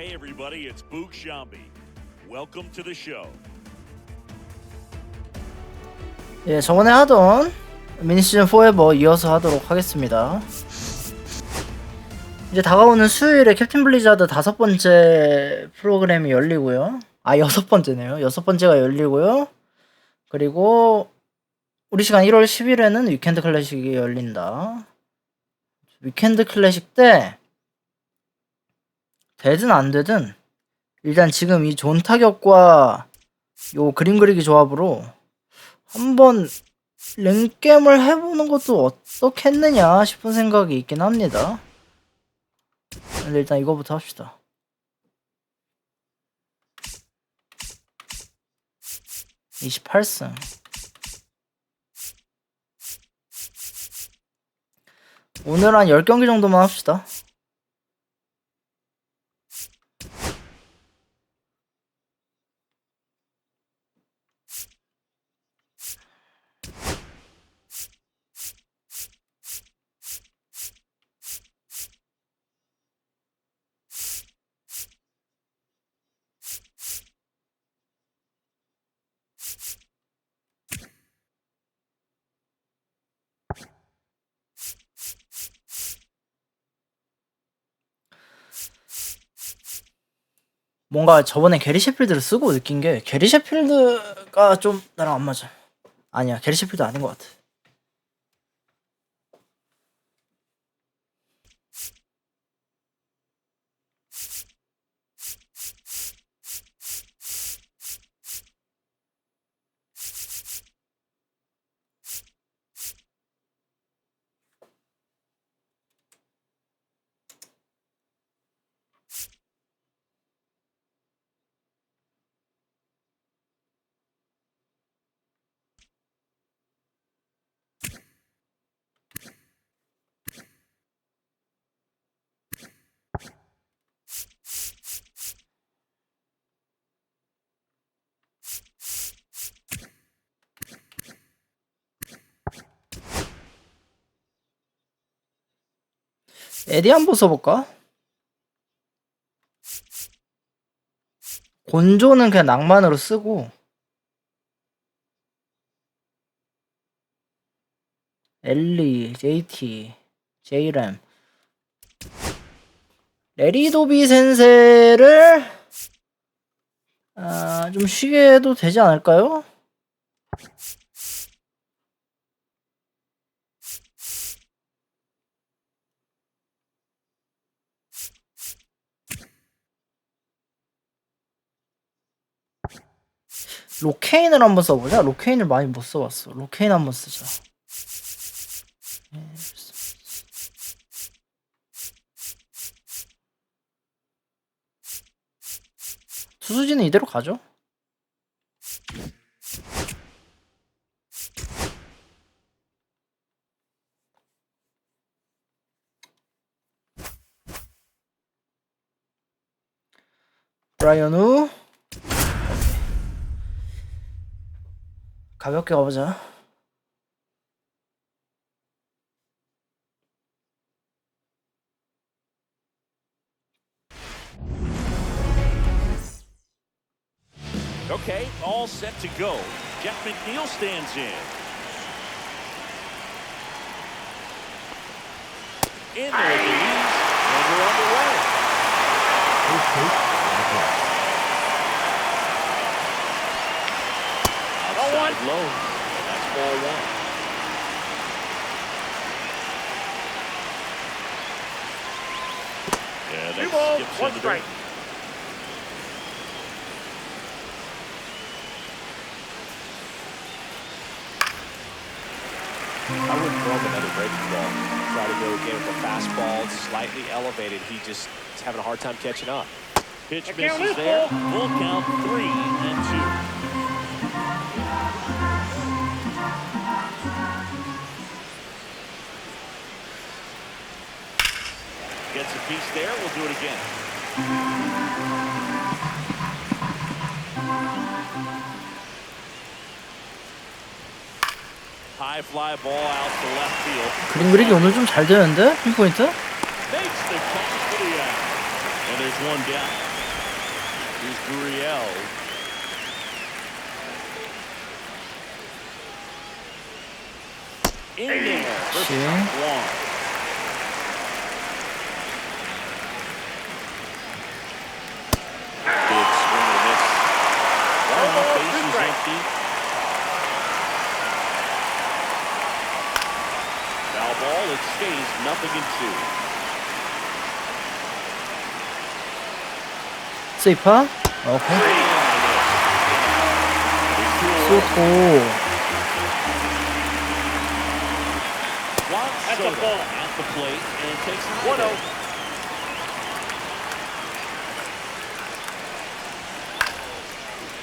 Hey everybody, it's Boog Shambi. Welcome to the show. 예, 저번에 하던 미니시즌 포에버 이어서 하도록 하겠습니다. 이제 다가오는 수요일에 캡틴 블리자드 5번째 프로그램이 열리고요. 아, 6번째네요. 6번째가 열리고요. 그리고 우리 시간 1월 10일에는 위켄드 클래식이 열린다. 위켄드 클래식 때 되든 안 되든 일단 지금 이 존 타격과 요 그림 그리기 조합으로 한번 랭겜을 해보는 것도 어떻겠느냐 싶은 생각이 있긴 합니다. 근데 일단 이거부터 합시다. (28승) 오늘 한 10경기 정도만 합시다. 뭔가 저번에 게리 셰필드를 쓰고 느낀 게 게리 셰필드가 좀 나랑 안 맞아. 아니야, 게리 셰필드 아닌 것 같아. 에디 한번 써볼까? 곤조는 그냥 낭만으로 쓰고 엘리, JT, 제이램, 레리도비 센세를 좀 쉬게 해도 되지 않을까요? 로케인을 한번 써보자. 로케인을 많이 못 써봤어. 로케인 한번 쓰자. 투수진은 이대로 가죠. 브라이언 후 가볍게 가보자. Okay, all set to go. Jeff McNeil stands in. In there it is, and we're on the way. Outside low, and that's ball one. Yeah, that skips into the... I wouldn't throw him another breaking ball. Try to go get him the fastball, slightly elevated. He just is having a hard time catching up. Pitch misses there. Full count 3-2. Gets a piece there. We'll do it again. High fly ball out to left field. 그림 그리기 오늘 좀 잘 되는데? 핀포인트? Makes the catch for the out. And there's one down. Here's Gurriel. In there. First one. Big swing and a miss. Base is empty. Foul ball. It stays 0-2. 스위퍼? 오케이. 쏘고. That's a ball at the plate and takes 1-0.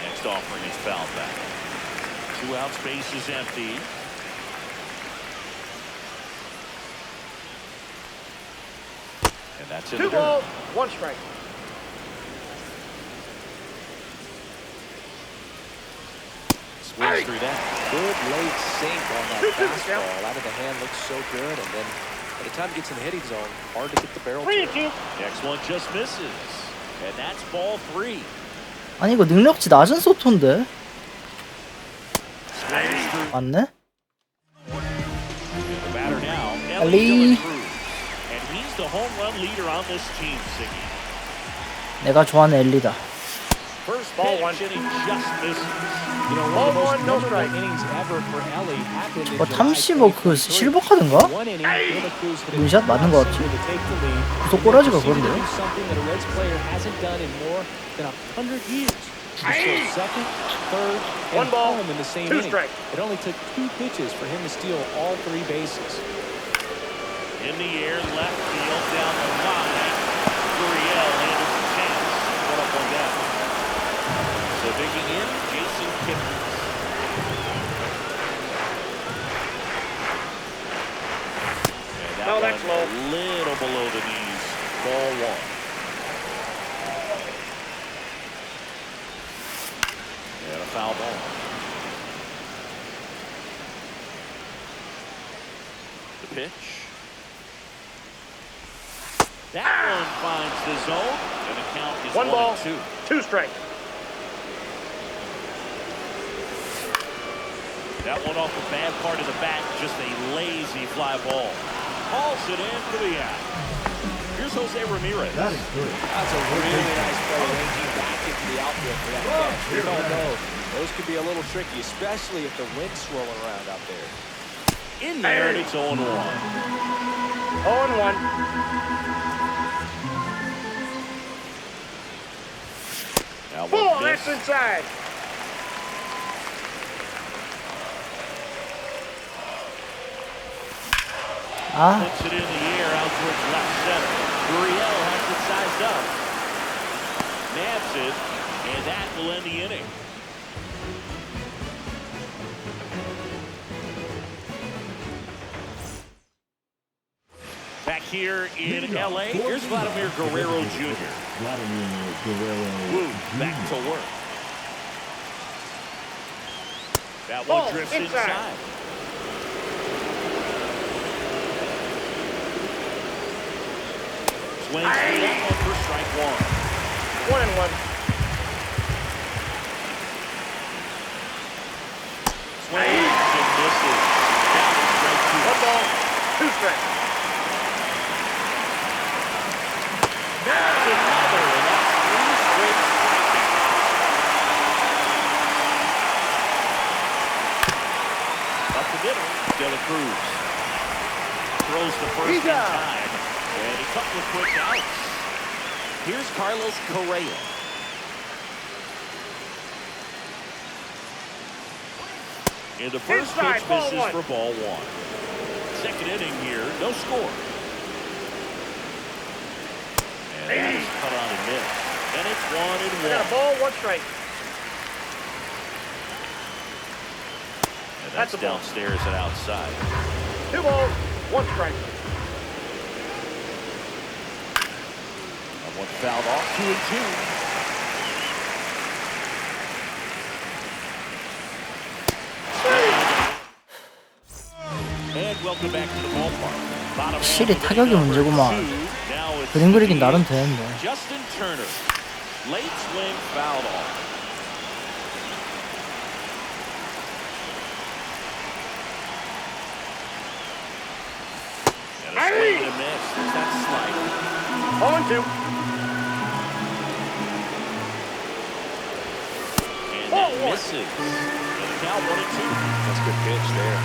Next offering is fouled back. 2 outs, base is empty. And that's it. 2 balls, 1 strike. Swings through that. Good late sink on that fastball. Out of the hand looks so good, and then by the time it gets in the hitting zone, hard to get the barrel to it. Next one just misses. And that's ball 3. 아니 이거 능력치 낮은 소토인데? Swings through. 맞네? The batter now, Ali. and he's the home run leader on this team, Siggy. 내가 좋아하는 엘리다. First ball one, and he just misses. You know, one of the most memorable innings ever for Ellie happened in 탐시 July 그 2023. 실버 카드인가? One inning, Wilma Cruz hit a 문샷 맞는 거 같지? to take the lead. 구속 꼬라지가 Proceeded to 그런데요? do something that a Reds player hasn't done in more than 100 years. He scored second, third, and 1 ball, home in the same 2 inning. strikes. It only took 2 pitches for him to steal all 3 bases. In the air, left field, down the line. Gurriel handles the chance. 1 up, 1 down. So digging in, Jason Kipnis. And that No, that's one low. a little below the knees. Ball 1. And a foul ball. The pitch. That one finds the zone, and the count is 1 ball, 1-2. 2 strikes. That one off the bad part of the bat, just a lazy fly ball. Hauls it in for the out. Here's Jose Ramirez. That's a really nice play, ranging back into the outfield for that catch. You don't know. Those could be a little tricky, especially if the wind's swirling around out there. In there, and it's 0-1. 0-1. Now Ball, one that's miss. inside. 아, Puts it in the air out towards left center. Gurriel has it sized up. Nabs it, and that will end the inning. Back here in L.A., here's Vladimir Guerrero Jr. Woo, back to work. That one Ball, drifts inside. inside. Swings through that one for strike 1. 1-1. Swings and misses. Down to strike 2. 1 ball, 2 strikes. There's another, and that's 3 straight strikeouts. Up the middle, De La Cruz throws the first He's in out. time, and a couple of quick outs. Here's Carlos Correa. And the first Inside, pitch ball misses 1. for ball 1. Second inning here, no score. And that is cut on and missed. And it's 1-1. I got a ball, 1 strike. And That's that's a ball. downstairs and outside. 2 balls, 1 strike. That one fouled off, 2-2. And welcome back to the ballpark. Bottom half 확실히 of the 타격이 number 문제구만. 2. Now 그림 그리긴 나름 되는데. Justin Turner. Late swing fouled off. And a swing and a miss. There's that slider. On two. And that misses. And now 1-2. That's a good pitch there.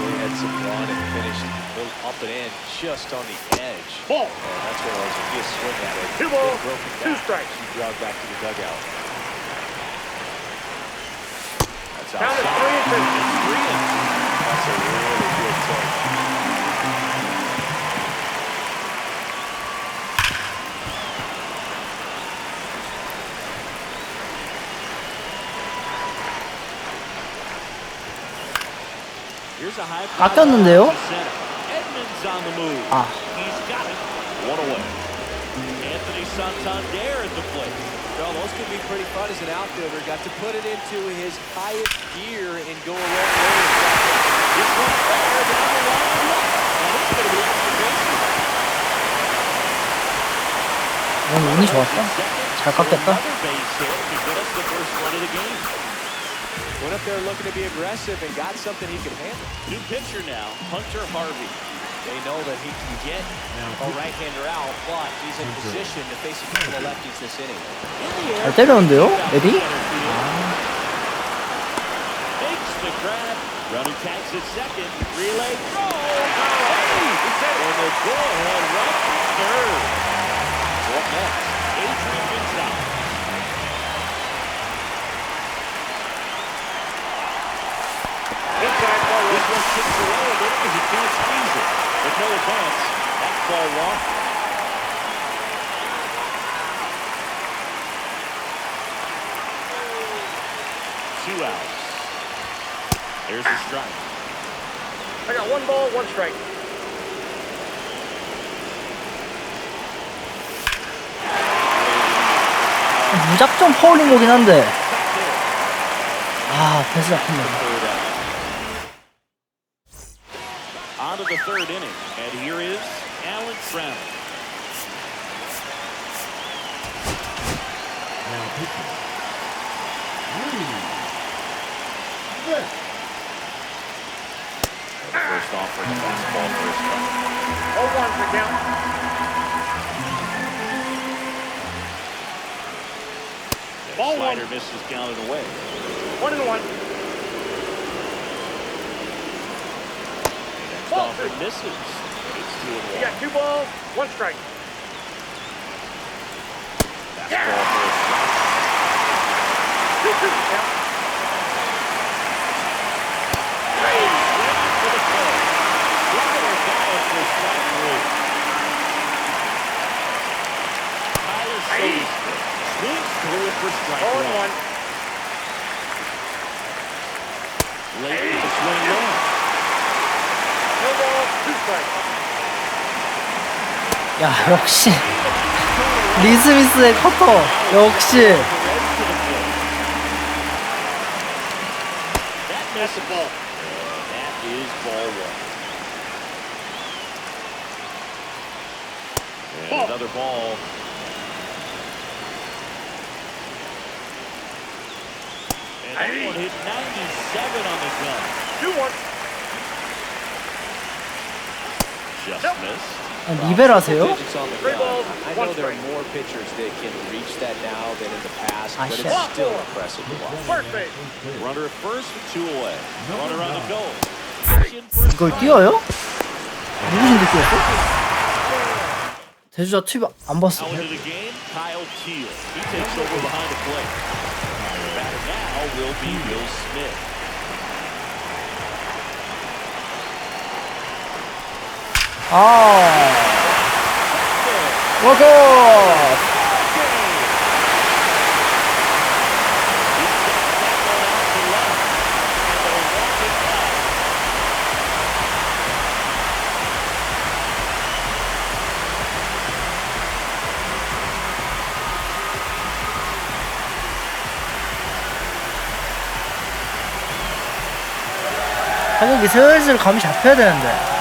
Really had some run and finished a little up and in, just on the edge. Ball. And that's where if you swing at it, 2 balls, broken 2 back, strikes. you jog back to the dugout. That's Count it outside. 3-2. It's 3-2. That's a really good take. Here's a high 깎였는데요? Edmonds on the move. 아, He's got it. One away. Anthony Santander at the plate. Well, those could be pretty fun as an outfielder. Got to put it into his highest gear and go a long way. This one fair down the line left. And it's going to be extra bases. 오늘 운이 좋았어. 잘 깎였다. Another base hit to get us the first run of the game. Went up there looking to be aggressive and got something he could handle. New pitcher now, Hunter Harvey. They know that he can get a right-hander out, but he's in position to face a couple of lefties this inning. 잘 때렸는데요, 에디? Makes the grab. Running tags at second. Relay throw. And the go-ahead run to third. What next? Adrian Gonzalez. Inside ball This one. one chips away a little because he can't squeeze it. With no advance, that's ball one. Two outs. There's the strike. I got 1 ball, 1 strike. 무작정 파울인 거긴 한데. 아, 패스 잡힌다. Third out. On to the third inning, and here is Alan Trammell. First offering, a fastball, first strike. 0-1 for count. The Ball slider one. misses, counted away. 1-1. Next Ball offering two. misses. It's 2-1. You got 2 balls, 1 strike. Fastball, first strike. 2-2 for count. Ready for the play. Look at our guy for strike three. Tyler Says swings through it for strike 0-1. Late with the swing long. 2 balls, 2 strikes. 야, 역시 리스미스의 커터. 역시. Ready for the play. That missed the ball. That is ball one. And Ball. another ball. And that one hit 97 on the gun. 2-1. Just Nope. missed. 아, 리베라세요? Digits on the 3 gun. balls, I 1 know there strike. are more pitchers that can reach that now than in the past, Ah, but shit. it's still impressive to watch. First base. Runner at first, 2 away. Runner on the goal. Pitch in for 이걸 뛰어요? 누구신데 뛰었어? 대주자 투입 안 봤어. Out into the game, Kyle Teel. He takes over behind the plate. Batter now will be Will Smith. 아, 워커. 타격이 슬슬 감이 잡혀야 되는데.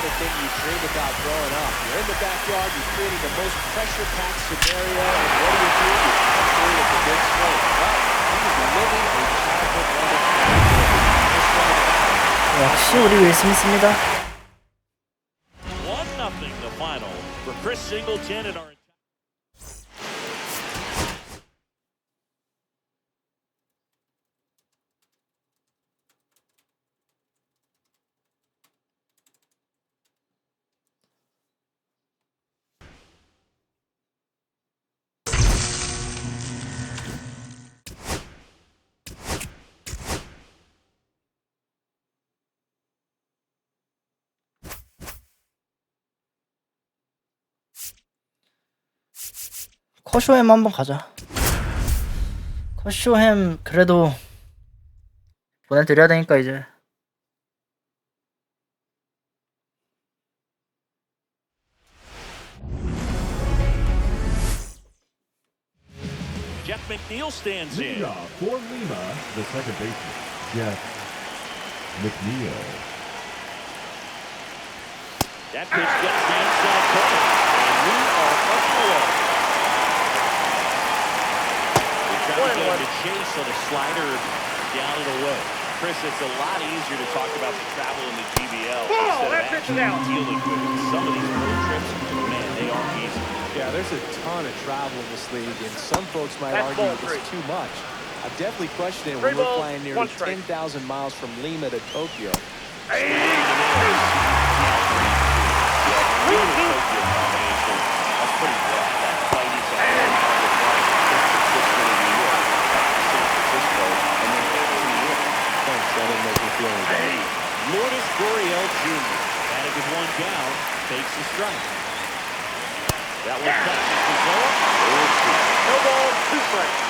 kind of thing you dream about growing up. You're in the backyard, you're creating the most pressure-packed scenario, and what do? You come through with a big swing. Well, he was living a childhood wonderful. 역시 우리 윌 스미스입니다. 1-0 the final for Chris Singleton and our. 커쇼햄 한번 가자. 커쇼햄 그래도 보내드려야 되니까 이제. Jeff McNeil stands in. For Lima, the second baseman, Jeff McNeil. That pitch gets the inside corner, and we are up and away. We're trying to get him to chase on a slider down and away. Chris, it's a lot easier to talk about the travel in the GBL instead of actually dealing with it. Some of these road trips, man, they aren't easy. Yeah, there's a ton of travel in this league, and some folks might argue it's too much. I've definitely questioned it when we're flying nearly 10,000 miles from Lima to Tokyo. Lourdes Gurriel Jr. batted with one down, takes the strike. That one touches the zone. No ball, 2 strikes.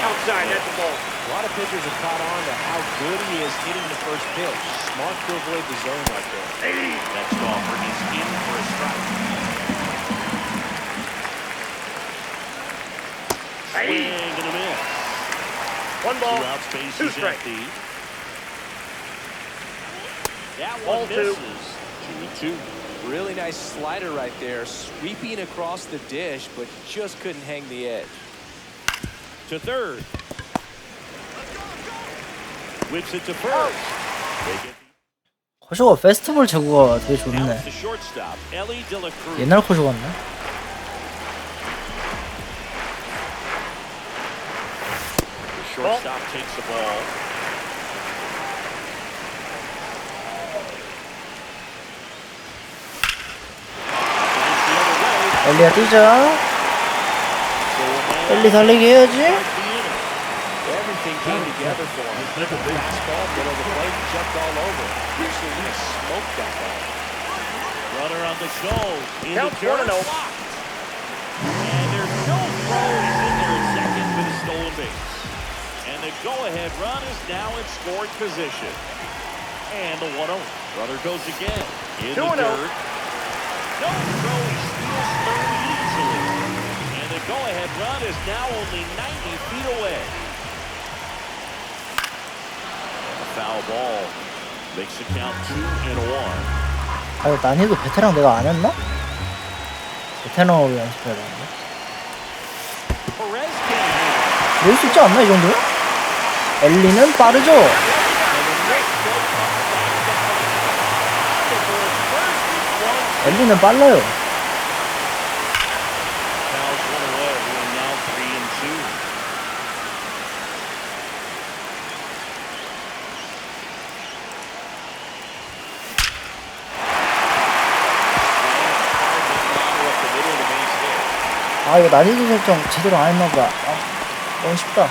Outside, that's the ball. A lot of pitchers have caught on to how good he is hitting the first pitch. Smart to avoid the zone right there. Next offer is in for a strike. Swing and a miss. 1 ball, 2 outs, base 2 is strikes. empty. That Ball one 2. misses. 2-2. Really nice slider right there, sweeping across the dish, but just couldn't hang the edge. To third. Whips it to first. They get 커쇼가 페스티벌 제구가 되게 the, now it's 좋네. the shortstop, Ellie De La Cruz. 옛날 커쇼 같네. The shortstop takes the ball. 엘리야 뛰자. 엘리 달리기 해야지. Everything came together for him. Fastball, middle of the plate, jumped all over. Usually he smoked that ball. Runner on the go. In Count the dirt. 1-0. And there's no throw. He's in there at second with a stolen base. And the go-ahead run is now in scoring position. And the 1-0. Runner goes again. In the 2-0. dirt. No throw. He steals third easily. And the go-ahead run is now only 90 feet away. A foul ball. Makes the count 2-1. 아 이거 난이도 베테랑 내가 안 했나? 베테랑으로 연습해야 되는데. Perez can't hit. 낼 수 있지 않나 이 정도면? 엘리는 빠르죠? 엘리는 빨라요. Fouls one away. We are now 3-2. 아 이거 난이도 설정 제대로 안 했나봐. 아, 너무 쉽다.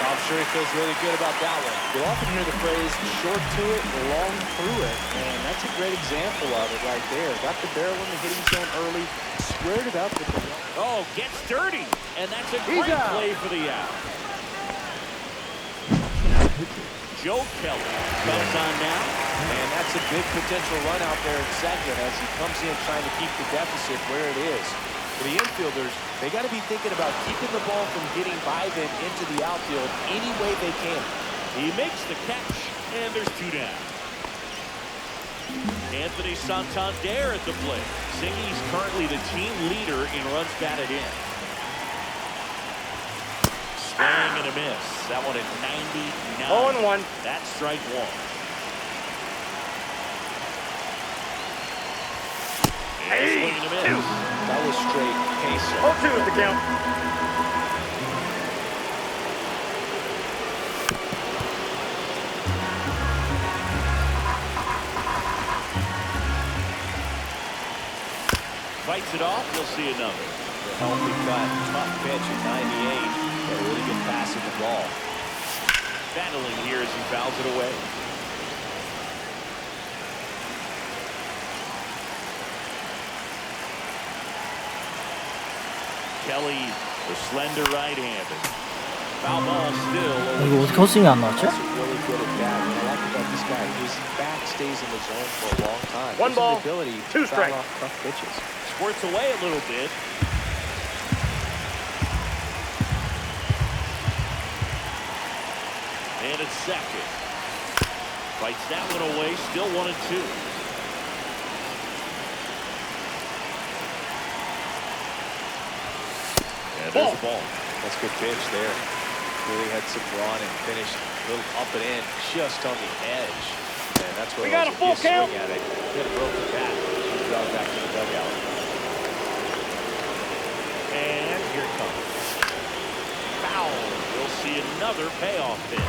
I'm sure he feels really good about that one. You'll often hear the phrase, short to it, long through it, and that's a great example of it right there. Got the barrel in the hitting zone early, squared it up with the run. Oh, gets dirty, and that's a great play for the out. Joe Kelly comes on now. And that's a big potential run out there in second as he comes in trying to keep the deficit where it is. For the infielders, they got to be thinking about keeping the ball from getting by them into the outfield any way they can. He makes the catch, and there's 2 down. Anthony Santander at the plate. Singy's currently the team leader in runs batted in. Swing and a miss. That one at 99. 0-1. That's strike 1. And a swing and a miss. That was straight pace. 0-2 is the count. Fights it off. We'll see another. The healthy cut, tough pitch at 98. Got a really good pass at the ball. Battling here as he fouls it away. Kelly, the slender right-handed. Foul ball still. 이거 어떻게 헛스윙이 안 나왔지? That's a really good at bat. What I like about this guy, his bat stays in the zone for a long time. One Gives him ball, the ability 2 to foul strikes. off tough pitches. Squirts away a little bit. And it's second. Fights that one away. Still 1-2. And there's the ball. That's a good pitch there. Really had some run and finished a little up and in, just on the edge. And that's what We got a full count. Swing at it. Hit a broken bat. He draws back to the dugout. And here it comes. Foul. We'll see another payoff pitch.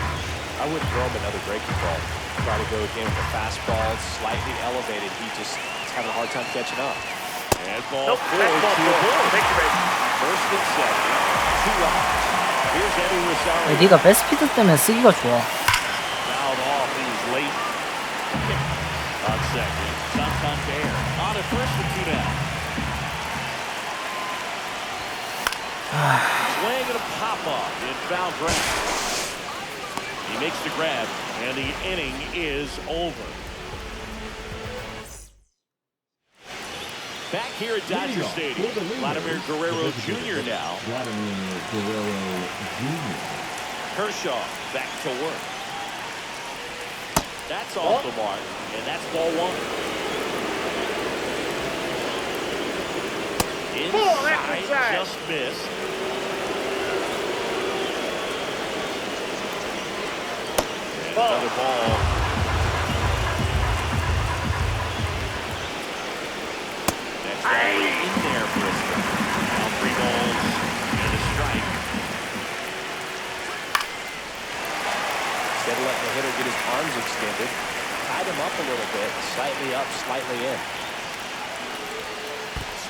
I wouldn't throw him another breaking ball. Try to go again with the fastball, slightly elevated. He just is having a hard time catching up. And ball Nope, four that's ball to the 4. board. Take your base. First and second. 2 outs. Here's Eddie Rosario. 에디가 베스피드 때문에 쓰기가 좋아. Fouled off. He was late. On second. Santander. On at first and 2 down. Swing and a pop-off in foul ground. He makes the grab, and the inning is over. Back here at Dodger Stadium, Vladimir Guerrero Jr. now. Vladimir Guerrero Jr. Kershaw back to work. That's off the mark, and that's ball 1. Inside, just missed. And another ball. Next ball in there for a strike. Now 3 balls and a strike. Instead of letting the hitter get his arms extended, tied him up a little bit, slightly up, slightly in.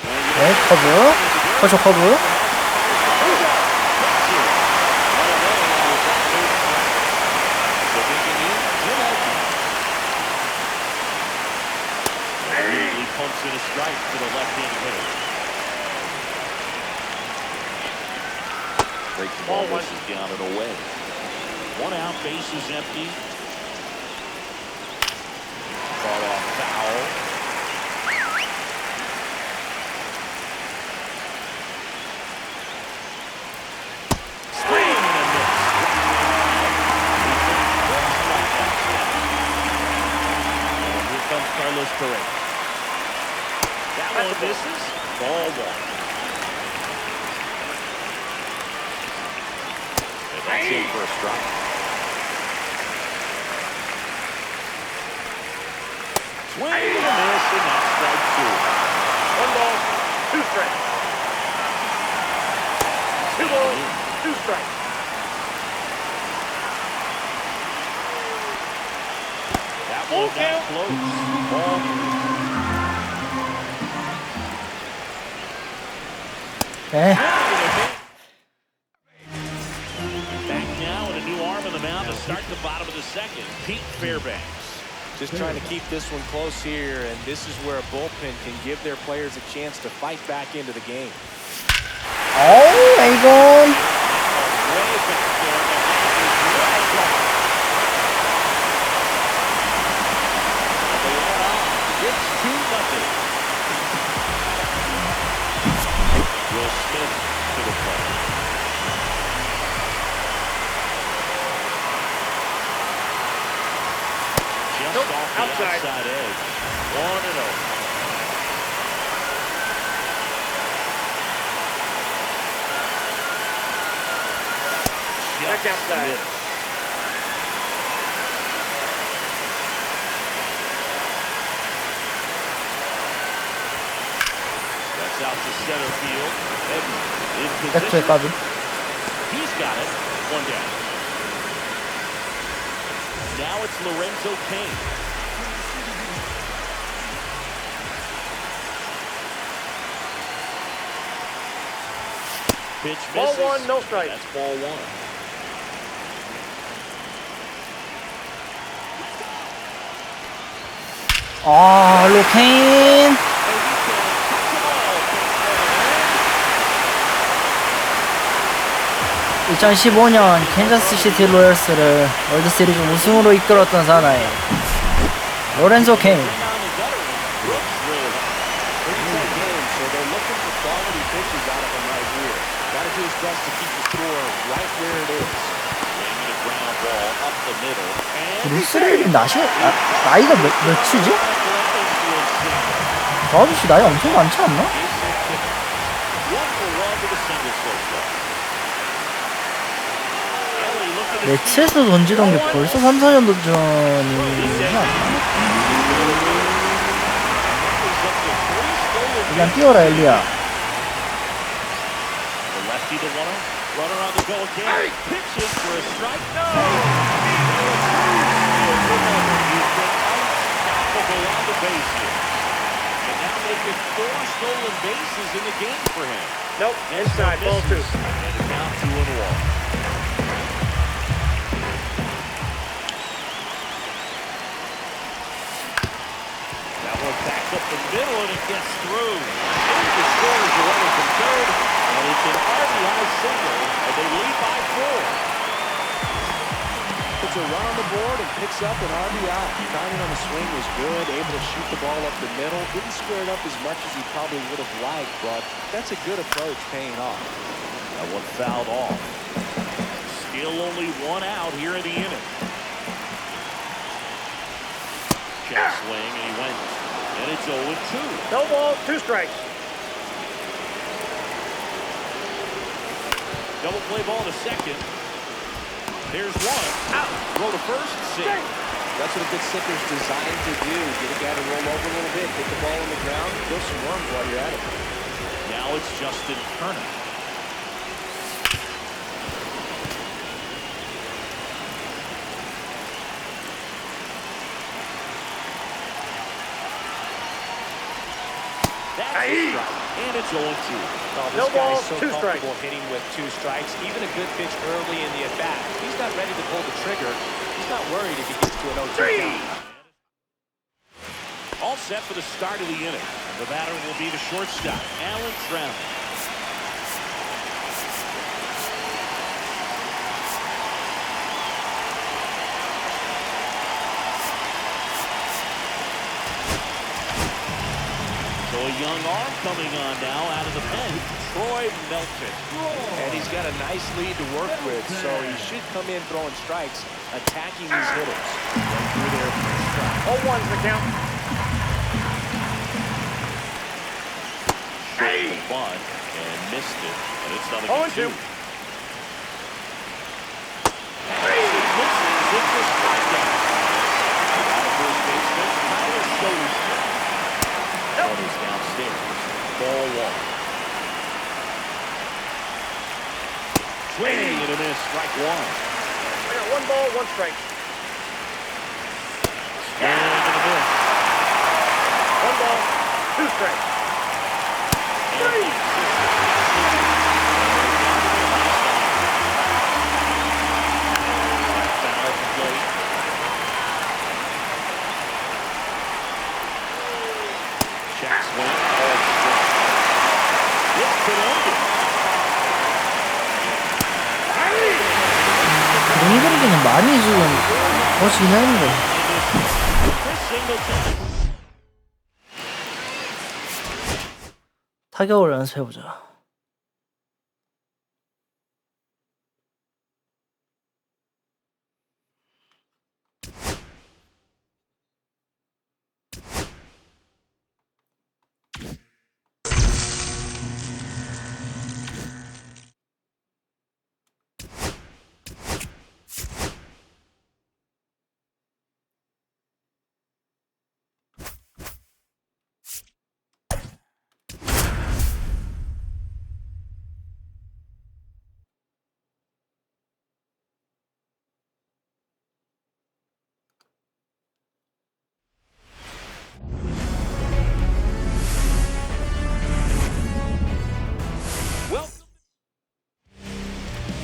네, 커브. 커쇼 커브. He pumps in a strike to the left-handed hitter. Breaks the ball, wishes down and away. 1 out, bases empty. Caught off foul. Swing and a miss. And here comes Carlos Correa. That one misses. Ball 1. And that's in for a strike. Swing and a miss, and that's strike 2. 1 ball, 2 strikes. 2 balls, 2 strikes. That one got close. Ball 3. 네. Back now and a new arm in the mound to start the bottom of the second. Pete Fairbanks. Just trying to keep this one close here, and this is where a bullpen can give their players a chance to fight back into the game. 어우, 이건. Way back there. And they let off. It's 2-0. Outside. Outside edge. 1-0. Back outside. Missed. That's out to center field. Edmonds in 백투의 position. 까비. He's got it. One down. Now it's Lorenzo Cain. Pitch Ball misses. one, no strike. That's ball one. 아, 로케인. 2015년 캔자스시티 로열스를 월드시리즈 우승으로 이끌었던 사나이 로렌조 케인. So they're looking for quality pitches out of him right here. Got to do his best to keep the score right where it is. Swinging a ground ball up the middle. And 루스레일이 나이가 몇이지? 저 아저씨 나이 엄청 많지 않나? one for one with a single softball. Ellie looking to 매치에서 던지던 게 벌써 3, 4년 전이지 않나? 일단 뛰어라 엘리야. the lefty to runner. Runner on the go again. Pitches for a strike. No. Unstoppable on the base here. And now making 4 stolen bases in the game for him. Nope. Inside. Ball two. And it's now 2-1. That one backs up the middle and it gets through. And the scores are running from third. And it's an RBI single. And they lead by 4. Puts a run on the board and picks up an RBI. Timing on the swing was good, able to shoot the ball up the middle. Didn't square it up as much as he probably would have liked, but that's a good approach paying off. That one fouled off. Still only 1 out here in the inning. Check swing and he went. And it's 0-2. No ball, 2 strikes. Double play ball to second. There's one. Out. Throw to first. Sing. That's what a good sinker's designed to do. Get a guy to roll over a little bit, hit the ball on the ground, kill some runs while you're at it. Now it's Justin Turner. That's a strike. And it's 0-2. Oh, No this ball, guy's so 2 strikes. comfortable hitting with 2 strikes. Even a good pitch early in the at-bat. He's not ready to pull the trigger. He's not worried if he gets to an 0-2 count. All set for the start of the inning. The batter will be the shortstop, Alan Trout. So a young arm coming on now out of the pen, Troy Melton. And he's got a nice lead to work with, so he should come in throwing strikes, attacking these hitters. Right through there for a strike. 0-1's the count. Short the bunt and missed it, and it's 0-2. 0-2. Misses it for strikeout. First baseman Tyler Soderstrom. Runners downstairs. Ball 1. Swing and a miss. Strike 1. I got 1 ball, 1 strike. Swing and a miss. 1 ball, 2 strikes. Foul to plate. Check swing. All strike. This could end it. 그림 그리기는 많이 지금 멋지긴 했는데. Chris Singleton. 타격을 연습해보자.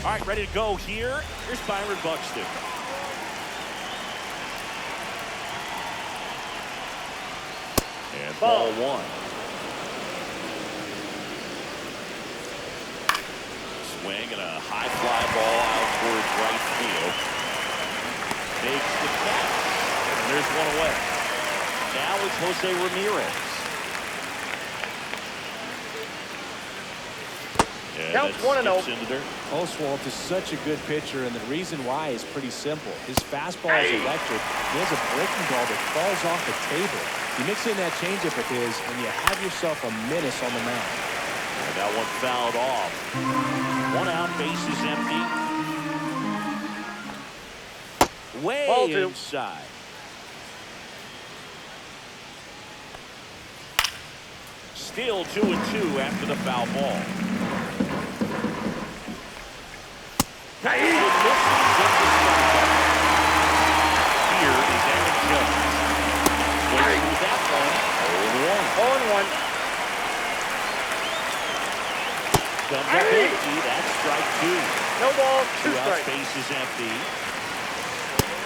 All right, ready to go here. Here's Byron Buxton. And ball one. Swing and a high fly ball out towards right field. Makes the catch. And there's one away. Now it's Jose Ramirez. And Counts that 1-0. skips into there. Oswalt is such a good pitcher, and the reason why is pretty simple. His fastball is electric. He has a breaking ball that falls off the table. You mix in that changeup of his, and you have yourself a menace on the mound. And that one fouled off. 1 out, base is empty. Way Ball 2. inside. Still 2-2 after the foul ball. Here is Aaron Jones. Waiting with that one. 0-1. Comes up empty. That's strike 2. No ball, 2 2 out, strikes. base is empty.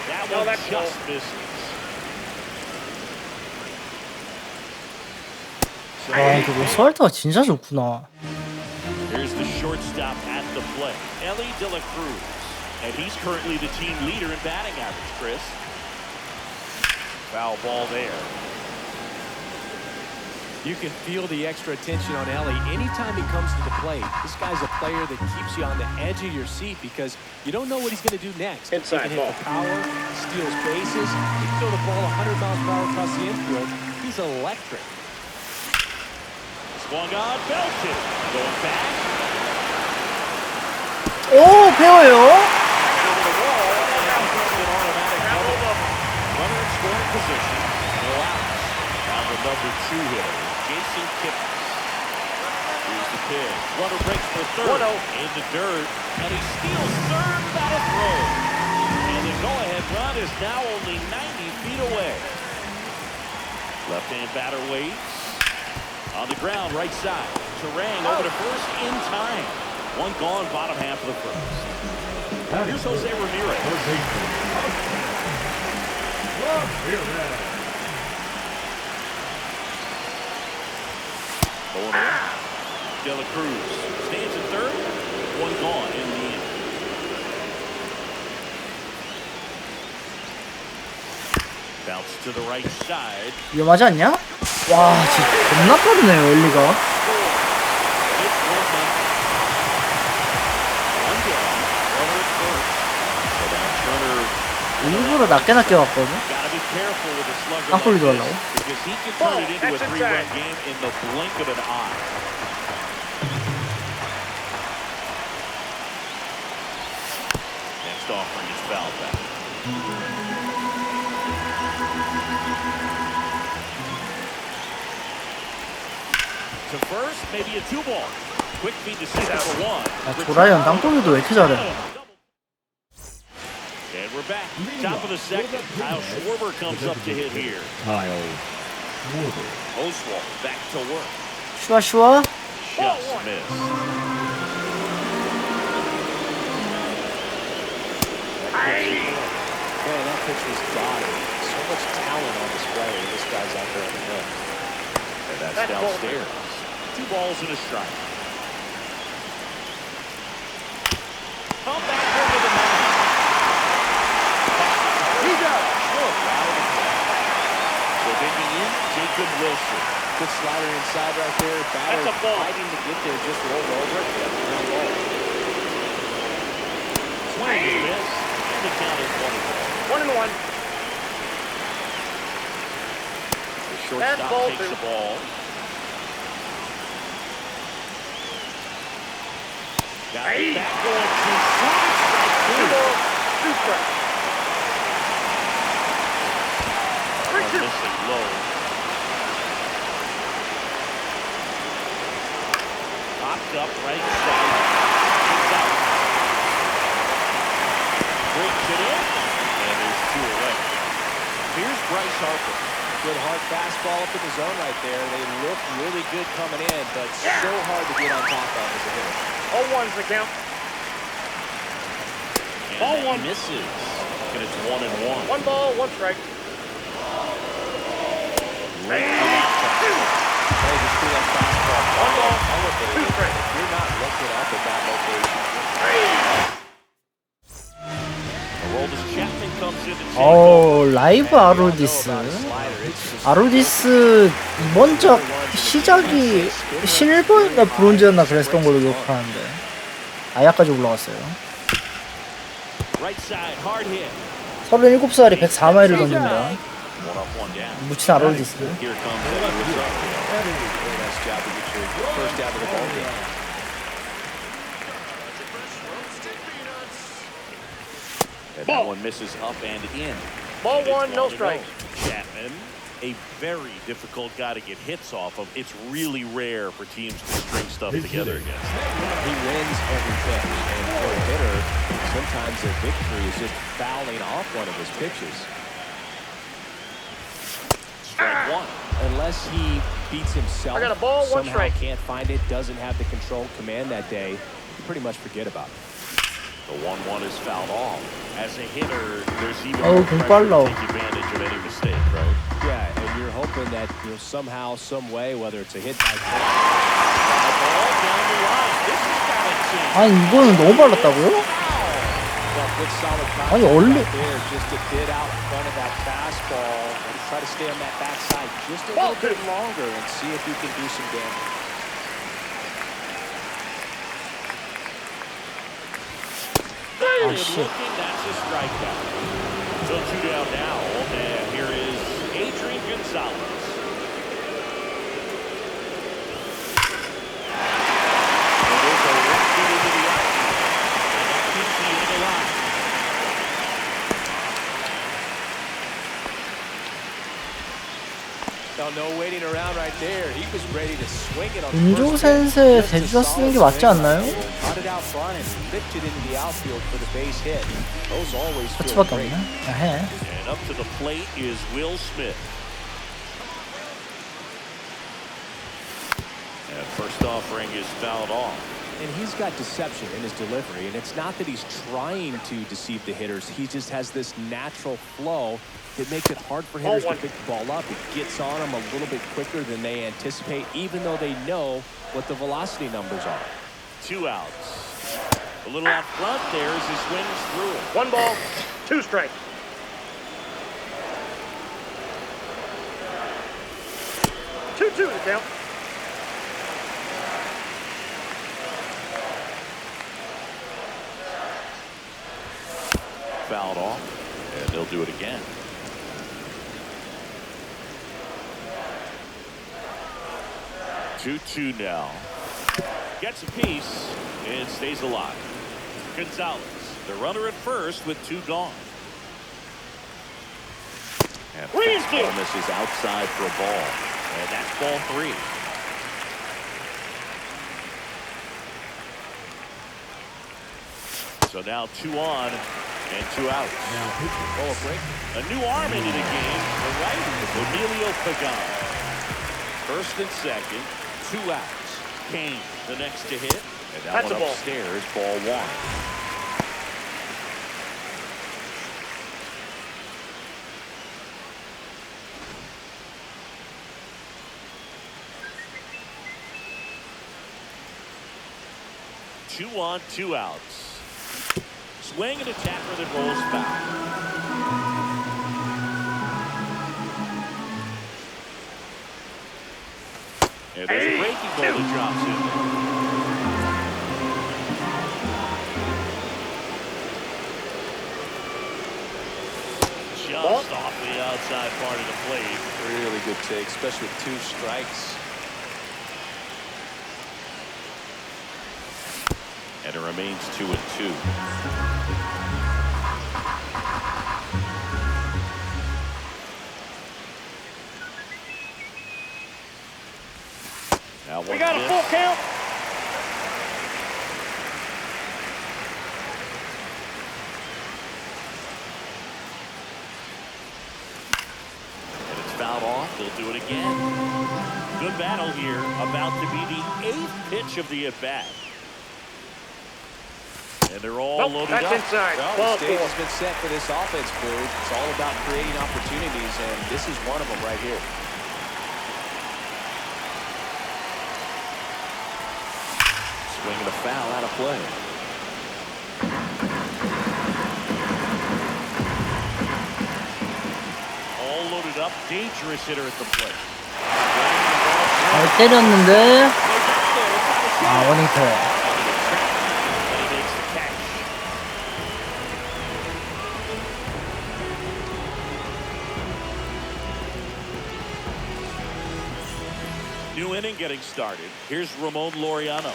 That No, one that's just ball. misses. So 아, 근데 로스알타가 진짜 좋구나. here's the shortstop at the plate, Ellie De La Cruz. And he's currently the team leader in batting average, Chris. Foul ball there. You can feel the extra attention on Ellie anytime he comes to the plate. This guy's a player that keeps you on the edge of your seat because you don't know what he's going to do next. Inside he can hit ball. the power, steals bases, he can throw the ball 100 miles per hour across the infield. He's electric. Swung on, belted. Going back. 오, 배워요. Over the wall. And an automatic double. Runner in scoring position. No outs. Now the number 2 hitter, Jason Kipnis. Here's the pitch. Runner breaks for third. 1-0. In the dirt. And he steals third without a throw. And the go-ahead run is now only 90 feet away. Left-hand batter waits. On the ground, right side. Terang over to first in time. One gone, bottom half of the first. Here's Jose Ramirez. Going around. De La Cruz stands at third. One gone in the end. Bounce to the right side. 위험하지 않냐? 와, 진짜 겁나 빠르네요, 엘리가. It's 1-0. One down. Runner at first. So that's runner. 일부러 낮게 갔거든. Gotta be careful with a slugger 땅볼이 like 들어가려고. this, because he can turn it into a That's 3-run inside. game in the blink of an eye. Next offering is fouled back. To first, maybe a 2-ball. Quick feed to second for 1. 야, 조라이언 땅볼도 왜 이렇게 잘해? And we're back. Top of the second. Kyle Schwarber comes up to hit here. Kyle Schwarber. Oswalt back to work. 슈아슈아. Just missed. Man, that pitch was dotted. So much talent on display. This guy's out there on the hill. And that's That's downstairs. 2 balls and a strike. Come back over the mound. He's out. Short out of the play. So digging in, Jacob Wilson. Good slider inside right there. Batter That's a ball. fighting to get there, just rolled over it. That's a ground ball. Swing and miss. And the count is 1-1. 1-1. The shortstop ball takes two. the ball. Got it back going too soon. Strike 2 2. balls, 2 strikes. Missing low. Popped up right side. Gets out. Brings it in. And there's 2 away. Here's Bryce Harper. Good hard fastball up in the zone right there. They look really good coming in, but so hard to get on top of as a hitter. 0-1's the count. Ball that one. misses. And it's 1-1. 1 ball, 1 strike. Late in the outside. Hey, just see that fastball. 1 ball, Elevated. 2 strike. If you're not looking up at that location. Aroldis Chapman comes in to take 라이브 아로디스. 아로디스 이번 작 시작이 실버였나 브론즈였나 그랬던 걸로 기억하는데 아야까지 올라갔어요. right side, hard hit. 37살이 104마일을 던집니다. 1-1 down. 묻힌 아로디스. Here comes Edwards up. Very nice job to get your first out of the ball game. And that one misses up and in. Ball And it's 1, no 1-0. strikes. Chapman, a very difficult guy to get hits off of. It's really rare for teams to string stuff together against him. He wins every pitch, and for a hitter, sometimes their victory is just fouling off one of his pitches. Strike one. Unless he beats himself, I got a ball, 1 somehow strike. can't find it, doesn't have the control command that day, you pretty much forget about it. The 1-1 is fouled off. As a hitter, there's even Oh, more pressure 빨라. to take advantage of any mistake, right? Yeah, and you're hoping that somehow, some way, whether it's a hit by pitch, Ball down the line. This has got to change. 아니 이거는 너무 빨랐다고요? well, good solid 아니, contact 원래- right there, just a bit out in front of that fastball. And try to stay on that backside just a little bit longer and see if you can do some damage. 아 Good 씨. looking, that's a strikeout. So 2 down now, and here is Adrian Gonzalez. And there's a right hit into the outfield. And that keeps the inning alive. Now, no waiting around right there. He was ready to swing it on 은조 first pitch. 센세 Just a 대주자 쓰는 게 solid 맞지 swing. 않나요? Caught it out front and lifted into the outfield for the base hit. Those always feel 터치밖에 great. 없네. 그냥 해. And up to the plate is Will Smith. And first offering is fouled off. And he's got deception in his delivery, and it's not that he's trying to deceive the hitters. He just has this natural flow that makes it hard for hitters to pick the ball up. It gets on them a little bit quicker than they anticipate, even though they know what the velocity numbers are. 2 outs. A little out front there as he swings through it. 1 ball, 2 strikes. 2-2 to count. Fouled off, and they'll do it again. Two now. Gets a piece and stays alive. Gonzalez, the runner at first with 2 gone. And fastball misses outside for a ball, and that's ball 3. So now 2 on and 2 out. Now pitching. Oh, a break. A new arm into the game, the righty, Emilio Pagan. First and second, 2 outs. Kane, the next to hit, and that That's one a ball. upstairs, ball 1. Two on, 2 outs. Swing and a tapper that rolls foul. And there's a breaking ball that drops in. Just off the outside part of the plate. Really good take, especially with 2 strikes. And it remains 2-2. Now We got a full count. And it's fouled off. They'll do it again. Good battle here. About to be the 8th pitch of the at-bat. And they're all Nope, loaded that's up. inside. Well, Ball the stage four. has been set for this offense, Boo. It's all about creating opportunities, and this is one of them right here. Swinging a foul out of play. All loaded up. Dangerous hitter at the plate. 잘 때렸는데 아 원히트. And he makes the catch. New inning getting started. Here's Ramon Laureano.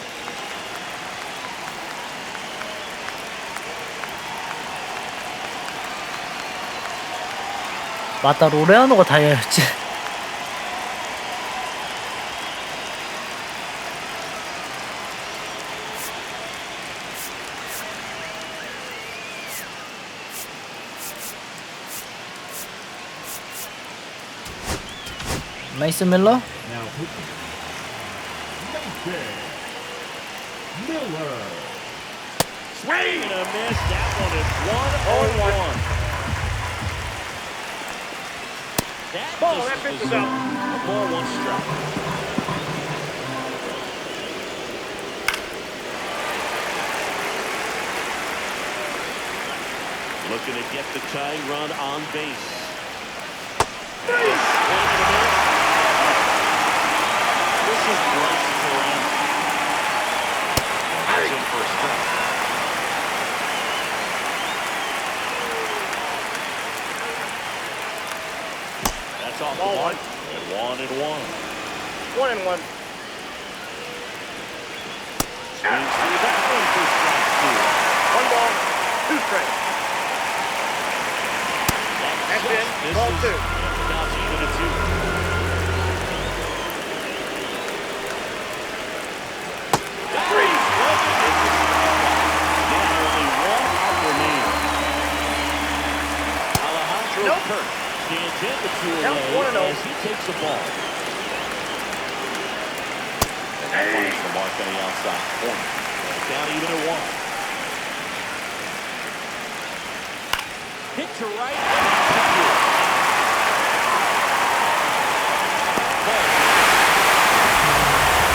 맞다, 로레아노가 다이아였지. 나이스 밀러. Now pitching. Mason Miller. Swing and a miss. That one is 1-0-1. Ball, that pitch is out. A ball, one strike. Looking to get the tying run on base. Swing and a miss. This is Bryce Perrin. That's in for a strike. That's off the Ball mark. one. And 1-1. 1-1. Swings through that one for strike two. 1 ball, 2 strikes. That's it. This Ball is 2. now even at 2. Three. Now only 1 out remaining. Alejandro Nope. Kirk stands in the 2 Count away 1-0. as he takes the ball. And that finds the mark on the outside corner. Down even at 1. Hit to right.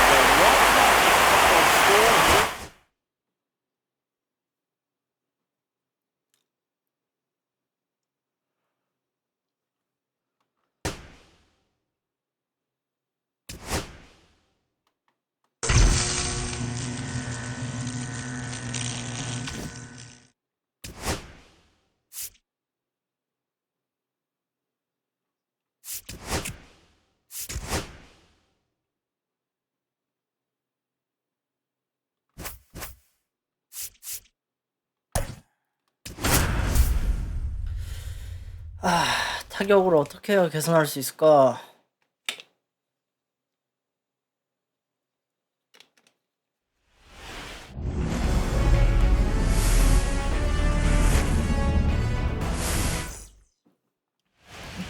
The run score. 타격을 어떻게 해야 개선할 수 있을까?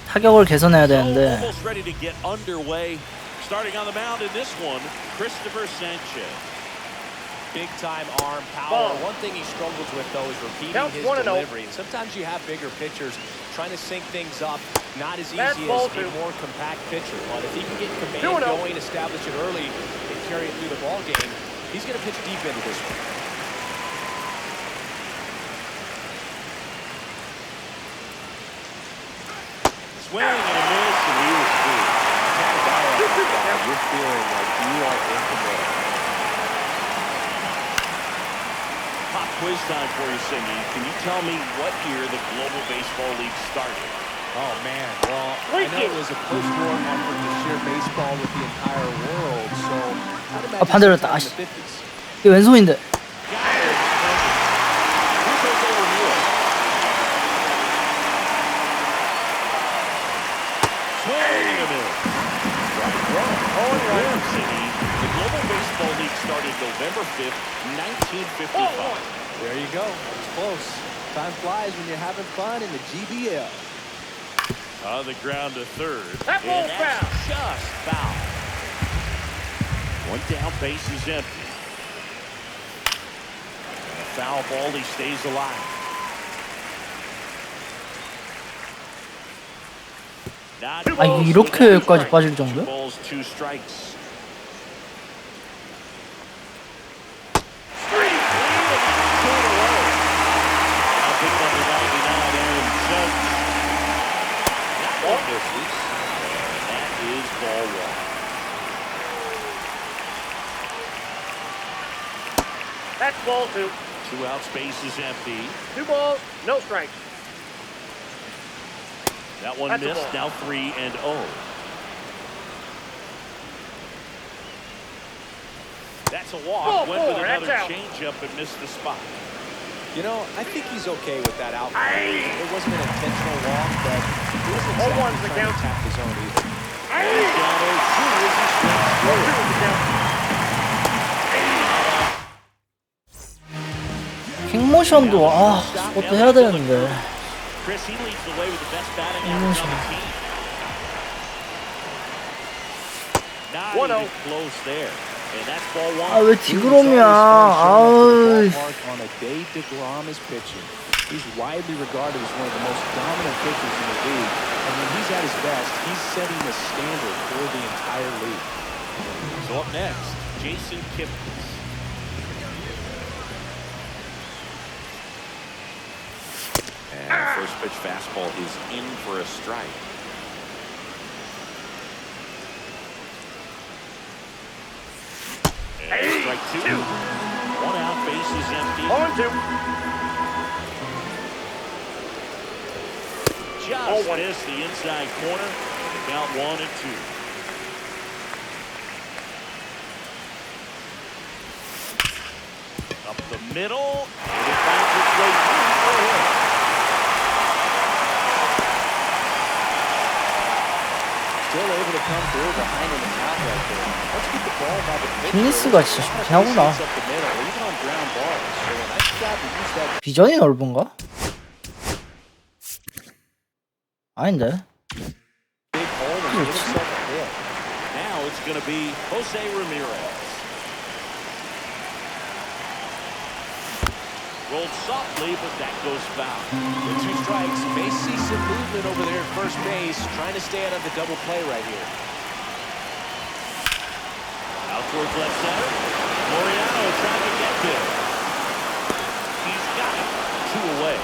타격을 개선해야 되는데 Almost ready to get underway. Starting on the mound in this one, Christopher Sanchez. Big time arm power. Ball. One thing he struggles with, though, is repeating Count his 1-0. delivery. And sometimes you have bigger pitchers trying to sync things up. Not as easy That's as ball a 2. more compact pitcher. But if he can get command 2-0. going, establish it early, and carry it through the ball game, he's going to pitch deep into this one. Swing and a miss, and he was through. You're feeling like you are in control. Pop quiz time for you, Singy. Can you tell me what year the Global Baseball League started? Oh, man. Well, I know it was a post-war effort to share baseball with the entire world, so I'd imagine 반대로 sometime 했다. in the 50s. 이게 왼손인데 Who says they were new? Swing and a miss. Right, wrong. Wrong, Singy. The Global Baseball League started November 5th, 1955. There you go. It's close. Time flies when you're having fun in the GBL. On the ground to third. That ball's And that's foul. just foul. One down, base is empty. foul ball. He stays alive. 아, 이렇게까지 빠질 정도야? Balls, 2 strikes. That is ball 1. That's ball 2. 2 outs, base is empty. 2 balls, no strikes. That one That's a missed. ball. Now 3-0. That's a walk. Ball Went with 4, another that's out. changeup and missed the spot. You know, I think he's okay with that outcome. It wasn't an intentional walk, but he wasn't Ball exactly 1's the trying to count. attack the zone either. He's down 0-2 as he strikes Ball 2 through. is the count. 킥모션도 그것도 해야 되는데. Chris, he leads the way with the best batting average on the team. Not 1-0. even close there. And that's ball 1. 아, 왜 디그롬이야? 아우. On a day DeGrom is pitching, he's widely regarded as one of the most dominant pitchers in the league. And when he's at his best, he's setting the standard for the entire league. So up next, Jason Kipnis. And first pitch fastball is in for a strike. And strike 2. 1 out, base is empty. 0-2. Just missed the inside corner. The count 1-2. Up the middle. And it finds its way through for a hit. Still able to come through behind him and out right there. Let's get the ball by the pitcher. 빅리스가 진짜 좋긴 하구나. Up the middle, even on ground balls. So a nice job to use that. 비전이 넓은가? 아닌데. Big hole and get himself a hit. Now it's going to be Jose Ramirez. Rolled softly, but that goes foul. With 2 strikes, may see some movement over there at first base, trying to stay out of the double play right here. Out towards left center. Laureano trying to get there. He's got it. 2 away.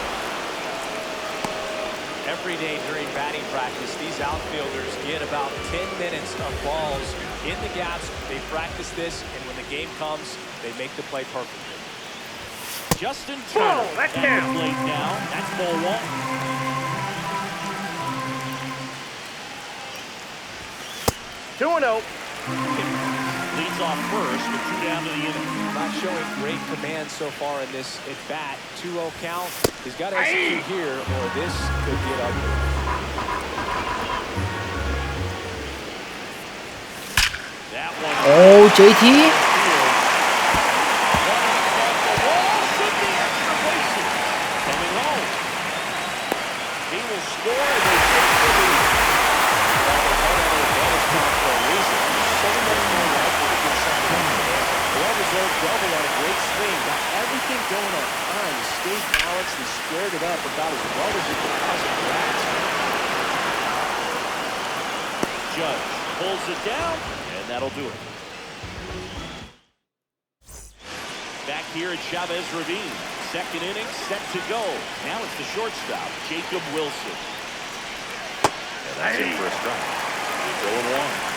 Every day during batting practice, these outfielders get about 10 minutes of balls in the gaps. They practice this, and when the game comes, they make the play perfectly. Justin Turner Whoa, that's at the down. plate now. That's ball 1. Two and 0. Leads off first with 2 down to the inning. Not showing great command so far in this at bat. 2-0 count. He's got to execute here, or this could get ugly. That one. 오, JT? Coming home. He will score and they take the lead. Well-deserved double on a great swing. Got everything going on time. He stayed balanced and squared it up about as well as he could possibly grasp. Judge pulls it down, and that'll do it. Back here at Chavez Ravine. Second inning, set to go. Now it's the shortstop, Jacob Wilson. And that's in for a strike. He's 0-1.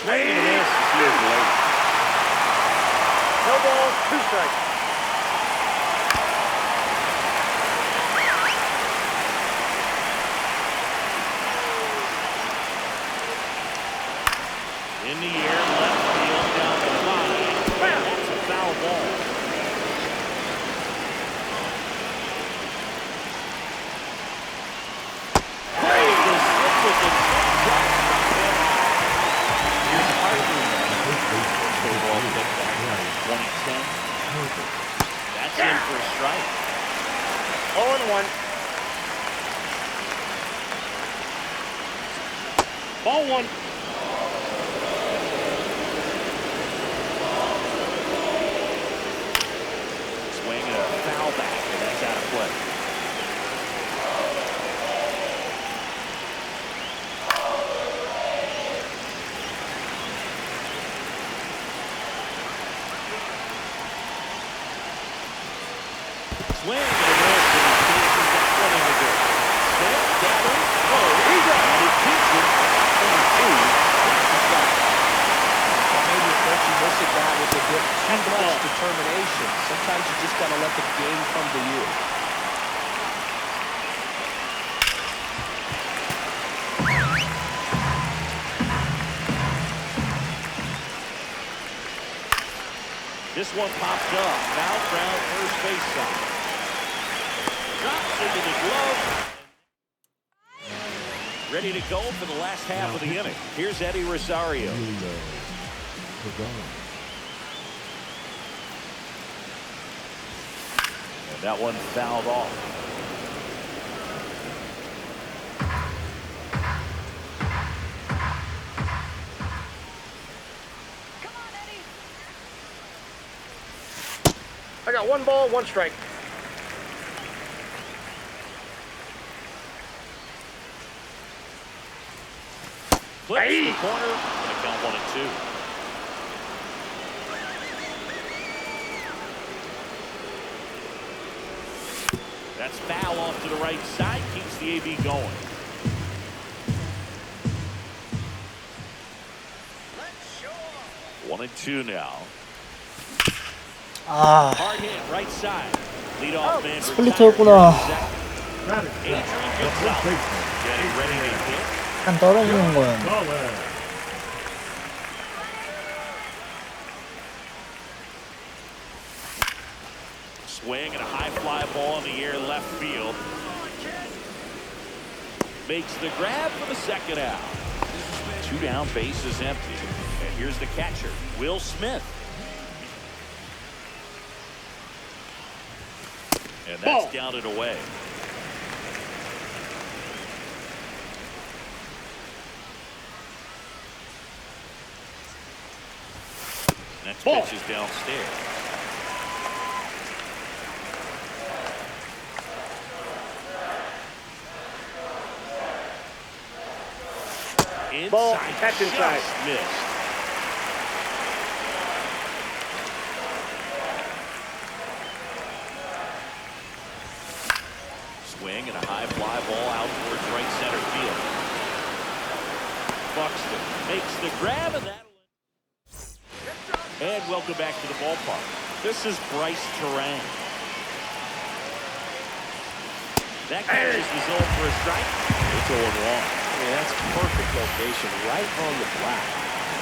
Swing and a miss. He is late. No balls, 2 strikes. In the air, left field, down the line. That's a foul ball. That's in for a strike. 0-1. Ball 1. swing and a miss, and he chases that one in the dirt. Smith gathers, throws, and he keeps it at 22. That's the strike. Well, maybe approaching this at bat with a bit too much determination. Sometimes you just got to let the game come to you. This one popped up. Foul ground first base side. Drops into the glove. Ready to go for the last half of the inning. Here's Eddie Rosario. And that one fouled off. I got 1 ball, 1 strike. Flips the corner. Gonna count 1-2. That's foul off to the right side. Keeps the AB going. One and two now. 아, Hard hit right side. Lead off man. 스플리터였구나. Adrian Gonzalez getting ready to hit. 약간 떨어지는 거야. Swing and a high fly ball in the air left field. Makes the grab for the second out. 2 down, bases empty. And here's the catcher, Will Smith. And that's counted away. Next pitch is downstairs. Ball, Inside, catch inside. just missed. Swing and a high fly ball out towards right center field. Buxton makes the grab, and that'll. And welcome back to the ballpark. This is Bryce Terang. That catches the zone for a strike. It's 0-1. I mean, that's perfect location, right on the flat.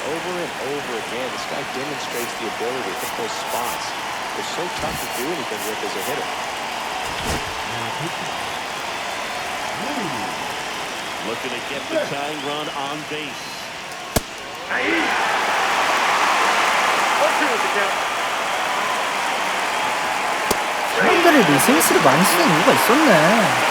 Over and over again, this guy demonstrates the ability to hit those spots. They're so tough to do anything with as a hitter. Looking to get the tying run on base. 0-2 with the count. 사람들이 리센스를 많이 쓰는 이유가 있었네.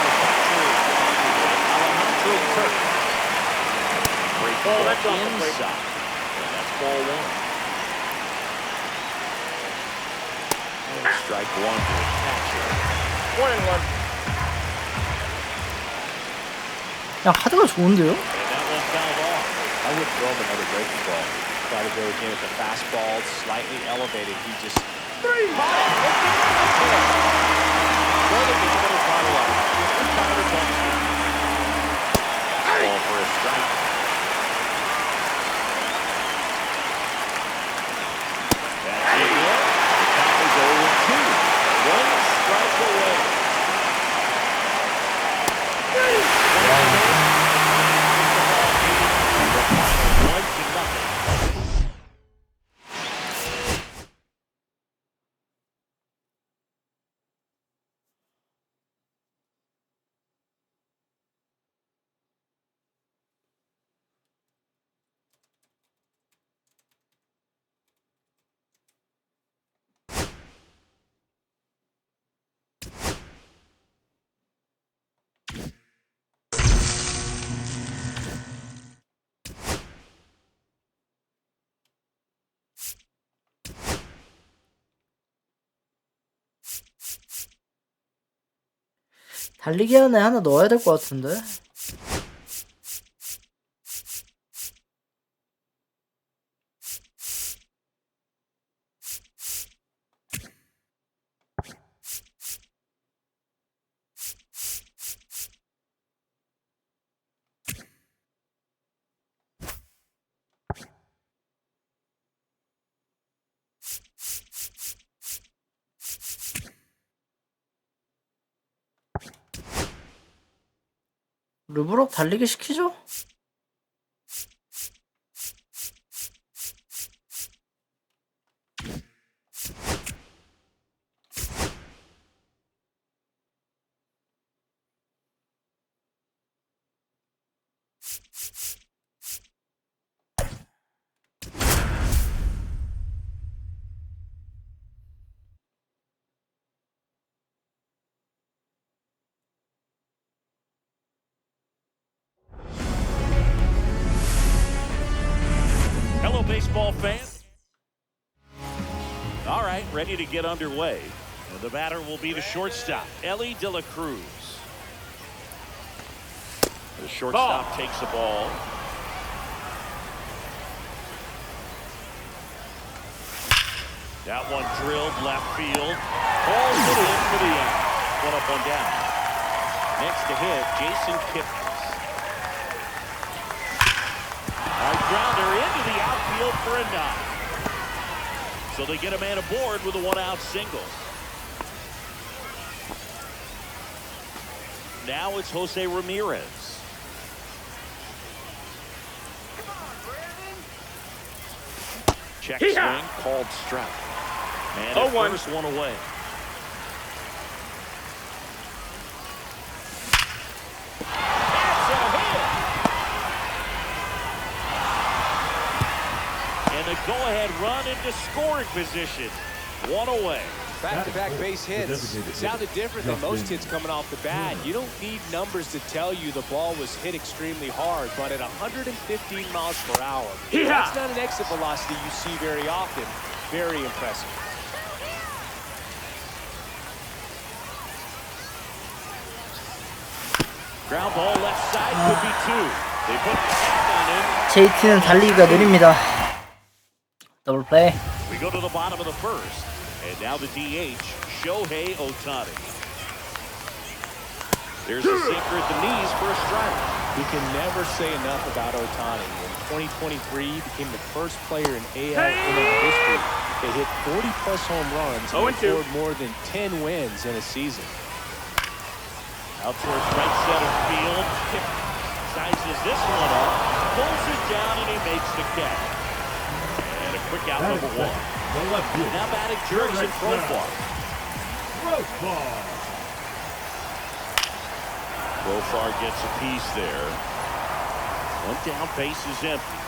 Oh, that's off the plate. Inside. And that's ball 1. And strike 1 for the catcher. 1-1. 야, 카드가 좋은데요? And that one fouled off. I would throw him another breaking ball. Try to go again with the fastball, slightly elevated. He just... 3. Ball for a strike. That's it. The count is 0-2. 1 strike away. 달리기 안에 하나 넣어야 될 것 같은데. 르브록 달리기 시키죠? Hello, baseball fans. All right, ready to get underway. And the batter will be the shortstop, Ellie De La Cruz. The shortstop takes the ball. That one drilled left field. Balls it in for the out. One up, one down. Next to hit, Jason Kipnis. A grounder into the outfield for a knock. So they get a man aboard with a one-out single. Now it's Jose Ramirez. Check swing, called strike. And at first one away. That's a hit. And a go-ahead run into scoring position. One away. Back-to-back base hits. It sounded different than most hits coming off the bat. You don't need numbers to tell you the ball was hit extremely hard, but at 115 miles per hour, that's not an exit velocity you see very often. Very impressive. Ground ball left side could be two. They put the tag on him. JT는 달리기가 느립니다. 더블 플레이. We go to the bottom of the first. And now the DH, Shohei Ohtani. There's a sinker at the knees for a strike. We can never say enough about Ohtani. In 2023, he became the first player in AL NL history to hit 40-plus home runs and scored more than 10 wins in a season. Out towards right center field. Kip sizes this one up, pulls it down, and he makes the catch. And a quick out number one. Now batting Jurickson Profar. Profar gets a piece there. One down, base is empty.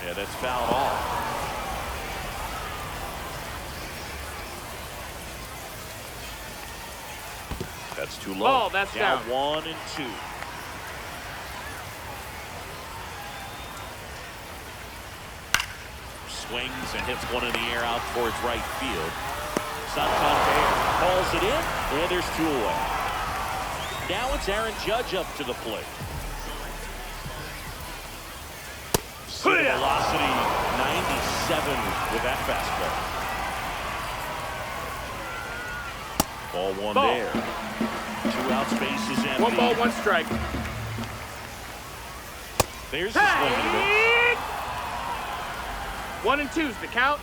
And it's fouled off. That's too low. Ball, that's down. 1 and 2. Swings and hits one in the air out towards right field. Santander calls it in, and there's 2 away. Now it's Aaron Judge up to the plate. Velocity 97 with that fastball. Ball one there. 2 outs, base is empty. 1 ball, 1 strike. There's the swing and a miss. 1 and 2's the count.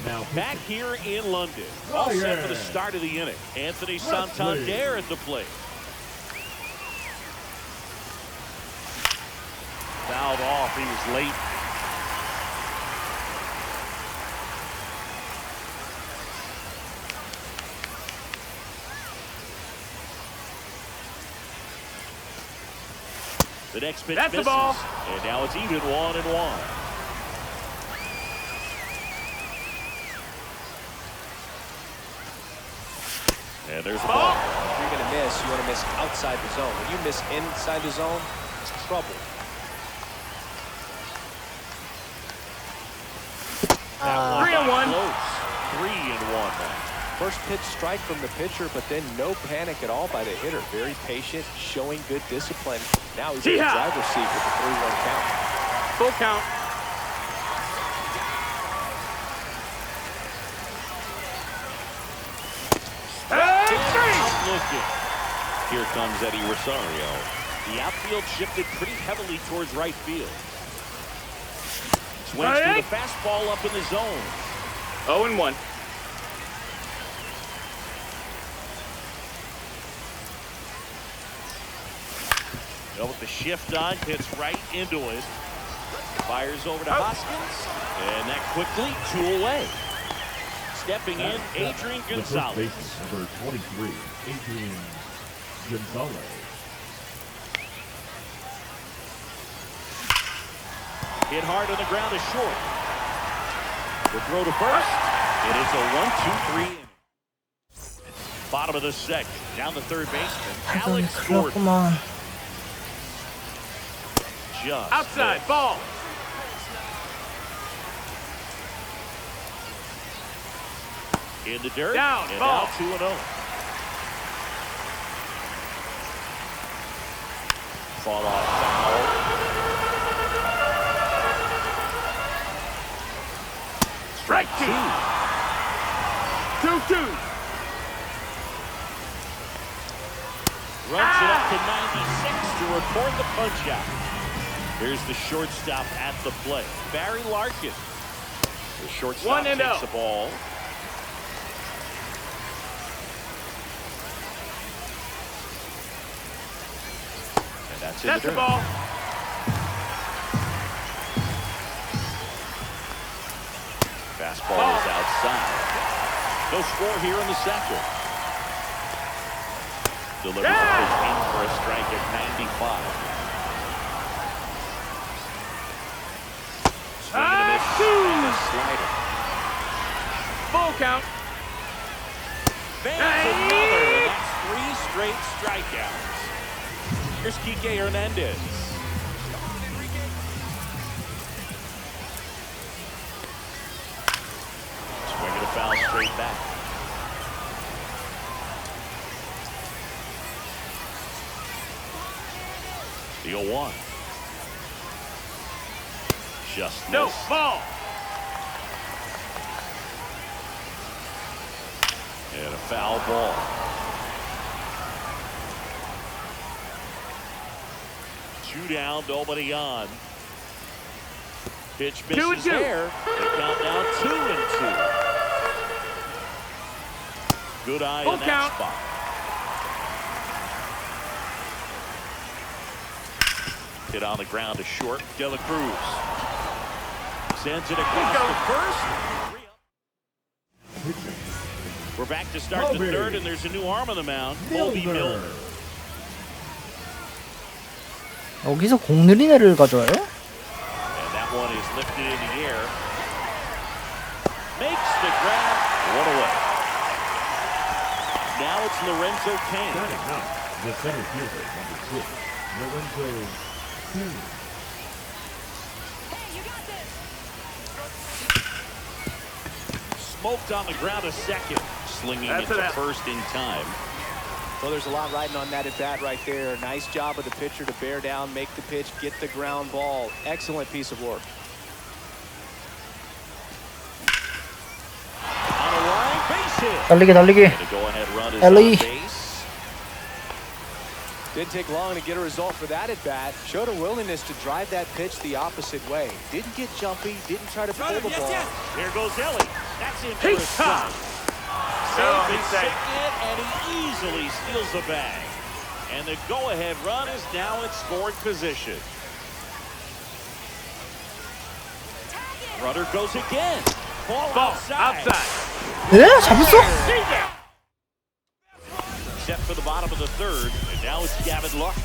Now back here in London, all set for the start of the inning. Anthony Santander at the plate. Fouled off, he was late. The next pitch misses, the ball. And now it's even 1 and 1. And there's the ball. If you're going to miss, you want to miss outside the zone. When you miss inside the zone, it's trouble. That 3 and 1. Close. 3 and 1 now. First pitch strike from the pitcher, but then no panic at all by the hitter. Very patient, showing good discipline. Now he's in the driver's seat with the 3-1 count. Full count. Looking. Here comes Eddie Rosario. The outfield shifted pretty heavily towards right field. Swings to the fastball up in the zone. 0 and 1. With the shift on, hits right into it. Fires over to Hoskins. And that quickly, 2 away. Stepping in, Adrian The first Gonzalez. baseman, number 23, Adrian Gonzalez. Hit hard on the ground is short. The throw to first. It is a 1-2-3 inning. Bottom of the second. Down the third baseman. Alex Gordon. 그렇구만. Just Outside, missed. ball. In the dirt. Down, and ball. now 2-0. Fall off foul. Strike 2. 2-2. Runs it up to 96 to record the punch out. Here's the shortstop at the plate. Barry Larkin. The shortstop 1-0. takes the ball. And that's in That's the the dirt. ball. Fastball Ball. is outside. No score here in the second. Delivers the pitch in for a strike at 95. Swing and a miss and a slider. Full count. Fans another, and that's 3 straight strikeouts. Here's Kike Hernandez. Swinging a foul straight back. The 0-1. Just No, missed. ball. And a foul ball. Two down, nobody on. Pitch misses 2-2. there. They count down 2-2. Good eye Full in that count. spot. Hit on the ground to short. De La Cruz sends it across Go. the first. We're back to start the Kobe. third, and there's a new arm on the mound. Kobe Milner. 여기서 공느리네를 가져와요? And that one is lifted in the air. Makes the grab. One away. Now it's Lorenzo Cain. Batting ninth, the center fielder, number 6, Lorenzo Cain. Smoked on the ground a second. Slinging That's it an to out. first in time. Well, there's a lot riding on that at bat right there. Nice job of the pitcher to bear down, make the pitch, get the ground ball. Excellent piece of work. On a line, base hit. 달리기 달리기. And the go-ahead run is LE. on base. Didn't take long to get a result for that at bat. Showed a willingness to drive that pitch the opposite way. Didn't get jumpy, didn't try to pull the ball. There goes Ellie. That's in for a He's strike. No, Safe he's and safe. second, and he easily steals the bag. And the go-ahead run is now in scoring position. Runner goes again. Ball outside. 예? 잡았어? Set for the bottom of the third, and now it's Gavin Lux.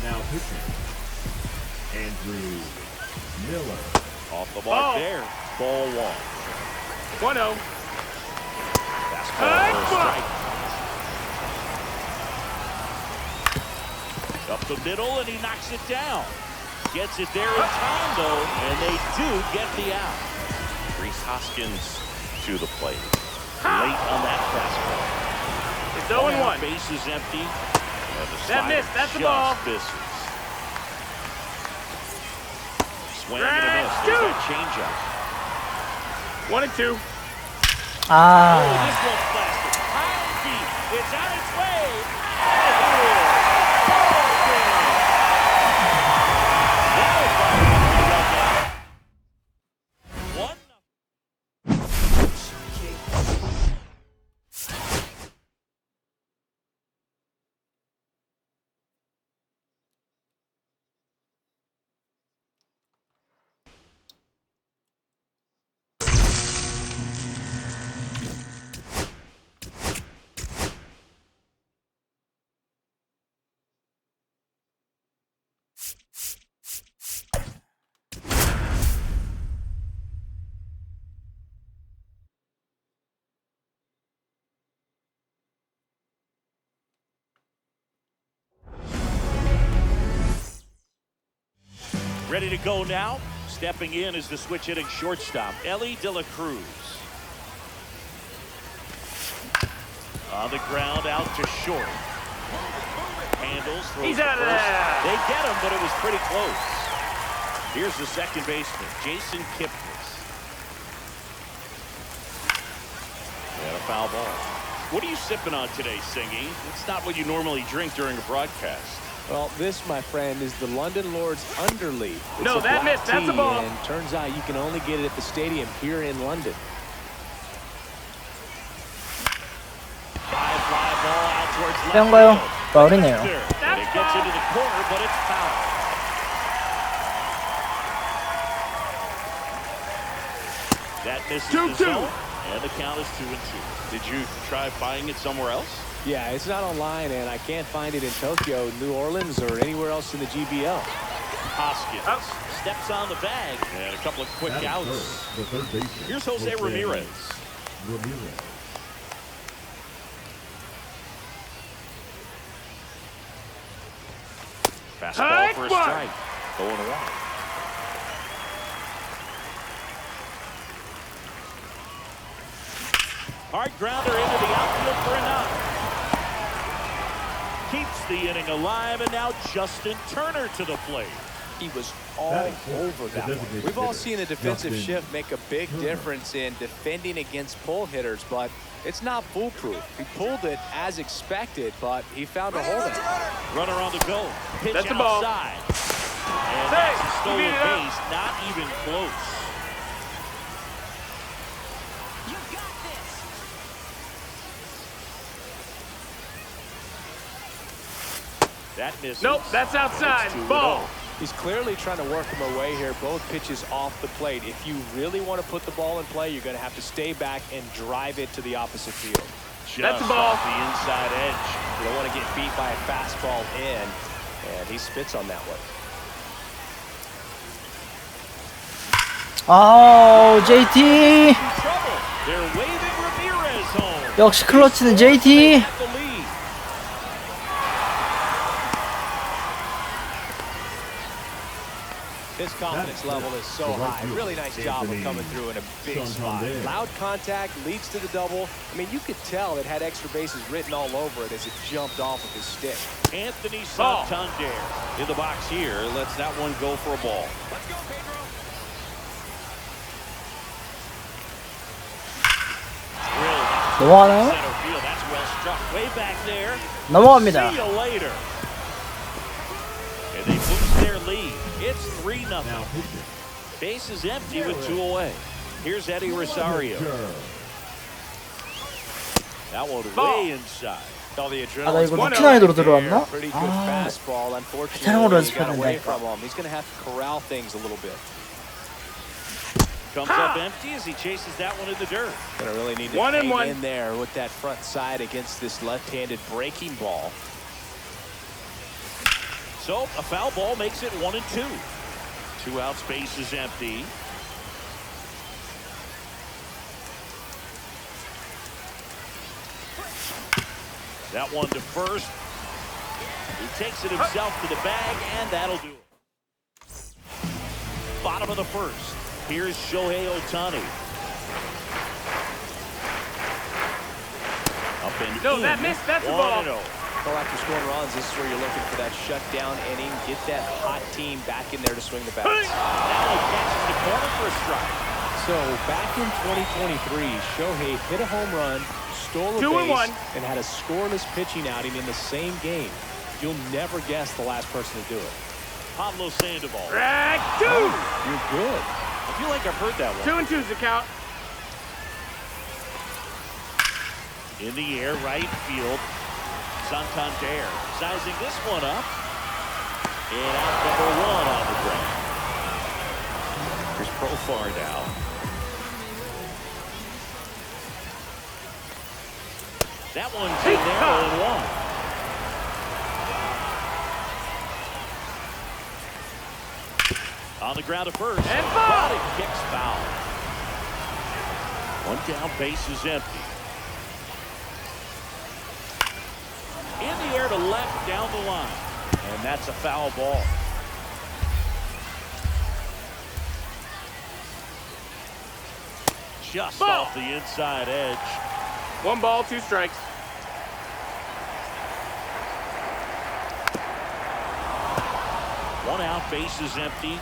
Now pitching, Andrew Miller. Off the mark Ball. there. Ball 1. 1-0. Fastball for a strike. Up the middle, and he knocks it down. Gets it there in time, though, and they do get the out. Reese Hoskins to the plate. Late on that fastball. It's 0-1. Base is empty. And the That slider missed. That's the just ball. misses. Swing and a miss. There's that changeup. 1-2. Oh, 아, this one's blasted. High and deep. It's on its way. Ready to go now. Stepping in is the switch hitting shortstop, Ellie De La Cruz. On the ground, out to short. Handles, throws He's to out of first. there. They get him, but it was pretty close. Here's the second baseman, Jason Kipnis. And a foul ball. What are you sipping on today, Singy? It's not what you normally drink during a broadcast. Well, this, my friend, is the London Lords Underleaf. It's No, a that black missed. That's a tea, ball. And turns out you can only get it at the stadium here in London. High fly ball out towards left 그런가요? field. 파울이네요. And it gets into the corner, but it's foul. That misses the 2-2. zone, and the count is 2-2. Did you try buying it somewhere else? Yeah, it's not online, and I can't find it in Tokyo, New Orleans, or anywhere else in the GBL. Hoskins Out. steps on the bag, and a couple of quick That is outs. the third baseman. Here's Jose Ramirez. Ramirez. Fastball Hike for a one. strike. Going wide. Hard grounder into the outfield for a knock. Keeps the inning alive, and now Justin Turner to the plate. He was all That is over the that one. designated We've all hitter, seen the defensive Justin shift make a big Turner. difference in defending against pull hitters, but it's not foolproof. He pulled it as expected, but he found a hole in it. Runner on the go. Pitch That's the ball. outside. And Hey, that's a you stolen beat it up. base. Not even close. That misses. Nope, that's outside. It's 2-0. Ball. He's clearly trying to work him away here. Both pitches off the plate. If you really want to put the ball in play, you're going to have to stay back and drive it to the opposite field. Just That's a ball. off the inside edge. You don't want to get beat by a fastball in, and he spits on that one. 아, JT. Trouble. They're waving Ramirez home. 역시 클러치는 JT. At the lead. His confidence level is so high. Really nice job of coming through in a big spot. Loud contact leads to the double. I mean, you could tell it had extra bases written all over it as it jumped off of his stick. Anthony Ball. Santander in the box here. Lets that one go for a ball. Let's go, Pedro. Drilled 넘어가나요? center field. That's well struck. Way back there. 넘어갑니다. See you later. And they boost their lead. It's 3-0. Now pitching. Base is empty with 2 away. Here's Eddie Rosario. That one Ball. way inside. All the 아, 나 adrenaline. 이거 루키나이드로 들어왔나? Pretty good 아, fastball. Unfortunately, 베테랑으로 he got away 연습했는데. from him. He's going to have to corral things a little bit. Comes up empty as he chases that one in the dirt. Going to really need to 1-1. hang in there with that front side against this left-handed breaking ball. So a foul ball makes it 1-2. 2 outs, base is empty. That one to first. He takes it himself to the bag, and that'll do it. Bottom of the first. Here's Shohei Ohtani. Up and No, in. that missed. That's a 1-0. ball. Well, after scoring runs, this is where you're looking for that shutdown inning. Get that hot team back in there to swing the bats. Now he catches the corner for a strike. So back in 2023, Shohei hit a home run, stole a 2-1. base, and had a scoreless pitching outing in the same game. You'll never guess the last person to do it. Pablo Sandoval. Drag 2. You're good. I feel like I've heard that one. 2-2's the count. In the air, right field. Santander sizing this one up. And out number 1 on the ground. Here's Profar now. That one's in there, 0-1. On the ground at first. And foul. But it kicks foul. One down, base is empty. In the air to left, down the line. And that's a foul ball. just Ball. off the inside edge. 1 ball, 2 strikes. One out, bases empty.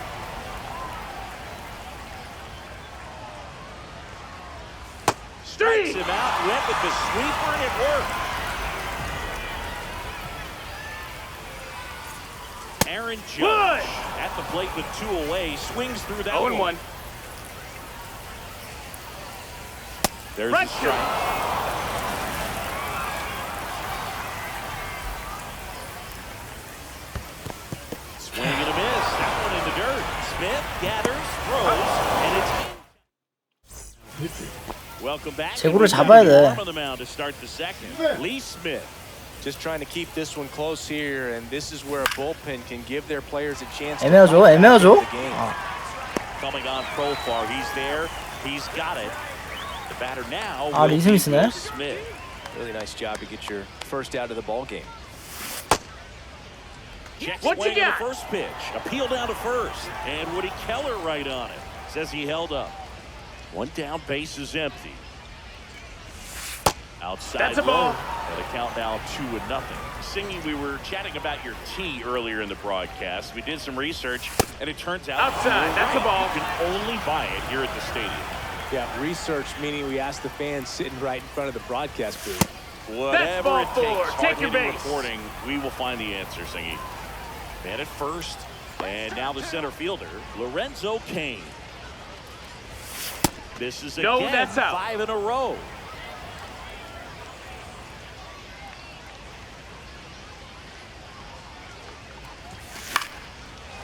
Strikes him out, went with the sweeper, and it worked. Aaron Judge at the plate with 2 away, swings through that 0-1. one. There's a strike. Swing and a miss. That one in the dirt. Smith gathers, throws, and it's welcome back. 제구를 잡아야 돼. On the mound to start the second. Lee Smith. Just trying to keep this one close here, and this is where a bullpen can give their players a chance. 애매하죠? 애매하죠? Coming on profile. He's there. He's got it. The batter now. 아, 리스미스네. Smith. Really nice job to get your first out of the ball game. Check What swing you on got? the first pitch. Appeal down to first. And Woody Keller right on it. Says he held up. One down, base is empty. Outside That's a ball. And the count now 2-0. Singy, we were chatting about your tee earlier in the broadcast. We did some research, and it turns out Outside, that's a ball. You can only buy it here at the stadium. Yeah, research meaning we asked the fans sitting right in front of the broadcast booth. Whatever ball it takes, 4. Take your hard-hitting base. reporting, we will find the answer, Singy. Man at first, and now the center fielder, Lorenzo Cain. This is No, again that's out. 5 in a row.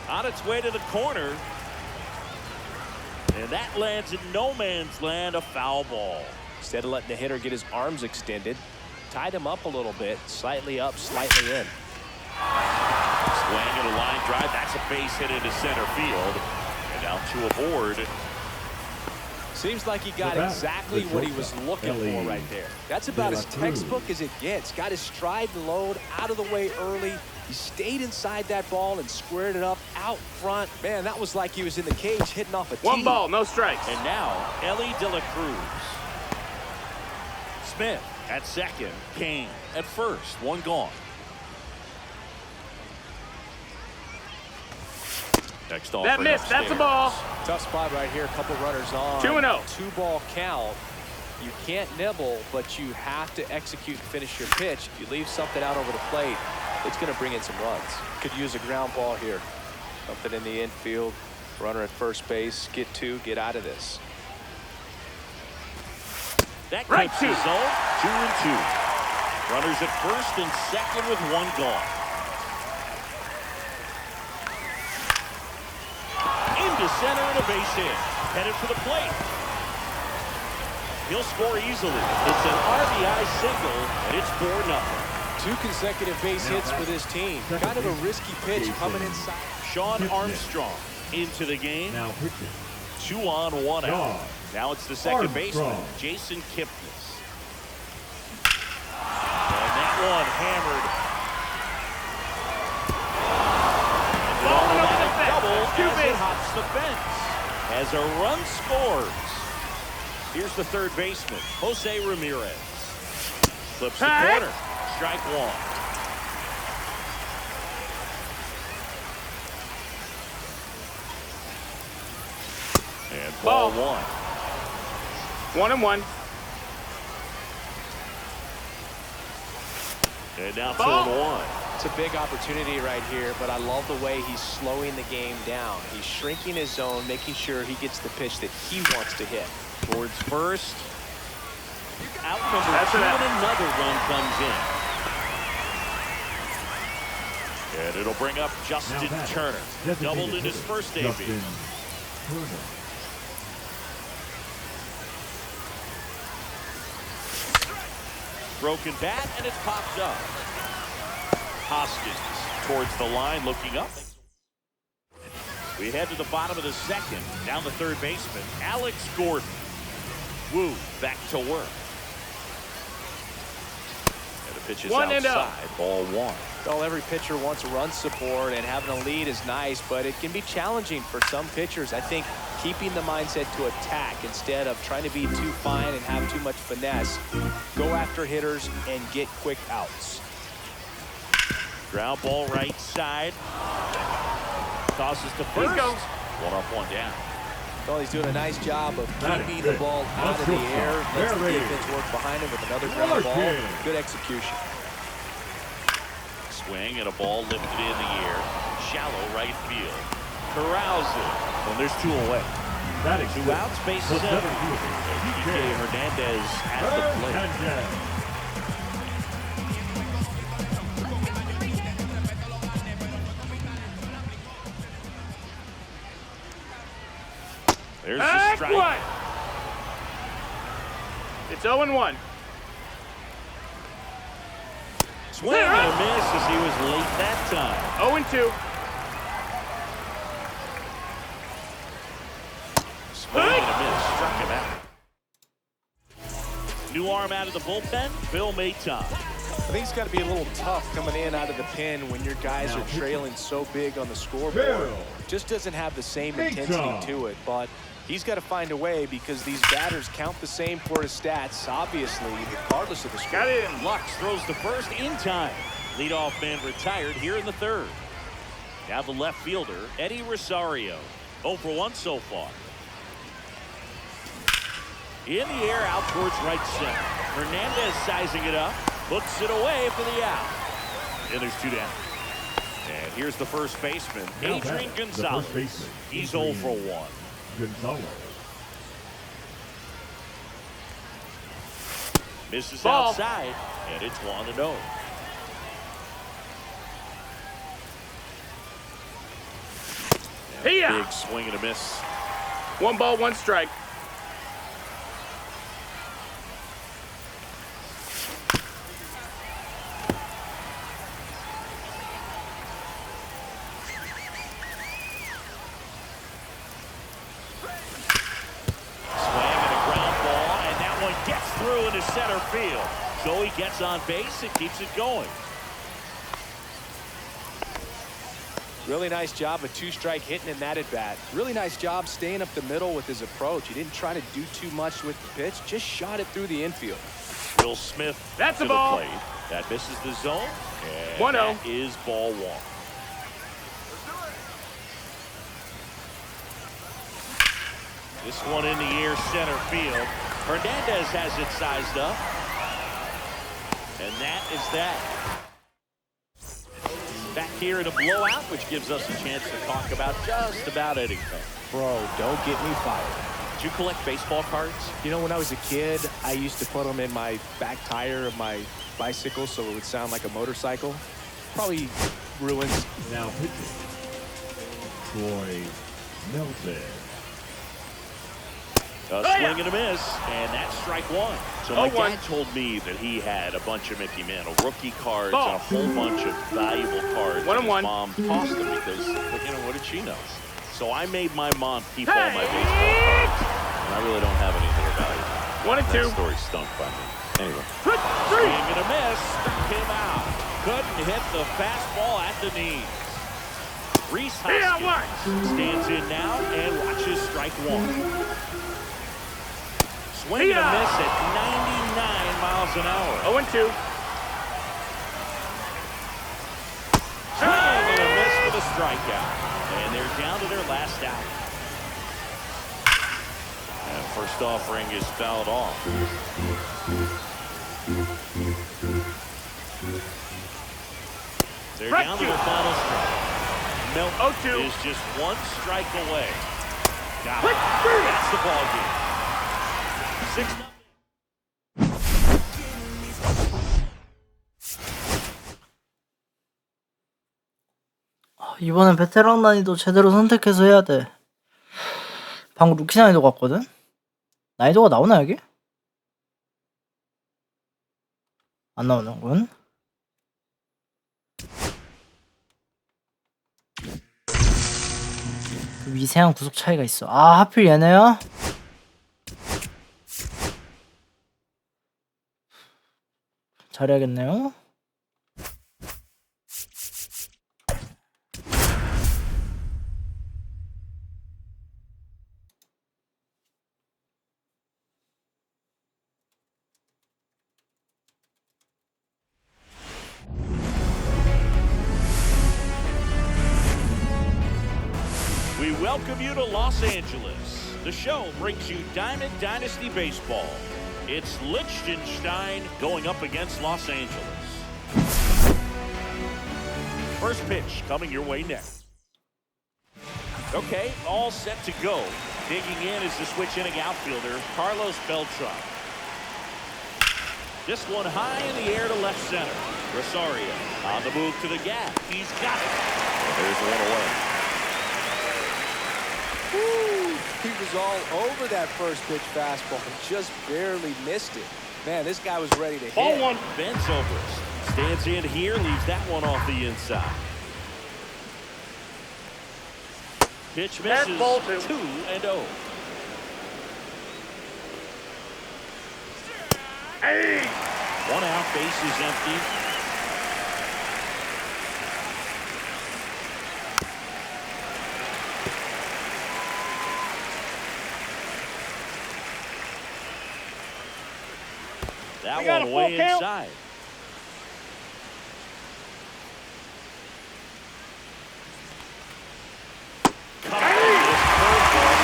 On its way to the corner. And that lands in no man's land, a foul ball. Instead of letting the hitter get his arms extended, tied him up a little bit, slightly up, slightly in. Swing and a line drive. That's a base hit into center field. And now 2 aboard. Seems like he got The bat, exactly the what he was shortstop, looking for Ellie. right there. That's about De as La Cruz. textbook as it gets. Got his stride and load out of the way early. He stayed inside that ball and squared it up out front. Man, that was like he was in the cage hitting off a tee. 1 ball, no strikes. And now Ellie De La Cruz. Smith at second. Kane at first. 1 gone. Next That offering missed. That's a upstairs. ball. Tough spot right here. A couple runners on. 2-0. 2-ball count. You can't nibble, but you have to execute and finish your pitch. If you leave something out over the plate, it's going to bring in some runs. Could use a ground ball here. Something in the infield. Runner at first base. Get 2. Get out of this. That Right keeps to. his zone. 2-2. Runners at first and second with 1 gone. Into center and a base hit. Headed for the plate. He'll score easily. It's an RBI single, and it's 4-0. 2 consecutive base hits for this team. Kind of a risky pitch coming inside. Sean Armstrong into the game. Now pitching. 2 on, 1 out. Sean Now it's the second baseman, Armstrong. Jason Kipnis. And that one hammered. And Ball an over the automatic fence. double Two as it bases. hops the fence. As a run scores. Here's the third baseman, Jose Ramirez. Flips the Hey. corner. Strike 1. And ball Ball. 1. 1-1. And now Ball. 2-1. It's a big opportunity right here, but I love the way he's slowing the game down. He's shrinking his zone, making sure he gets the pitch that he wants to hit. Towards first. Out number That's 2, an out. and another run comes in. And it'll bring up Justin Now batting. Turner. Designated Doubled in his hitter, first debut. Justin Turner. Broken bat, and it's popped up. Hoskins towards the line, looking up. We head to the bottom of the second. Down the third baseman, Alex Gordon. Woo back to work. And a Pitches 1-0. outside, ball 1. Well, every pitcher wants run support, and having a lead is nice, but it can be challenging for some pitchers. I think keeping the mindset to attack instead of trying to be too fine and have too much finesse. Go after hitters and get quick outs. Ground ball right side. Tosses to first. He goes. 1 up, 1 down. Well, he's doing a nice job of keeping the ball out of the air. Lets the defense work behind him with another ground ball. Good execution. Swing and a ball lifted in the air. Shallow right field. Corrals it. And there's 2 away. That is 2 outs, base the 7. center fielder, PK Hernandez at the plate. Hernandez. There's the strike. One. It's 0-1. Swing and a miss as he was late that time. 0-2. Swing and a miss. Struck him out. New arm out of the bullpen, Bill Maton. I think it's got to be a little tough coming in out of the pen when your guys are trailing so big on the scoreboard. Just doesn't have the same intensity to it, but he's got to find a way because these batters count the same for his stats, obviously, regardless of the score. Got it in. Lux throws the first in time. Leadoff man retired here in the 3rd. Now the left fielder, Eddie Rosario. 0 for 1 so far. In the air out towards right center. Hernandez sizing it up. Hooks it away for the out. And there's 2 down. And here's the first baseman, Now Adrian batting, the Gonzalez. first baseman, He's 0 for 1. Gonzalez. Misses Ball. outside, and it's 1-0. Hiya. Big swing and a miss. 1 ball, 1 strike. Through into center field. So he gets on base and keeps it going. Really nice job of 2-strike hitting in that at bat. Really nice job staying up the middle with his approach. He didn't try to do too much with the pitch, just shot it through the infield. Will Smith That's to a the ball. plate. That misses the zone. And 1-0. that is ball 1. This one in the air center field. Hernandez has it sized up. And that is that. Back here in a blowout, which gives us a chance to talk about just about anything. Bro, don't get me fired. Did you collect baseball cards? You know, when I was a kid, I used to put them in my back tire of my bicycle so it would sound like a motorcycle. Probably ruins. Now pitching. Troy Nelson. A swing and a miss, and that's strike 1. So my 0-1. dad told me that he had a bunch of Mickey Mantle rookie cards Ball. and a whole bunch of valuable cards. 1-1. And his mom tossed them because, you know, what did she know? So I made my mom keep all my baseball cards, and I really don't have anything of value. 1 and 2. That story stunk by me. Anyway, Three. swing and a miss, came out. Couldn't hit the fastball at the knees. Reese Hoskins stands in now and watches strike 1. Swing and a miss at 99 miles an hour. 0-2. Swing and a miss for the strikeout. And they're down to their last out. And first offering is fouled off. They're down to their final strike. Milton 0-2. is just 1 strike away. Got it. That's the ball game. 6-0. 이번엔 베테랑 난이도 제대로 선택해서 해야 돼. 방금 루키 난이도 같거든? 난이도가 나오나 여기? 안 나오는군. 그 미세한 구속 차이가 있어. 아, 하필 얘네야? 잘해야겠네요. We welcome you to Los Angeles. The show brings you Diamond Dynasty Baseball. It's Liechtenstein going up against Los Angeles. First pitch coming your way next. Okay, all set to go. Digging in is the switch inning outfielder, Carlos Beltran. This one high in the air to left center. Rosario on the move to the gap. He's got it. And there's one away. Woo! He was all over that first pitch fastball and just barely missed it. Man, this guy was ready to hit. Ball one. Ben Zobrist stands in here, leaves that one off the inside. Pitch misses. Ball 2-0. Hey! One out, base is empty. That got one a way full count. inside. Cut off this curveball.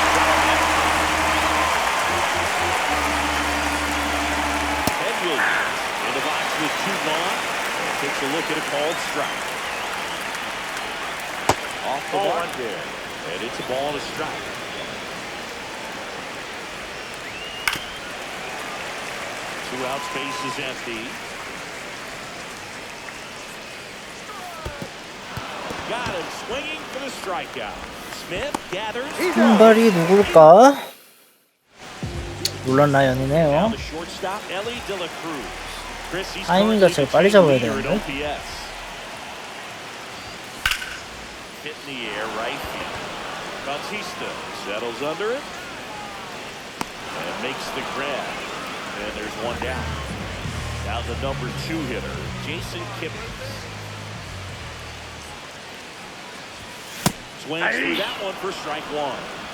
Ted Williams in the box with 2 gone. And takes a look at a called strike. Off the mark there. And it's a ball and a strike. Two outs, base is empty. Got him swinging for the strikeout. Smith gathers. 흰발이 누굴까? 물론 Now 라이언이네요. the shortstop, Ellie De La Cruz. Chris, he's 타이밍 currently 자체를 the 빨리 team 잡아야 leader in 되는데. OPS. Hit in the air, right field. Bautista settles under it and makes the grab. And there's one down. Now the number 2 hitter, Jason Kimmons. Swings through that one for strike 1.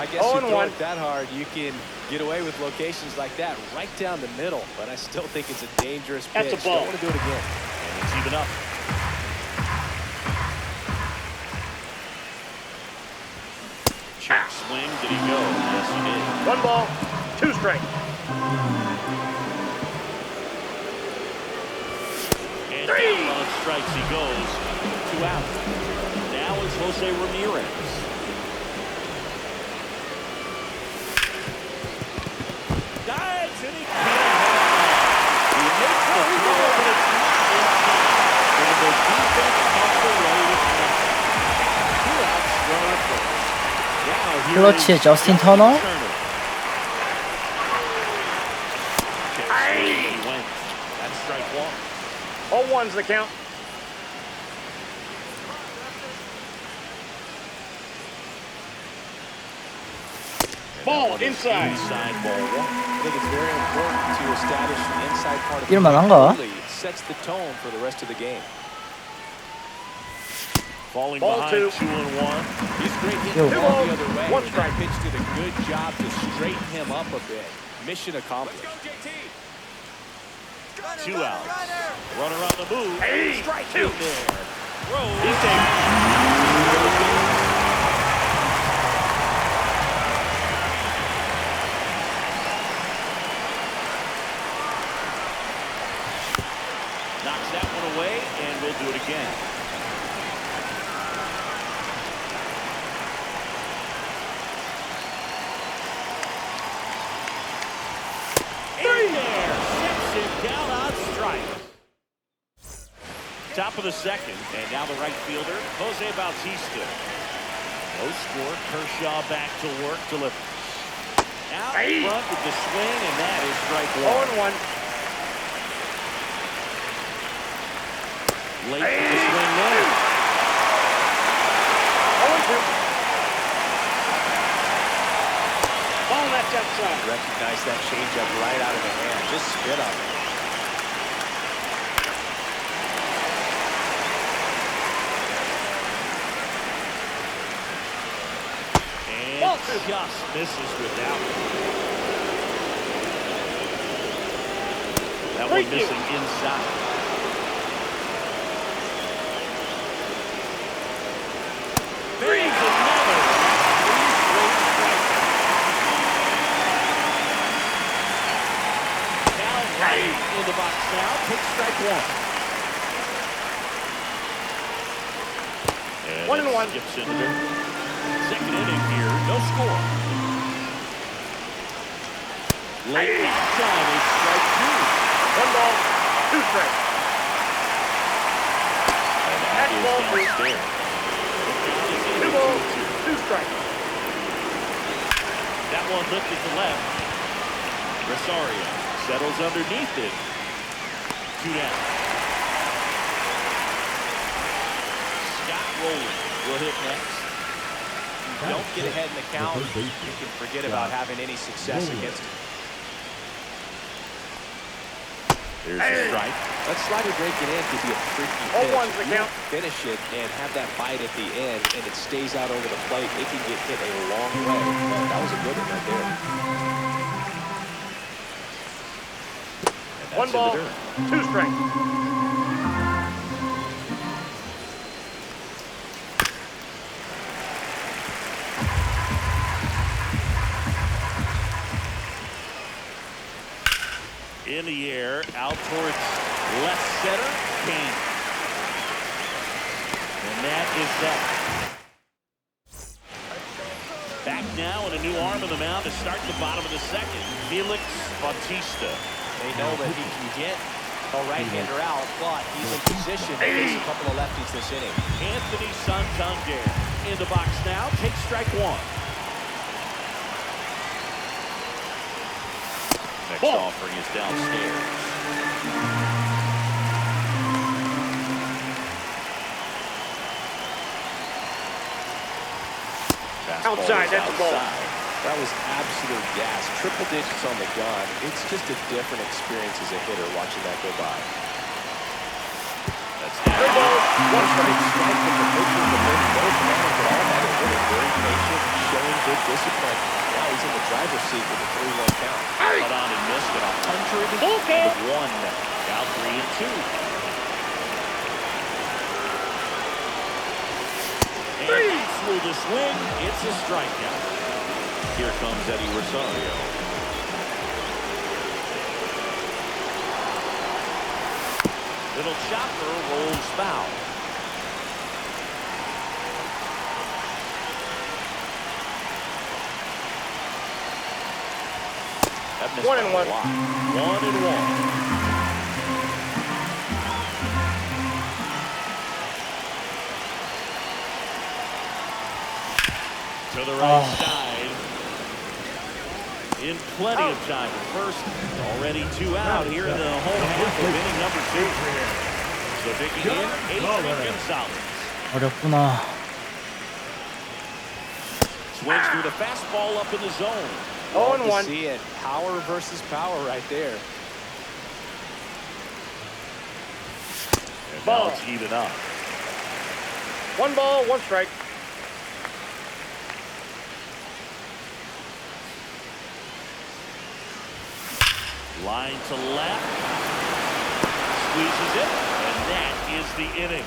I guess you throw it that hard, you can get away with locations like that right down the middle. But I still think it's a dangerous pitch. That's a ball. Don't want to do it again. And it's even up. Check swing. Did he go? Yes, he did. 1 ball, 2 strikes. And down on strikes he goes. 2 out. Now it's Jose Ramirez. Dives and he can't. He makes the throw, but it's not in time. And the defense comes away with nothing. 2 outs, runner at first. Now here 클러치의 is 저스틴 터너. He went. That's strike 1. 0-1's the count. Ball inside. Inside ball 1. I think it's very important to establish the inside part of the 뛸만한가? game. It sets the tone for the rest of the game. Falling Ball behind 2. 2-1. He's great hitting Yo. the ball the other way. 1 That strike. pitch did a good job to straighten him up a bit. Mission accomplished. 2 outs. Runner on the move. Hey, Strike 2. in there. Throws. He's taken. Knocks that one away, and we'll do it again. In there. Sets him down on strike. Top of the second, and now the right fielder, Jose Bautista. No score. Kershaw back to work, delivers. Out Hey. front with the swing, and that is strike 1. 0-1. Late with the swing there. 0-2. Ball left outside. Recognize that changeup right out of the hand. Just spit on it. Ball two. just misses with that one. That one missing inside. There's another. Three straight strikes. Now right in the box now. Take strike one. And 1-1. skips into the second inning here. No score. Late that time is strike two. 1 ball, 2 strikes. And that Next is ball, three. downstairs. 2 balls, 2 strikes. That one lifted to left. Rosario settles underneath it. 2 down. Scott Rowland will hit next. Don't get ahead in the count. You can forget about having any success against him. There's a strike. That slider breaking in could be a freaky pitch. 0-1's the If you count. finish it and have that bite at the end, and it stays out over the plate, it can get hit a long way. That was a good one right there. And that's 1 in the ball, dirt. 2 strikes. In the air, out towards left center, Kane. And that is that. Back now and a new arm on the mound to start the bottom of the second. Felix Bautista. They know that he can get a right-hander out, but he's in position to face a couple of lefties this inning. Anthony Santander in the box now. Take strike one. Next Ball. offering is downstairs. Fastball Outside, is that's a ball. outside. That was absolute gas. Triple digits on the gun. It's just a different experience as a hitter watching that go by. That's 3 balls, 1 strike. Strike from the pitcher, the pitch, both runners, but all had it really very patient, showing good discipline. Now he's in the driver's seat with a 3-1 count. cut on and missed at 101. Now 3-2. And through the swing, it's a strikeout. Here comes Eddie Rosario. Little chopper rolls foul. That missed 1-1. by a lot. 1-1. To the right side. In plenty of time. First, already 2 out here in the home half of inning number 2. So digging in, Adrian Gonzalez. 어렵구나. Swings through the fastball up in the zone. Love to 0-1. see it. Power versus power right there. And Ball. now it's even up. 1 ball, 1 strike. Line to left. Squeezes it. And that is the inning.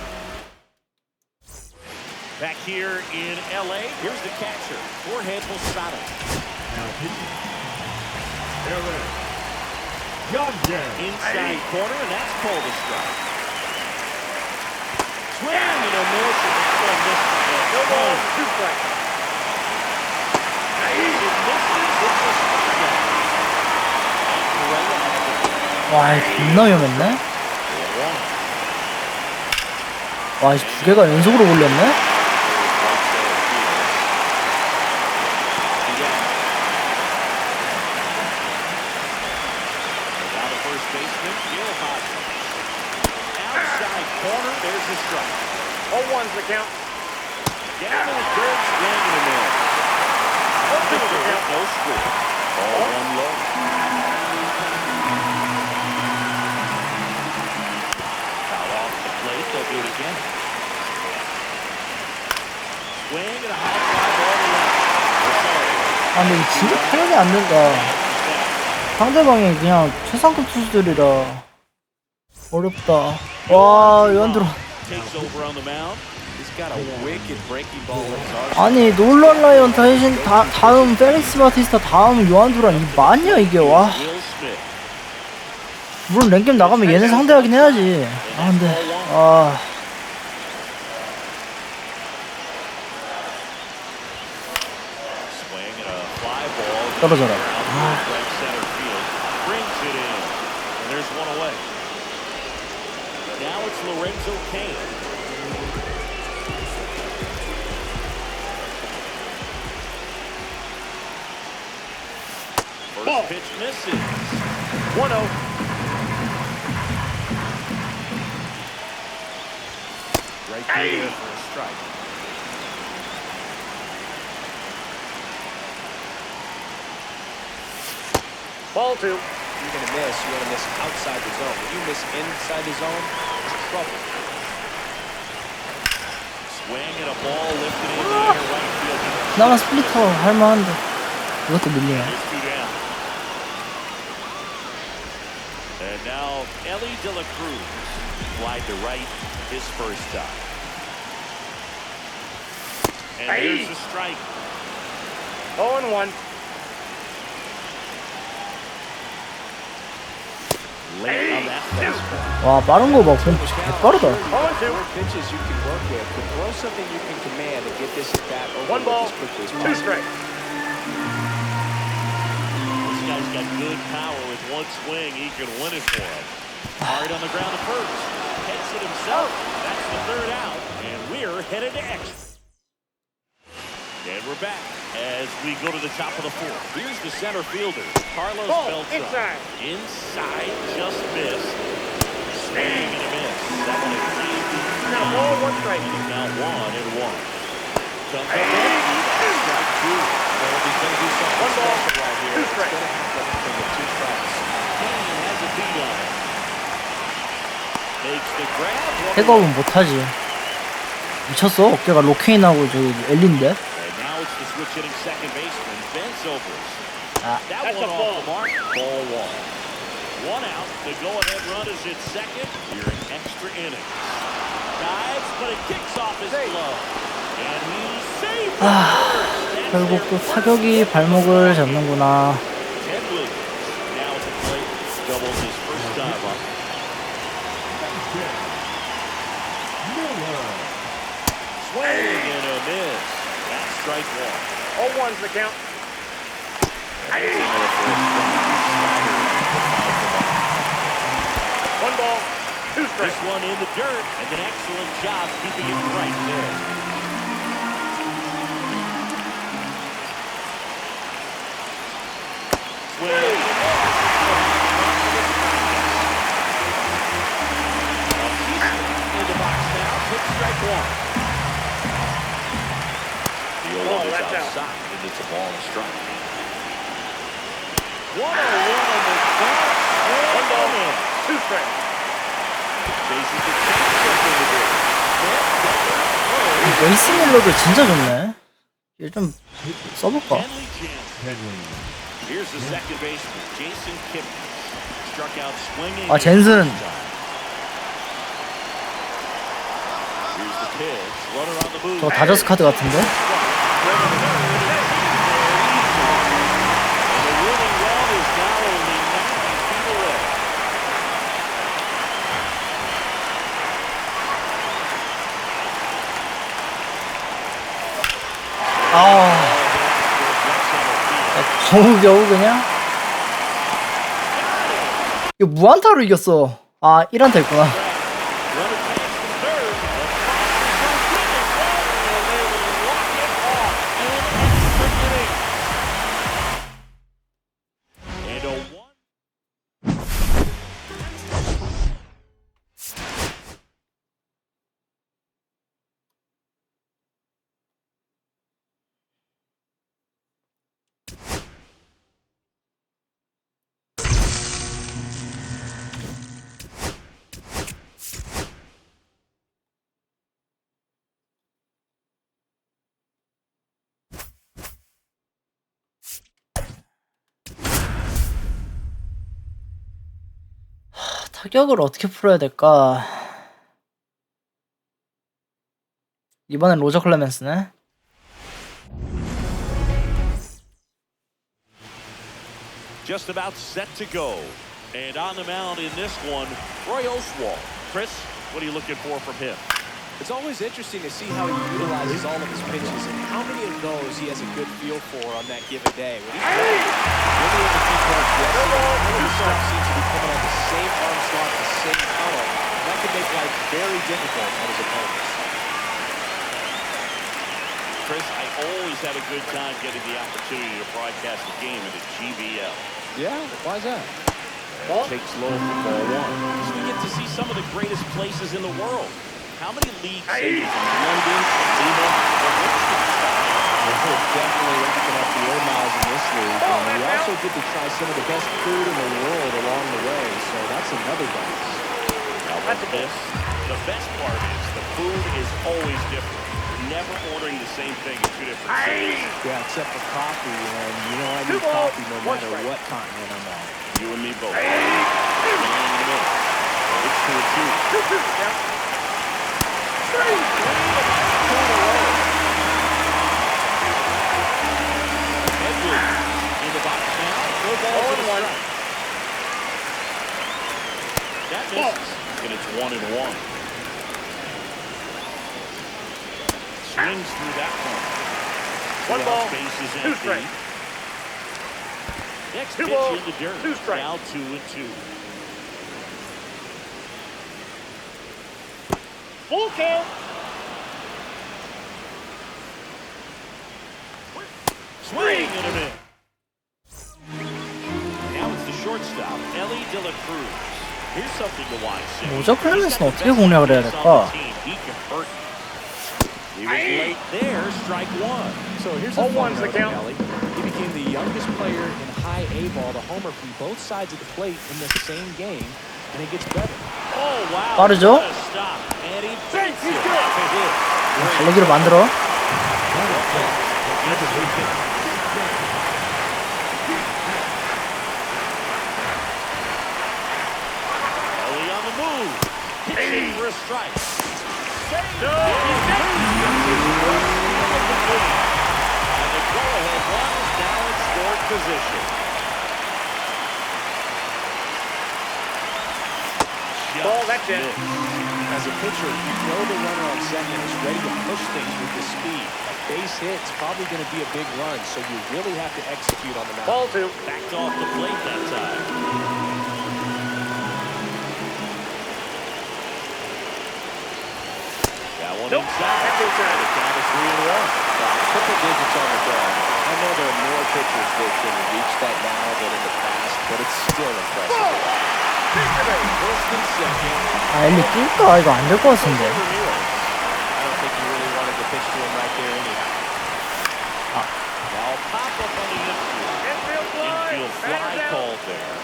Back here in L.A., here's the catcher, Jorge Posada. Now pitching. Aaron Johnson. Inside corner, and that's called a strike. Swing and a miss, and it's still missed. 1 ball, 2 strikes. It misses, it's a strikeout. 와, 이거 존나 위험했네? 와, 2개가 연속으로 올렸네? Outside corner, there's the strike. 0-1's the count. Down to the third, swing and a miss. 0-2's the count. No score. All 1 low. Foul off the plate, they'll do it again. Swing and a high fly ball to left. 근데 이거 진짜 타격이 안 된다. 상대방이 그냥 최상급 투수들이라 어렵다. 와, 연들어. Takes over on the mound. He's got a wicked breaking ball in his arsenal. 아니 노란 라이언 대신 다음 펠릭스 바티스타 다음 요한두란 이 맞냐 이게. 와, Will Smith. 물론 랭겜 나가면 얘네 상대하긴 해야지. 아 근데 Swing and a fly ball. 떨어져라. Right center field. Brings it in. And there's one away. Now it's Lorenzo Cain. First pitch misses. 1-0. Right there for a strike. Ball 2. You're going to miss. You want to miss outside the zone. When you miss inside the zone, it's trouble. Swing and a ball lifted in the air right field. 나만 스플리터 할만한데 이것도 밀리네. It's 2 down. And now Ellie De La Cruz flied to right his first time. And there's a strike. 0-1. Late on that fastball. 와 빠른 거 봐. 공 빠르다. 0-2. More pitches you can work with, but throw something you can command and get this at bat over 1 ball, as quickly as 2 possible. strikes. This guy's got good power with one swing. He can win it for him. Hard on the ground at first. Hits it himself. That's the third out. And we're headed to extra. And we're back as we go to the top of the fourth. Here's the center fielder, Carlos Ball, Beltran. inside. Inside, just missed. Swing and a miss. That one is Now ball, 1 strike. now 1-1. Comes up in. Strike 2. Well, if he's going to do something 1 ball, special right here, 2 it's strikes. going to have to happen with 2 strikes. Kane has a beat on it. Makes the grab. 백업은 못하지. 미쳤어. 어깨가 로케인하고 저기 엘린데. And now it's the switch hitting second baseman, Ben Silvers. Ah. That That's one a off ball. the mark. Ball 1. 1 out. The go-ahead run is at second. You're in extra innings. Dives, but it kicks off his glove. And he saved it. That's 결국 their 또 first 타격이 발목을 잡는구나. Ted Williams. Now at the plate. Doubles his first time up. Swing and a miss. That's strike 1. 0-1's the count. That's another first strike. Slider. 1 ball, 2 This strikes. one in the dirt, and an excellent job keeping it right there. Swing. In the box now, pitch strike 1. The Ball, 0-1 is that's out. outside, and it's a ball and strike. 1-0 on the count. 1 ball, Swing and a miss. 2 strikes. Faces the changeup in the dirt. 웨이스 밀러도 진짜 좋네. 얘 좀 써볼까? Kenley Jansen. Here's the second baseman, Jason Kipnis. Struck out swinging. 아 젠슨. Here's the pitch. Runner on the move. 저 다저스 카드 같은데? And the winning run is now only 90 feet away. 겨우겨우 그냥? 이거 무안타로 이겼어. 아 1안타 있구나. Runner takes the third. And they will walk it off in extra innings. And a 1. 타격을 어떻게 풀어야 될까? 이번엔 로저 클레멘스네. Just about set to go. And on the mound in this one, Roy Oswalt. Chris, what are you looking for from him? It's always interesting to see how he utilizes all of his pitches and how many of those he has a good feel for on that given day. When he's really in the key parts yesterday, all of the stuff seems to be coming on the same arm slot, the same tunnel. That can make life very difficult on his opponents. Chris, I always have a good time getting the opportunity to broadcast the game in the GBL. Yeah, why is that? Takes low for ball one. So we get to see some of the greatest places in the world. How many leagues in London, Lima, We're definitely racking up the air miles in this league. And we also get to try some of the best food in the world along the way, so that's another bonus. Now what's this? The best part is the food is always different. Never ordering the same thing in two different cities. Yeah, except for coffee, and you know I need coffee no matter what continent I'm on. You and me both. It's 2-2. In the box now. No ball for the strike. That misses, and it's 1-1. Swings through that one. One ball, Base is 2 empty. strikes. Next 2 pitch balls, in the dirt. 2 strikes. Now 2-2. Full count. Swing and a miss. Now it's the shortstop, Ellie De La Cruz. Here's something to watch. 로저 클레멘스는 어떻게 공략을 해야 될까? He can hurt. He was late there, strike one. So here's a 0-1's the note, count. Ellie. He became the youngest player in high A ball to homer from both sides of the plate in the same game, and it gets better. Oh wow. 빠르죠? What a stop. And he thinks it off a hit. 달리기로 만들어. Ellie on the move. Pitching for a strike. And the go-ahead run is now in scoring position. Ball, that's it. As a pitcher, you know the runner on second is ready to push things with the speed. A base hit's probably going to be a big run, so you really have to execute on the mound. Ball 2. Backed off the plate that time. That one Nope. inside. That's inside. The count is 3-1. Triple digits on the ground. I know there are more pitchers that can reach that now than in the past, but it's still impressive. First and second. 아, 엘리 뛸까? 이거 안 될 것 같은데. I don't think you really wanted to pitch to him right there anyhow. Now pop up on the infield. Infield fly. Infield fly Batter's out. called there.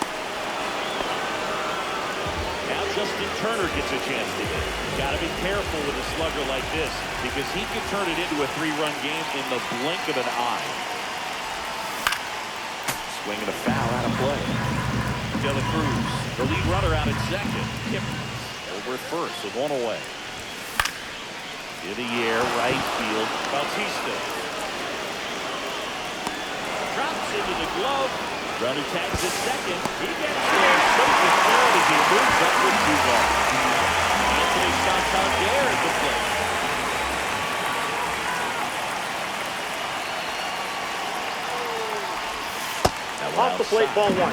Now Justin Turner gets a chance to hit. Got to be careful with a slugger like this because he can turn it into a 3-run game in the blink of an eye. Swinging a foul out of play. De La Cruz, the lead runner out at second. Kip over at first with one away. In the air, right field, Bautista. Drops into the glove. Runner tags at second. He gets there. Safe at third as he moves up with 2 balls. Anthony Santander at the plate. Off the plate, ball 1. 1-0.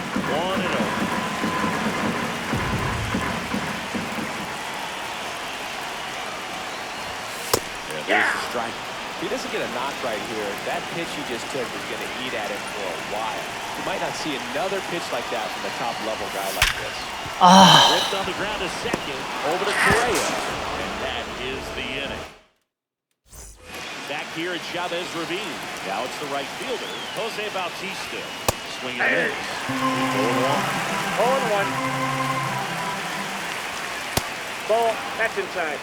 There's the strike. If he doesn't get a knock right here, that pitch he just took is going to eat at him for a while. You might not see another pitch like that from a top-level guy like this. 아, Ripped on the ground to second, over to Correa, and that is the inning. Back here at Chavez Ravine. Now it's the right fielder, Jose Bautista. Swinging and miss. 0-1. Ball, that's inside.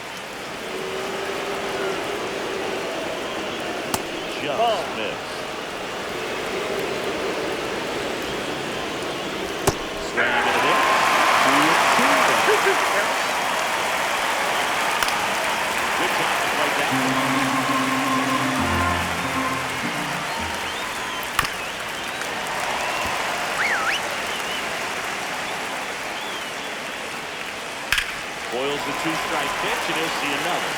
Just Ball. missed. Swinging and a miss. 2-2 now. pitch, and he'll see another.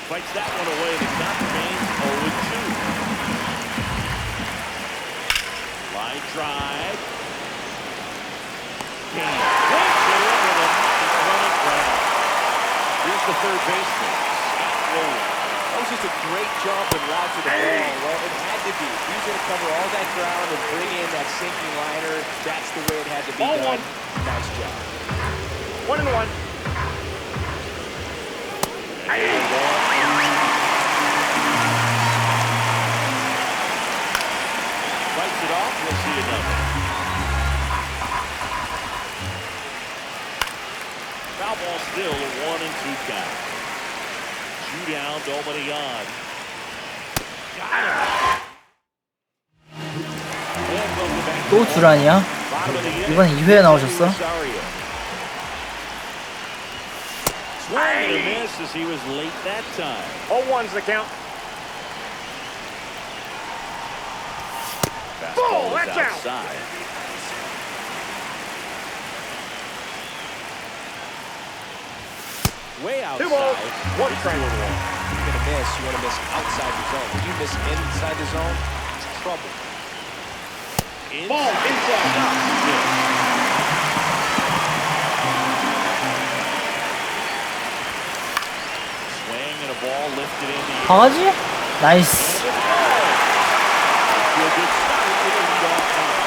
Fights that one away. The count remains 0-2. Line drive. Kane takes it in with a nice running grab. Here's the third baseman, Scott Rowland. That was just a great jump and route to the ball. Well, it had to be. He was going to cover all that ground and bring in that sinking liner. That's the way it had to be done. Nice job. 1-1. Writes it off. We'll see another. Foul ball still, 1-2 count. Shootout, Dominion. 또 두란이야? 이번에 2회에 나오셨어? Swing and a miss as he was late that time. 0-1's the count. Fastball is that's out. outside. Way outside. 2 balls, 1 strike. You're going to miss. You want to miss outside the zone. When you miss inside the zone, it's trouble. Ball inside. Swing and a ball lifted in the air. 강아지? 나이스. A good start with a leadoff count.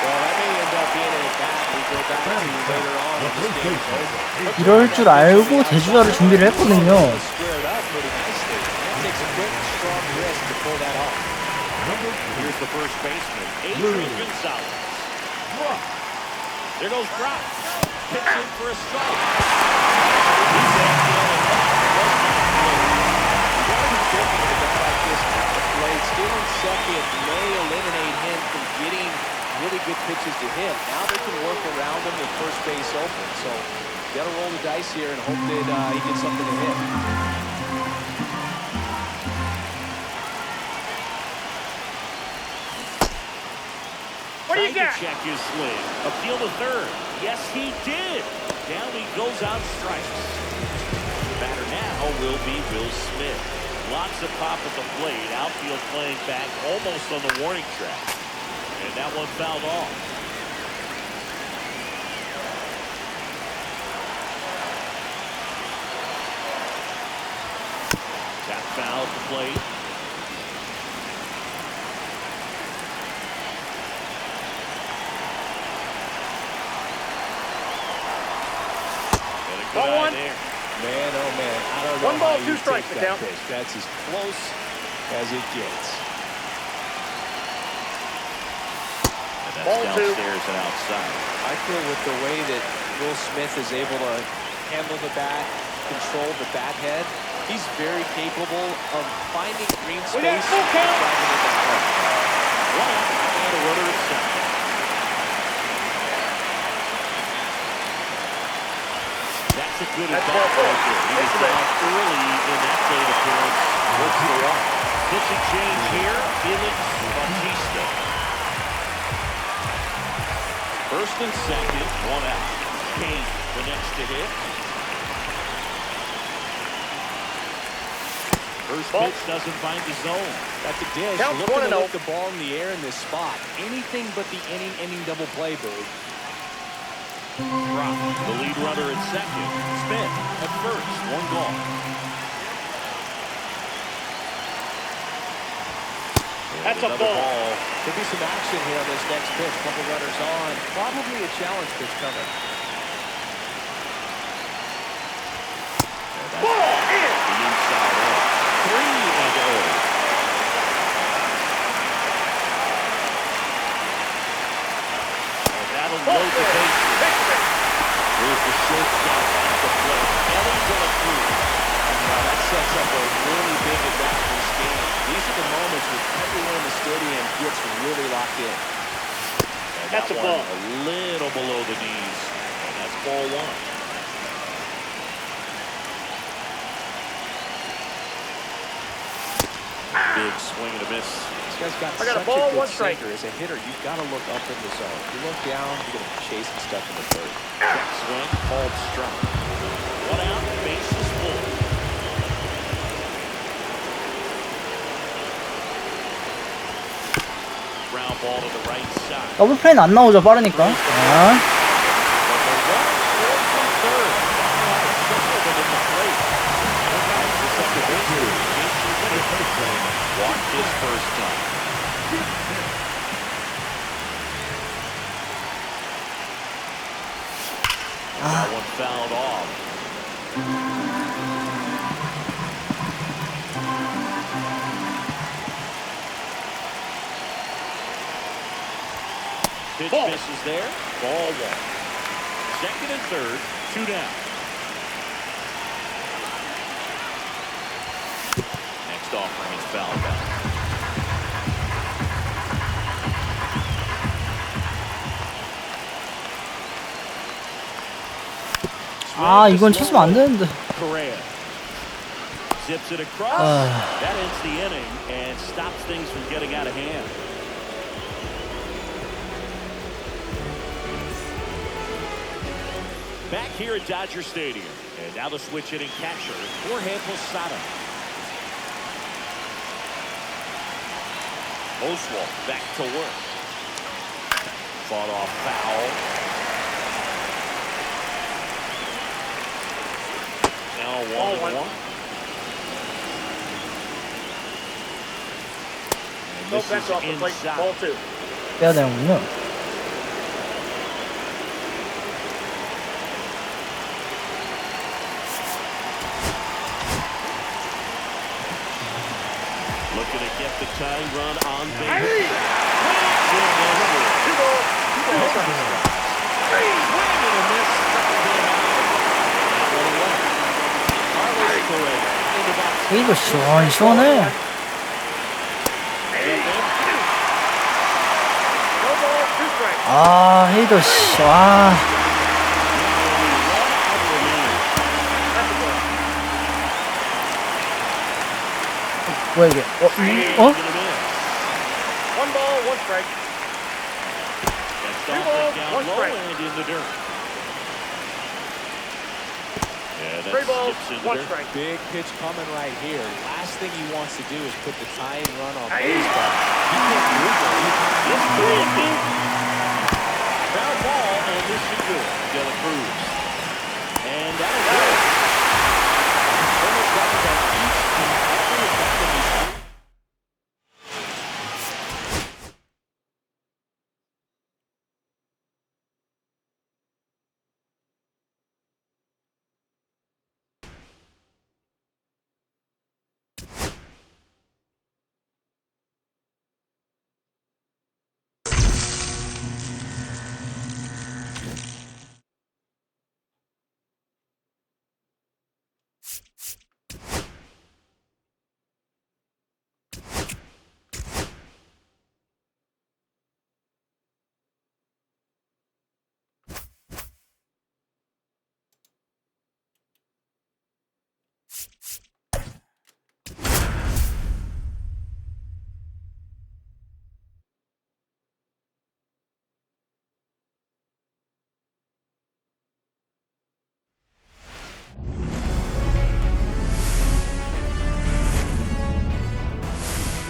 Well, that may end up being an at-bat we go back to later on when this game is over. 이럴 줄 알고 대주자를 준비를 했거든요. Squared up pretty nicely. That takes a quick, strong wrist to pull that off. Here's the first baseman, Adrian Gonzalez. There goes Brock. Pitch in for a strike. He's Stealing second may eliminate him from getting really good pitches to him. Now they can work around him with first base open. So you got to roll the dice here and hope that he gets something to hit. What do you got? Check his swing. Appeal to third. Yes, he did. Down he goes on strikes. The batter now will be Will Smith. Lots of pop at the plate. Outfield playing back almost on the warning track. And that one fouled off. That foul at the plate. And a good eye there. Man, oh man, I don't know 1 ball, how you 2 strikes take to that count. pitch. That's as close as it gets. And that's Ball 2. downstairs and outside. I feel with the way that Will Smith is able to handle the bat, control the bat head, he's very capable of finding green We space got full count. and driving it down home. One out and a runner at second. That's a good That's at-bat ball right there. He was four. down early in that plate appearance. Works the walk. Pitching change here. Felix Bautista. First and second, 1 out. Kane, the next to hit. First pitch doesn't find the zone. That's a dish. Count Looking 1-0. to lift the ball in the air in this spot. Anything but the inning double play, Boog. Brock, the lead runner at second. Smith at first, 1 gone. That's a Another ball. Could be some action here on this next pitch. Couple runners on. Probably a challenge pitch coming. And that's the inside edge. 3-0. And that'll load the bases. Here's the shortstop at the plate. gets really locked in. And That's that a one ball. a little below the knees. And that's ball one. Big swing and a miss. This guy's got I got a such ball, good one strike. sinker. As a hitter, you've got to look up in the zone. If you look down, you're going to be chasing stuff in the dirt. Check swing, called strike. One out, bases full. Ground ball to the right side. 더블 플레이는 안 나오죠, 빠르니까. 아, But the runner scored from third. Circled him at the plate. No guys for second base. Walked his first time. That one fouled off. Pitch Ball. misses there. Ball one. Second and third. Two down. Next offering is foul back. 아, 이건 치시면 안 되는데. Correa zips it across. That ends the inning and stops things from getting out of hand. Back here at Dodger Stadium, and now the switch hitting catcher, Jorge Posada. Oswalt back to work. Fought off foul. Now Ball 1-1. one. And No this bench is off the plate. inside. Ball two. 빼야 되는군요. Looking to get the tying run on base. Hey! Swing and a miss. Two balls. Two balls. Swing and a miss. That one away. Carlos Correa into that. 이거 시원시원해. No ball. Two strikes. 아, 헤이더 씨. 와. That's a ball. 뭐야 이게? 어? One ball. One strike. Next Two off balls, down one low strike. and in the dirt. Yeah, that Three balls. skips in the One dirt. strike. Big pitch coming right here. Last thing he wants to do is put the tying run on Hey. base, but he can't do it. It's 3-2. Foul ball, and this is good. De La Cruz. And that'll do it. Almost got that each and every attack of these.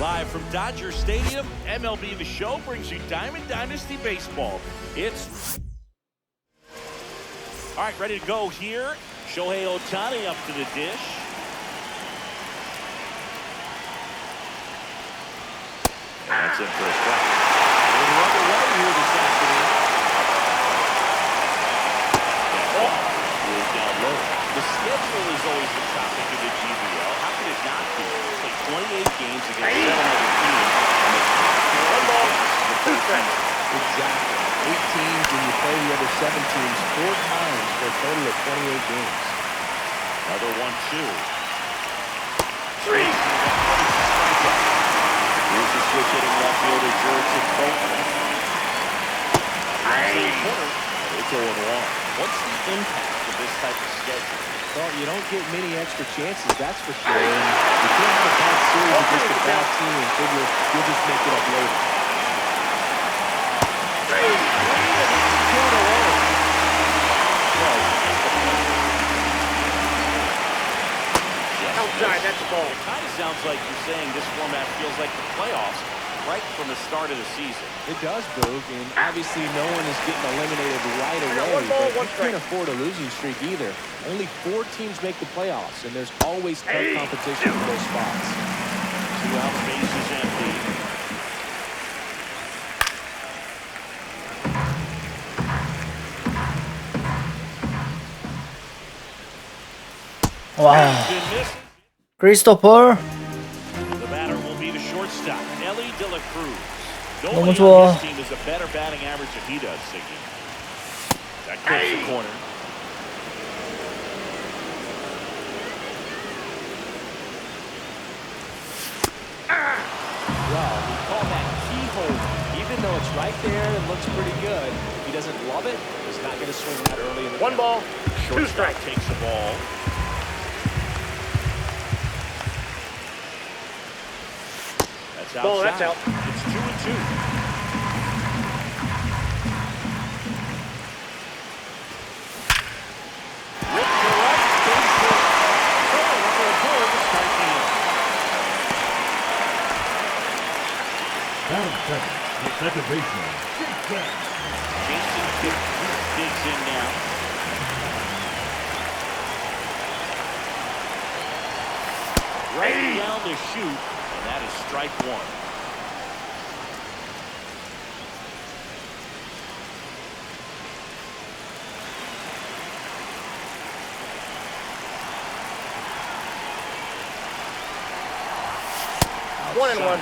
Live from Dodger Stadium, MLB The Show brings you Diamond Dynasty Baseball. It's... All right, ready to go here. Shohei Ohtani up to the dish. That's it for a strike. We're underway here this afternoon. That down low. The schedule is always the topic of the GBL. How can it not be? Play 28 games against 7 other teams. And the top One ball. the Two strikes. Exactly. 8 teams, and you play the other 7 teams 4 times for a total of 28 games. Another 1-2. Three. Here's the switch hitting left fielder George Bolton. It's 0-1. What's the impact of this type of schedule? Well, you don't get many extra chances, that's for sure. And you can't have a bad series against a bad team and figure you'll just make it up later. Outside, that's a ball. It kind of sounds like you're saying this format feels like the playoffs right from the start of the season. It does, Boog, and obviously no one is getting eliminated right away. One ball, but one you strike. can't afford a losing streak either. Only 4 teams make the playoffs, and there's always tough competition for those spots. 2 out, bases empty. 와, Been missed. 크리스토퍼 The batter will be the shortstop, Ellie De La Cruz. 너무 Nobody 좋아. on his team is a better batting average than he does, Siggy. That goes the corner. Well, we call that keyhole. Even though it's right there and looks pretty good, if he doesn't love it, he's not going to swing that early in the One count. ball, 2 Shortstop strikes. takes the ball. That's outside. Ball, that's out. It's 2-2. Ripped to right, base hit. Throw for a third to start the inning. Down second, the second baseman, Jason. Jason digs in now. Right down the chute, and that is strike 1. One.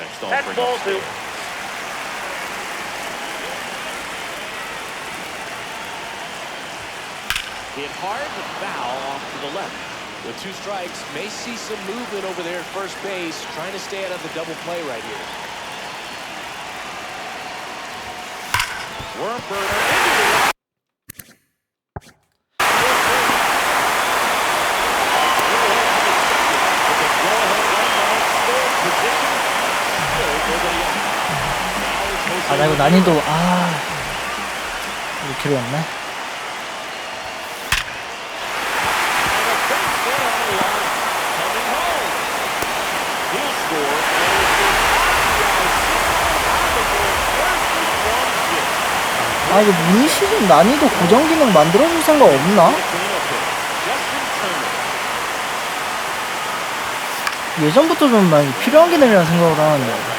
Next on That's bring ball upstairs. 2. Hit hard, but foul off to the left. With 2 strikes, may see some movement over there at first base, trying to stay out of the double play right here. Worm burner into the 아, 나 이거 난이도 이거 길었네. 아, 이거 미니시즌 난이도 고정 기능 만들어줄 생각 없나? 예전부터 좀 많이 필요한 기능이라 생각을 하는데.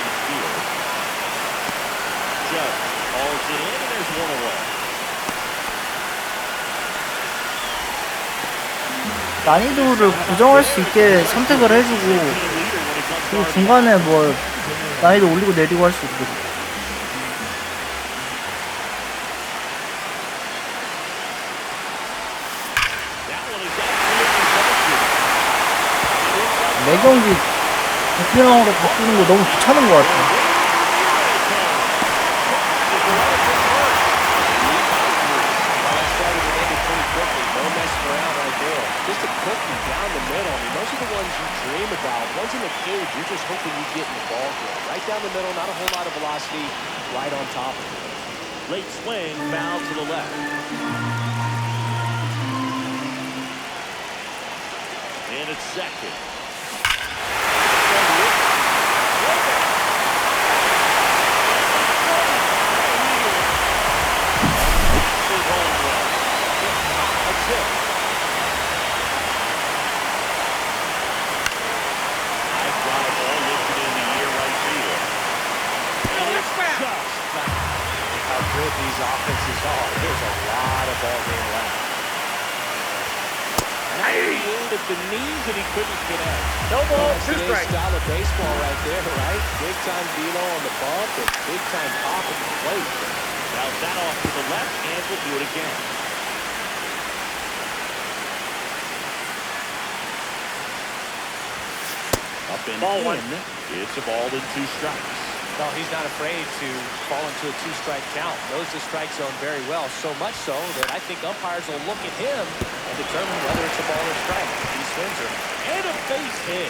난이도를 고정할 수 있게 선택을 해주고, 그리고 중간에 뭐 난이도 올리고 내리고 할 수 있고. 매 경기 대표형으로 바꾸는 거 너무 귀찮은 것 같아. Just a cookie down the middle. I mean, those are the ones you dream about. Ones in the cage, you're just hoping you get in the ball game. Right down the middle, not a whole lot of velocity, right on top of it. Late swing, foul to the left. And it's second. That's it. High fly ball lifted in the air right field. And it's just foul. How good these offenses are. There's a lot of ball game left. Aimed at the knees and he couldn't connect. No ball, That's 2 today's strikes. style of baseball right there, right? Big time velo on the bump and big time pop at the plate. Now that off to the left and we'll do it again. been Ball in. one. It's a ball and 2 strikes. Well, he's not afraid to fall into a 2-strike count. Knows the strike zone very well, so much so that I think umpires will look at him and determine whether it's a ball or strike. He swings or And a base hit.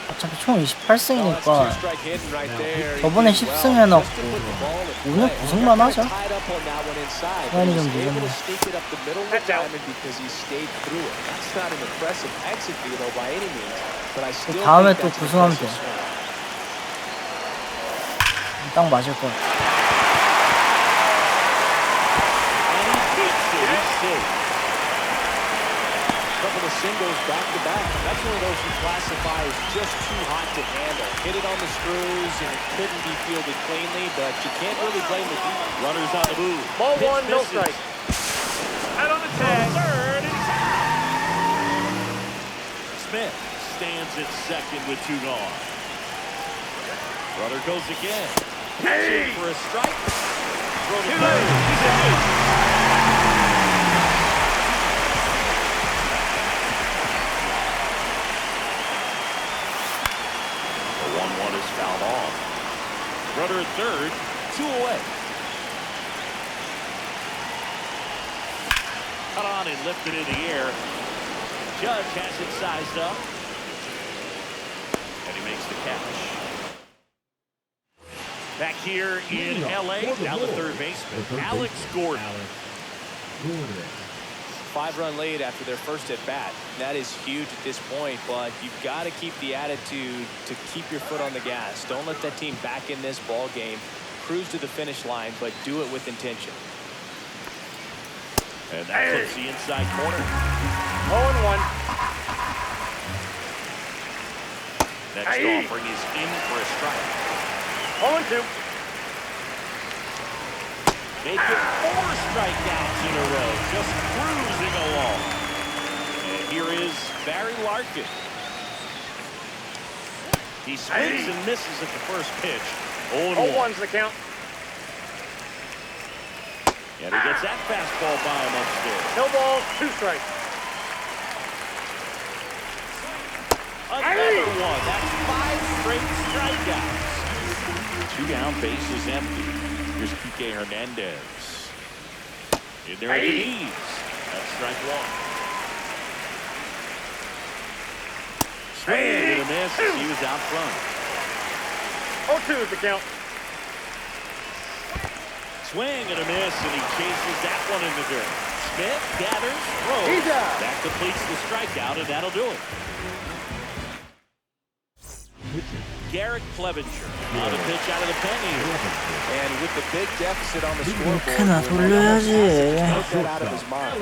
어차피 총 Oh, that's 28승이니까 2-strike hitting right there. He 저번에 did 10승 well 해놨고 just to put the ball in 오늘 play. 9승만 하자. Tied up on that one inside, but 시간이 he 좀 was able 늦었네. to sneak it up the middle of the That's out. diamond because he stayed through it. That's not an impressive exit velo by any means, but I still 다음에 think 또 that's an 구승하면 돼. impressive swing. 딱 맞을 것 같아. And he beats it. He's safe. Couple of singles back to back. That's one of those you classify as just too hot to handle. Hit it on the screws and it couldn't be fielded cleanly, but you can't really blame the defense. Runners on the move. Ball Pitch one, no misses. strike. Out on the tag. Third, and he's out. Smith stands at second with 2 gone. Runner goes again. Pitching for a strike. Throw to third. He's in. The 1-1 is fouled off. Runner at third, 2 away. Cut on and lifted in the air. Judge has it sized up. And he makes the catch. Back here in L.A., down the third baseman, Alex Gordon. 5-run lead after their first at bat. That is huge at this point, but you've got to keep the attitude to keep your foot on the gas. Don't let that team back in this ball game. Cruise to the finish line, but do it with intention. And that puts the inside corner. 0-1. Next offering is in for a strike. 0-2. Make it 4 strikeouts in a row, just cruising along. And here is Barry Larkin. He swings and misses at the first pitch. 0-1. 0-1's the count. And he gets that fastball by him upstairs. No balls, 2 strikes. Another one. That's 5 straight strikeouts. 2 down, bases empty. Here's Kike Hernandez. In there at the knees. That's strike 1. Swing and a miss as he was out front. 0-2 is the count. Swing and a miss, and he chases that one in the dirt. Smith gathers, throws. He's out. That completes the strikeout, and that'll do it. Garrett Clevenger on a pitch out of the pen here. And with the big deficit on the 이렇게나 scoreboard, 돌려야지. take that out of his mind.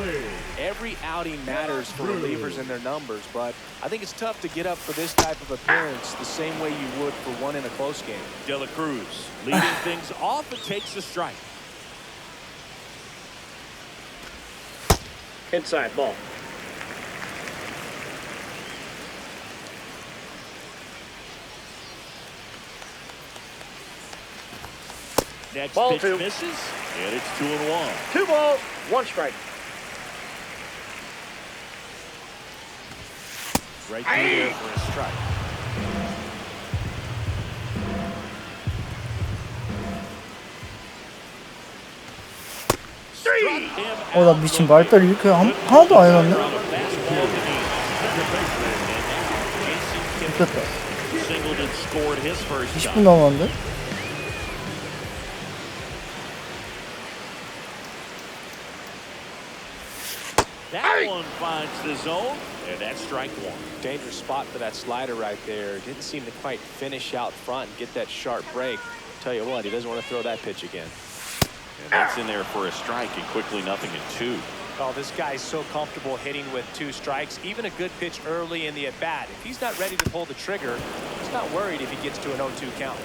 Every outing matters for relievers and their numbers, but I think it's tough to get up for this type of appearance the same way you would for one in a close game. De La Cruz leading things off and takes a strike. Inside ball. Next Ball pitch 2. misses, and it's 2-1. 2 balls, 1 strike. Right through there for a strike. Struck him 나 out 미친 looking. 말다리 이렇게 하나도 안 해놨네. On a fastball to knee. Jason 됐다. Kipnis singled and scored his first 20분 time. 남았는데? That one finds the zone, and that's strike 1. Dangerous spot for that slider right there. Didn't seem to quite finish out front and get that sharp break. Tell you what, he doesn't want to throw that pitch again. And that's in there for a strike, and quickly 0-2. Oh, this guy's so comfortable hitting with 2 strikes. Even a good pitch early in the at-bat. If he's not ready to pull the trigger, he's not worried if he gets to an 0-2 count.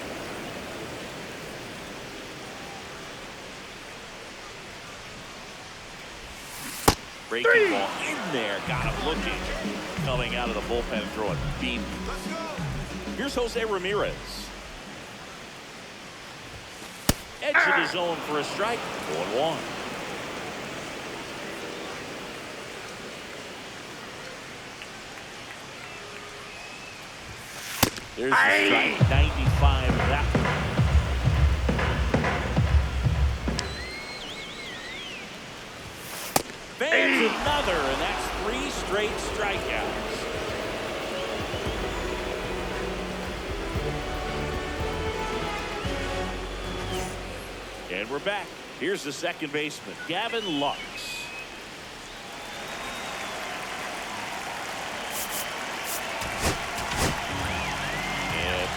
Breaking ball in there, got him looking. Coming out of the bullpen, throwing beam. Here's Jose Ramirez. Edge of the zone for a strike. 1-1. There's the strike. 95 of that one. There's another, and that's 3 straight strikeouts. And we're back. Here's the second baseman, Gavin Lux.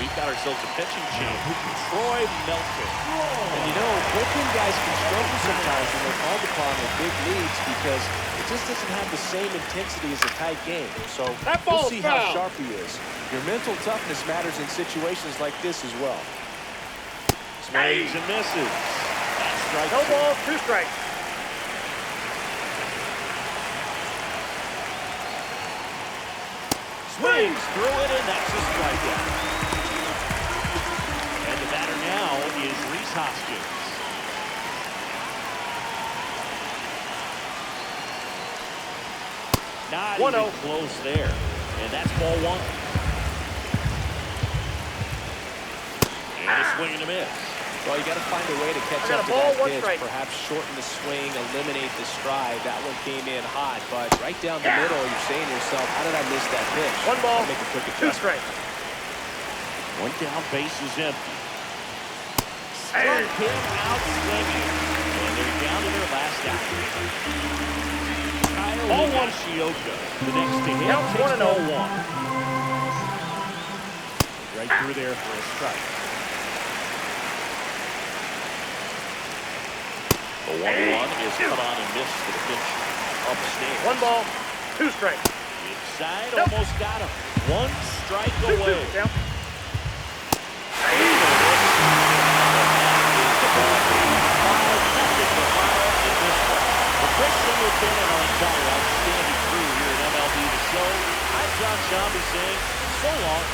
We've got ourselves a pitching champ, Troy Melton. And you know, bullpen guys can struggle sometimes when they're called upon with big leads because it just doesn't have the same intensity as a tight game. So we'll see how sharp he is. Your mental toughness matters in situations like this as well. Swings and misses. That's strike No 2. ball, 2 strikes. Swings through it, and that's a strikeout. And the batter now is Rhys Hoskins. Not even close there. And that's ball 1. And a swing and a miss. Well, you got to find a way to catch up to that pitch. Perhaps shorten the swing, eliminate the stride. That one came in hot, but right down the middle, you're saying to yourself, how did I miss that pitch? 1 ball, make a quick 2 adjustment. strikes. 1 down, base is empty. Struck him out swinging. And they're down to their last out. Kyle Higashioka, the next to him, Count takes 1-0. ball 1. Right through there for a strike. The 1-1 is come on and missed the pitch upstairs. 1 ball, 2 strikes. Inside, almost got him. 1 strike away. 2-2. Count. For Chris Singleton and our entire outstanding crew here at MLB The Show, I'm John Shambi saying so long.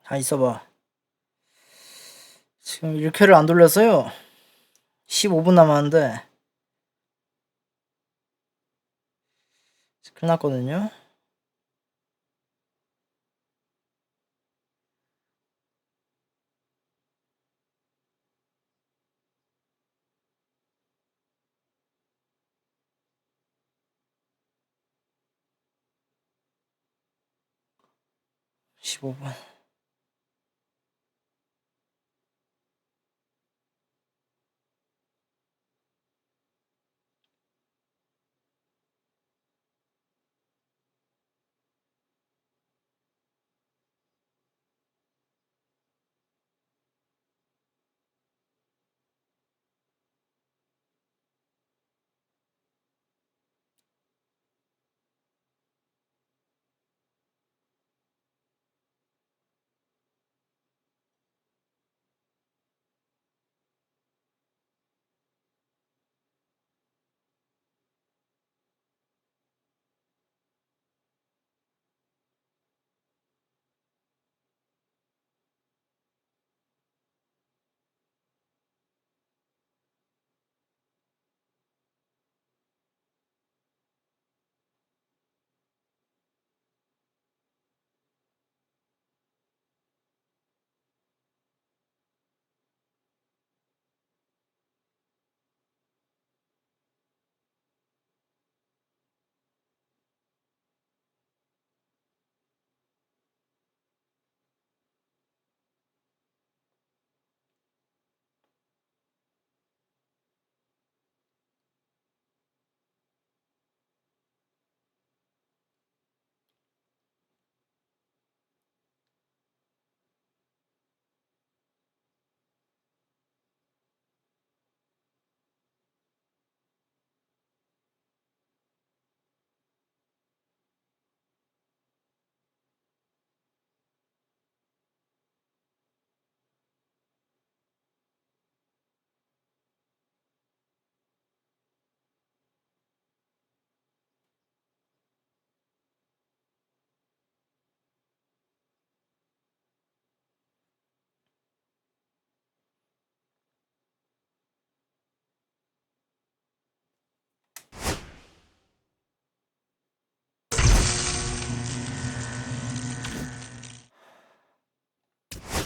자, 있어봐. 지금 1쾌를 안 돌렸어요. 15분 남았는데 큰일 났거든요. (15분)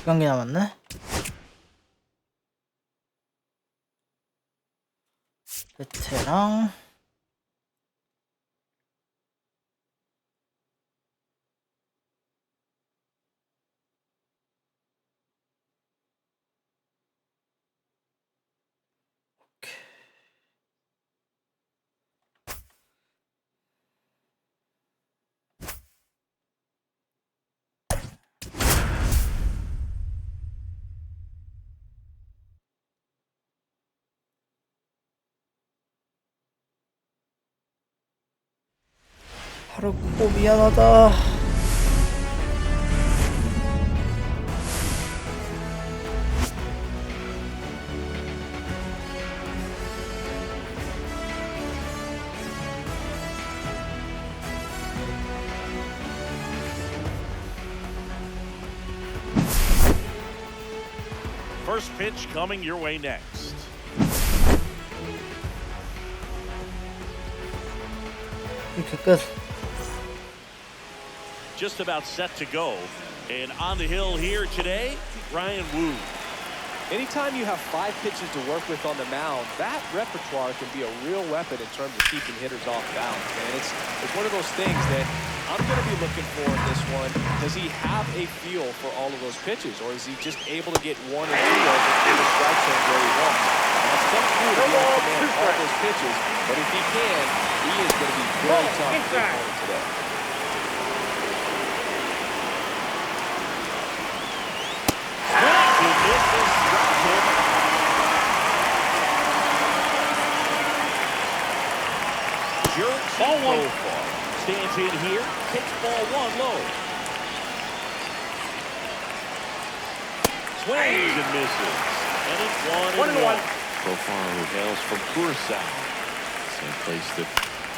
2경기 남았네. 베테랑 하루코 미안하다. First pitch coming your way next. 이렇게 끝. Just about set to go. And on the hill here today, Ryan Wu. Anytime you have 5 pitches to work with on the mound, that repertoire can be a real weapon in terms of keeping hitters off balance. And it's one of those things that I'm going to be looking for in this one. Does he have a feel for all of those pitches, or is he just able to get 1 or 2 of the strike zone where he wants? And it's tough to do to be able to command all those pitches, but if he can, he is going to be very tough to take home today. Ball 1. Stands in here, takes ball 1 low. Swings and misses. And it's 1-1. Profar, who hails from Curaçao. Same place that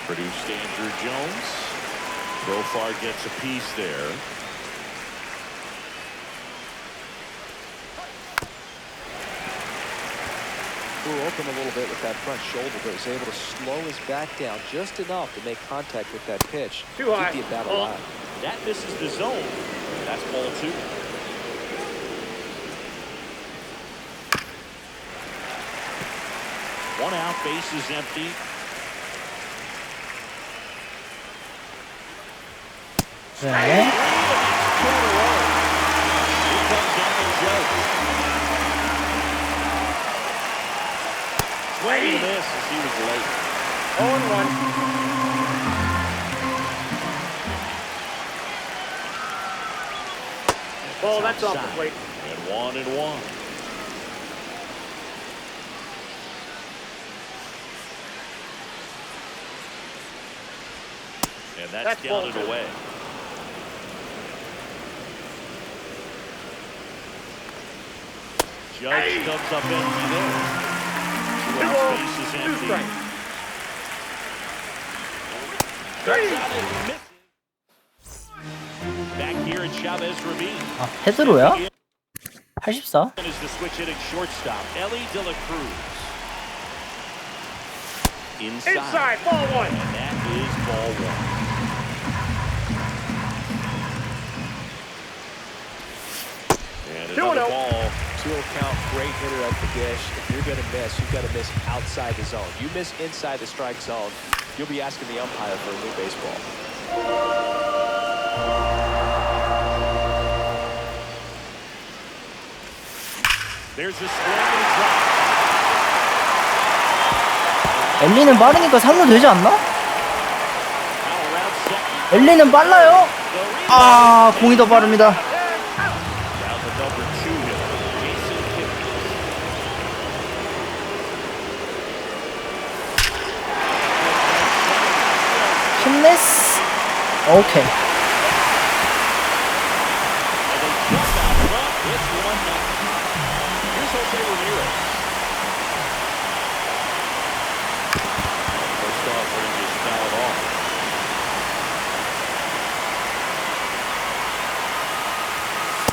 produced Andrew Jones. Profar gets a piece there. Flew open a little bit with that front shoulder, but was able to slow his back down just enough to make contact with that pitch. Too high. Keep the at-bat alive. That misses the zone. That's ball 2. One out, base is empty. 네. Here comes Aaron Judge. Swing and a miss as he was late. 0-1. Ball, that's off the plate. And 1-1. And that's counted away. Judge comes up empty there. 2 outs, base is 2 empty. strikes. Back here at Chavez Ravine. 아, 페드로야? 84? Is the switch hitting shortstop, Ellie De La Cruz. Inside, ball 1. And that is ball 1. And another 2-0. ball. 2-0 count, great hitter at the dish. If you're going to miss, you've got to miss outside the zone. You miss inside the strike zone, you'll be asking the umpire for a new baseball. There's a swing and a drop. 엘리는 빠르니까 3루 되지 않나? Now around second. 엘리는 빨라요. 아, 공이 더 빠릅니다. Down the number 2 hitter, Jason Kidd. 힘내스. 오케이. And they jump out front. It's 1-0. Here's Jose Ramirez. First off, we're just fouled off.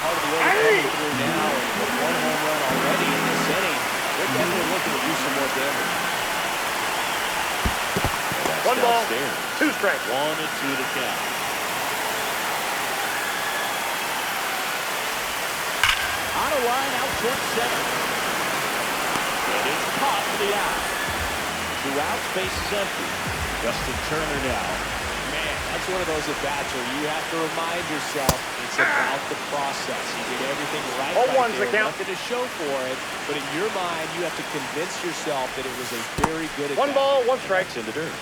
Part of the way they're coming through now, and with 1 home run already in this inning, they're definitely looking to do some more damage. That's 1 ball, downstairs. 2 strikes. 1-2 to count. the line out towards center. And it's caught for the out. 2 outs, base is empty. Justin Turner now. Man, that's one of those at-bats where you have to remind yourself it's about the process. You did everything right, One's the there, count. nothing to show for it, but in your mind, you have to convince yourself that it was a very good at-bat. 1 ball, 1 strike. In the dirt.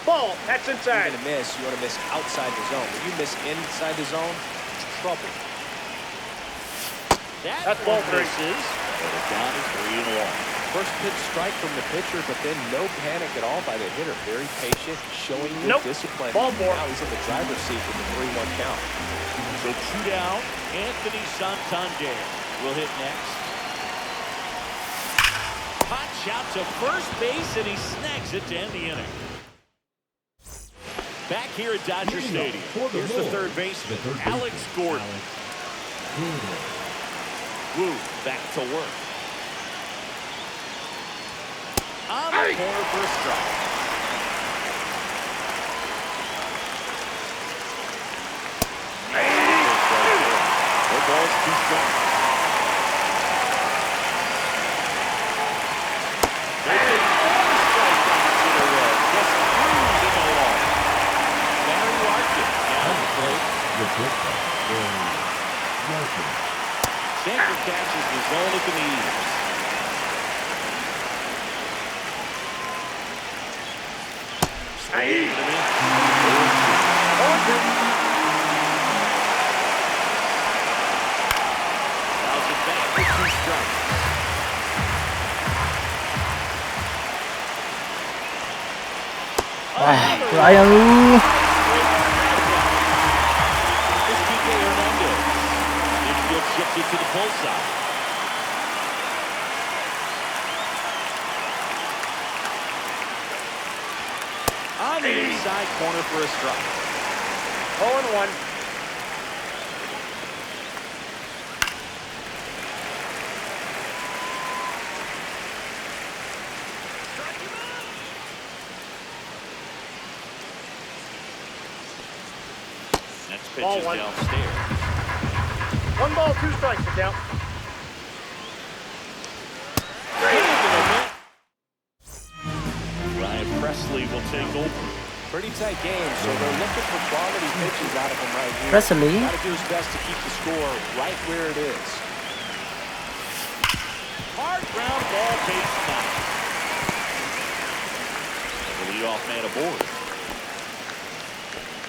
Ball, that's You're inside. going to miss. You want to miss outside the zone. When you miss inside the zone, it's trouble. That's ball 3. Misses, and the count is 3-1. First pitch strike from the pitcher, but then no panic at all by the hitter. Very patient, showing good Nope. discipline. Ball 4. Now he's in the driver's seat with the 3-1 count. So 2 down. Anthony Santander will hit next. Hot shot to first base, and he snags it to end the inning. Back here at Dodger Stadium. Here's the third baseman, Alex Gordon. Woo, back to work. On the corner for a strike. No balls, 2 strikes. They take 4 strikes on the in a row. Just cruising along. Barry Larkin down the plate. Sanford catches the zone at the knees. Fouls it back for 2 strikes. 라이언 It's PK Hernandez. Infield shifted to the pull side. On the inside corner for a strike. 0-1. Next pitch Ball is 1. downstairs. 1 ball, 2 strikes to count. Ryan Presley will take over. Pretty tight game, so they're looking for quality pitches out of him right here. Presley. Got to do his best to keep the score right where it is. Hard ground ball, base knock. The leadoff man aboard.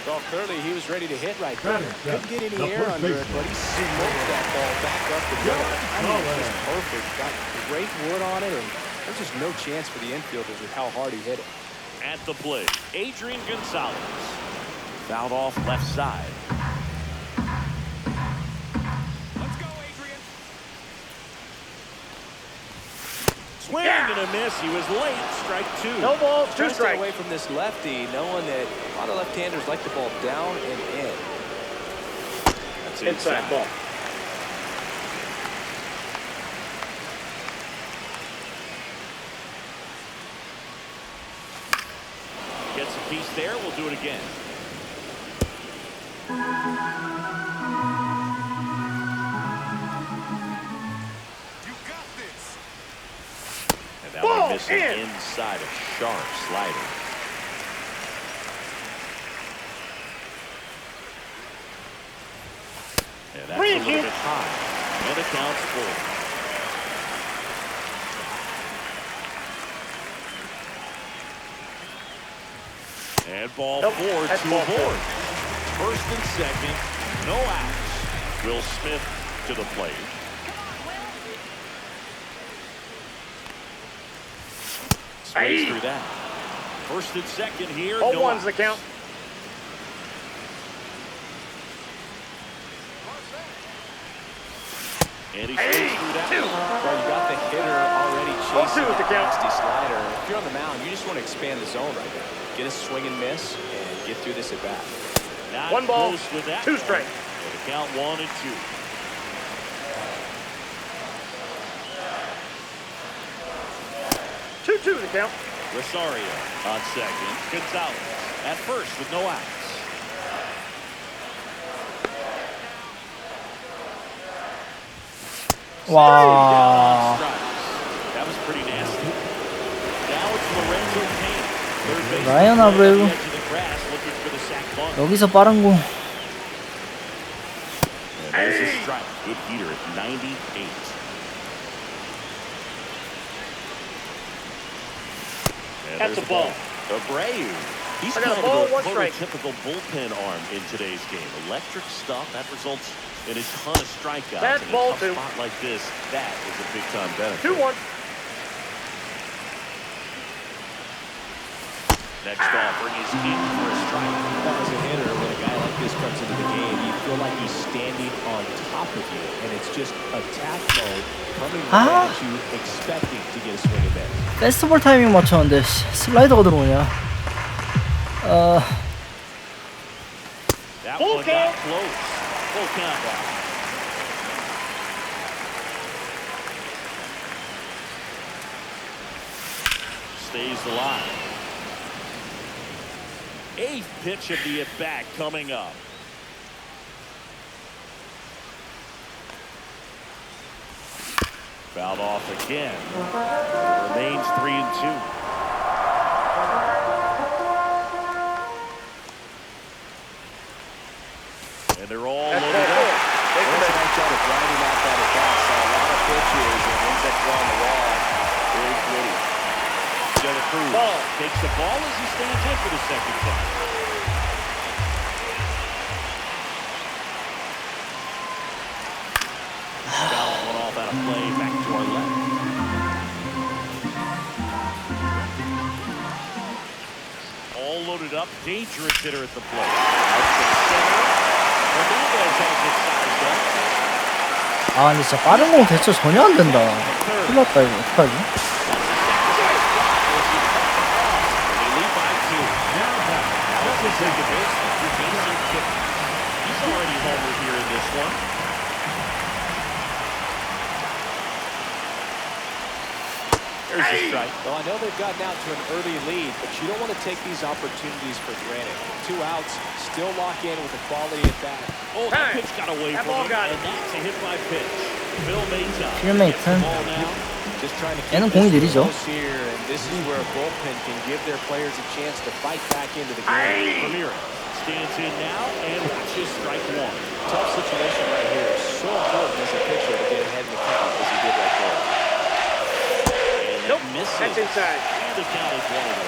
Well, clearly he was ready to hit right there. Better, Couldn't get any the air first under it, baseman. but he smoked that ball back up the middle. I mean, it's just perfect. Got great wood on it, and there's just no chance for the infielders with how hard he hit it. At the plate, Adrian Gonzalez. Fouled off left side. Let's go, Adrian. Swing and a miss. He was late. Strike 2. No balls, 2 Trying to stay strikes. away from this lefty, knowing that a lot of left-handers like the ball down and in. That's Inside ball. Gets a piece there. We'll do it again. And that Ball one missing in. inside a sharp slider. And that's a little bit high. And it counts 4. And ball Nope, 4 that's to ball aboard. First and second, no outs. Will Smith to the plate. Space through that. First and second here. No 0-1's the outs. count. And he stays through that. Well, you got the hitter already chasing 0-2 is the that count. nasty slider. If you're on the mound, you just want to expand the zone right there. Get a swing and miss and get through this at bat. Not 1 ball, close with that 2 one. strikes. So the count 1 and 2. Two, the count. Rosario on second. Gonzalez at first with no outs. 와. That was pretty nasty. Now it's Lorenzo Payne. Third base 라이언 아브레우. edge of the grass looking for the sac bunt. 여기서 빠른 공. And there's a strike. Good heater at 98. And That's there's a ball. Abreu. He's I got kind a ball, of a one strike. prototypical bullpen arm in today's game. Electric stuff that results in a ton of strikeouts. That's in a ball tough two. spot like this, that is a big time benefit. 2-1. Next offering is in for a strike. As a hitter, when a guy like this comes into the game, you feel like he's standing on top of you, and it's just attack mode coming right at you, expecting to get a swing at that. 페스티벌 타이밍 맞췄는데 슬라이더가 들어오냐. That Full one got count. close. Full count back. Stays alive. Eighth pitch of the at-bat coming up. Fouled off again. It remains 3-2. And they're all That's loaded ball up. four. Take Well, the that's a base. nice job of grinding out that at-bat. Saw a lot of pitches and ends up drawing the wall. Very pretty. Dennis Cruz Ball. takes the ball as he stands in for the second time. Foul one off out of play, back to our left. All loaded up, dangerous hitter at the plate. Out to center. Hernandez has it sized up. 아 근데 진짜 빠른 공 대처 전혀 안 된다. 큰일 났다 이거 어떡하지? They lead by 2. Now it's a second base. Your basic kick. He's already homer here in this one. There's a strike. Well, I know they've gotten out to an early lead, but you don't want to take these opportunities for granted. 2 outs, still lock in with a quality at bat. Oh, that Hey, pitch got away that from ball him, got and it. that's a hit by pitch. Phil Mayton. Phil Mayton. Ball now. Just trying to keep 얘는 공이 this 느리죠. close here, and this is where a bullpen can give their players a chance to fight back into the game. Ramirez stands in now and watches strike one. Tough situation right here. So important as a pitcher to get ahead in the count as he did right there. And that Nope, misses. that's inside. And the count is 1-1.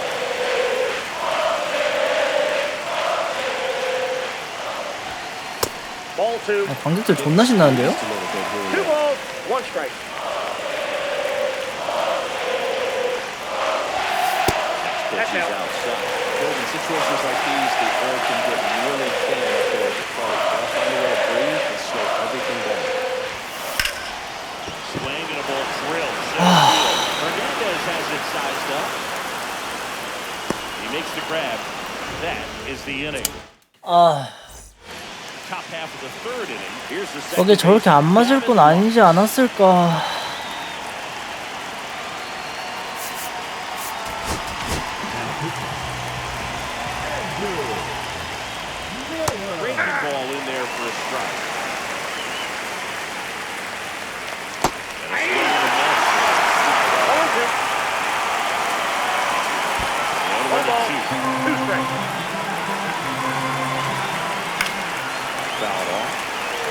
Ball 2. 아, 관객들 존나 신나는데요? Just a little bit here. 2 balls, 1 strike. Pitch is out. outside. Build in situations like these, the air can get really thin up there at the plate. Gotta find a way to breathe and slow everything down. Swing and a ball drilled. Center field. Hernandez has it sized up. He makes the grab. That is the inning. 아 Top half of the third inning. Here's the 저게 second 저렇게 안 맞을 건 아니지 않았을까? breaking ball in there for a strike. And a swing and a miss. 0-2. And 1 ball, 1-2. 2 strikes. Fouled off.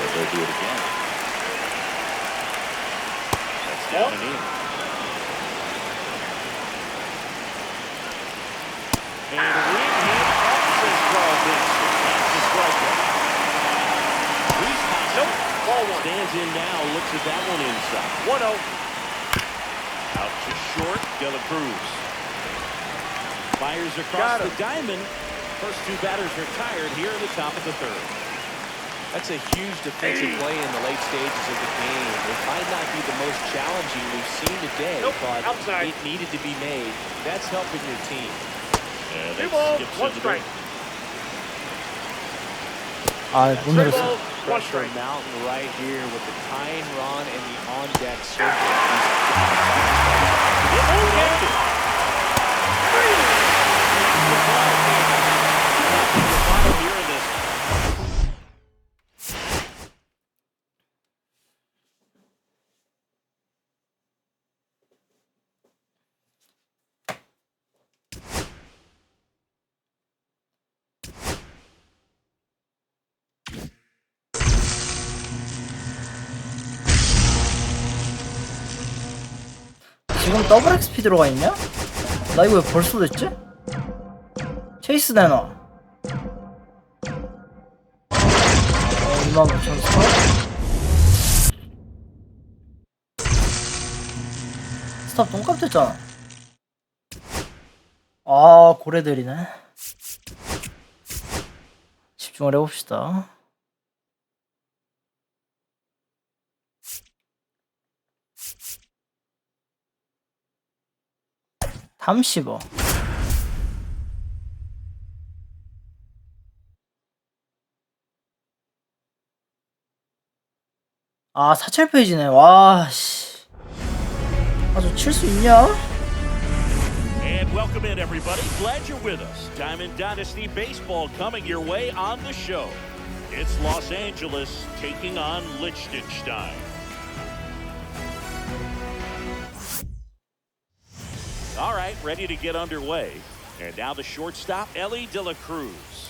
And they'll do it again. That's down and in. And a ring hit says Carl Vincent. That's the strikeout. Reese Nope, ball 1. stands in now, looks at that one inside. 1-0. Out to short, De La Cruz. Fires across Got the him. diamond. First 2 batters are tired here in the top of the third. That's a huge defensive play in the late stages of the game. It might not be the most challenging we've seen today, Nope, but outside. it needed to be made. That's helping your team. And 2 that balls, skips 1 into the strike. 아 못 3 내렸어. balls, 1 Pressure strike. mountain right here with the tying run and the on-deck circle. Here in this. 지금 더블 XP 들어가 있냐? 나 이거 왜 벌써 됐지? 체이스 내놔. 25,000 스타? 스탑 똥값 됐잖아. 아, 고래들이네. 집중을 해봅시다. 탐15. 아, 47페이지네. 와, 씨. 아, 저 칠 수 있냐? And welcome in, everybody. Glad you're with us. Diamond Dynasty Baseball coming your way on the show. It's Los Angeles taking on Liechtenstein. All right, ready to get underway. And now the shortstop, Ellie De La Cruz.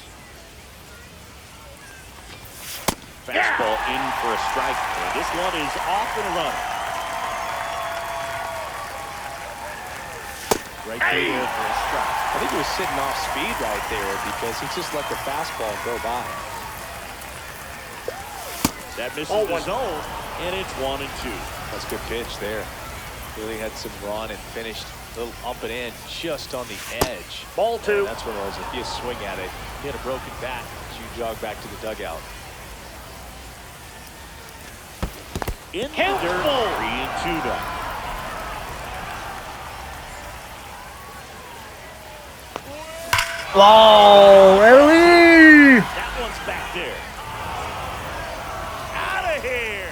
Fastball in for a strike. And this one is off and running. Right there for a strike. I think he was sitting off speed right there because he just let the fastball go by. That misses the zone, and it's 1-2. That's a good pitch there. Really had some run and finished a little up and in just on the edge. Ball 2. That's what it was. If you swing at it, hit a broken bat as you jog back to the dugout. In the dirt, 3-2 now. 와우, 엘리! That one's back there. Out of here.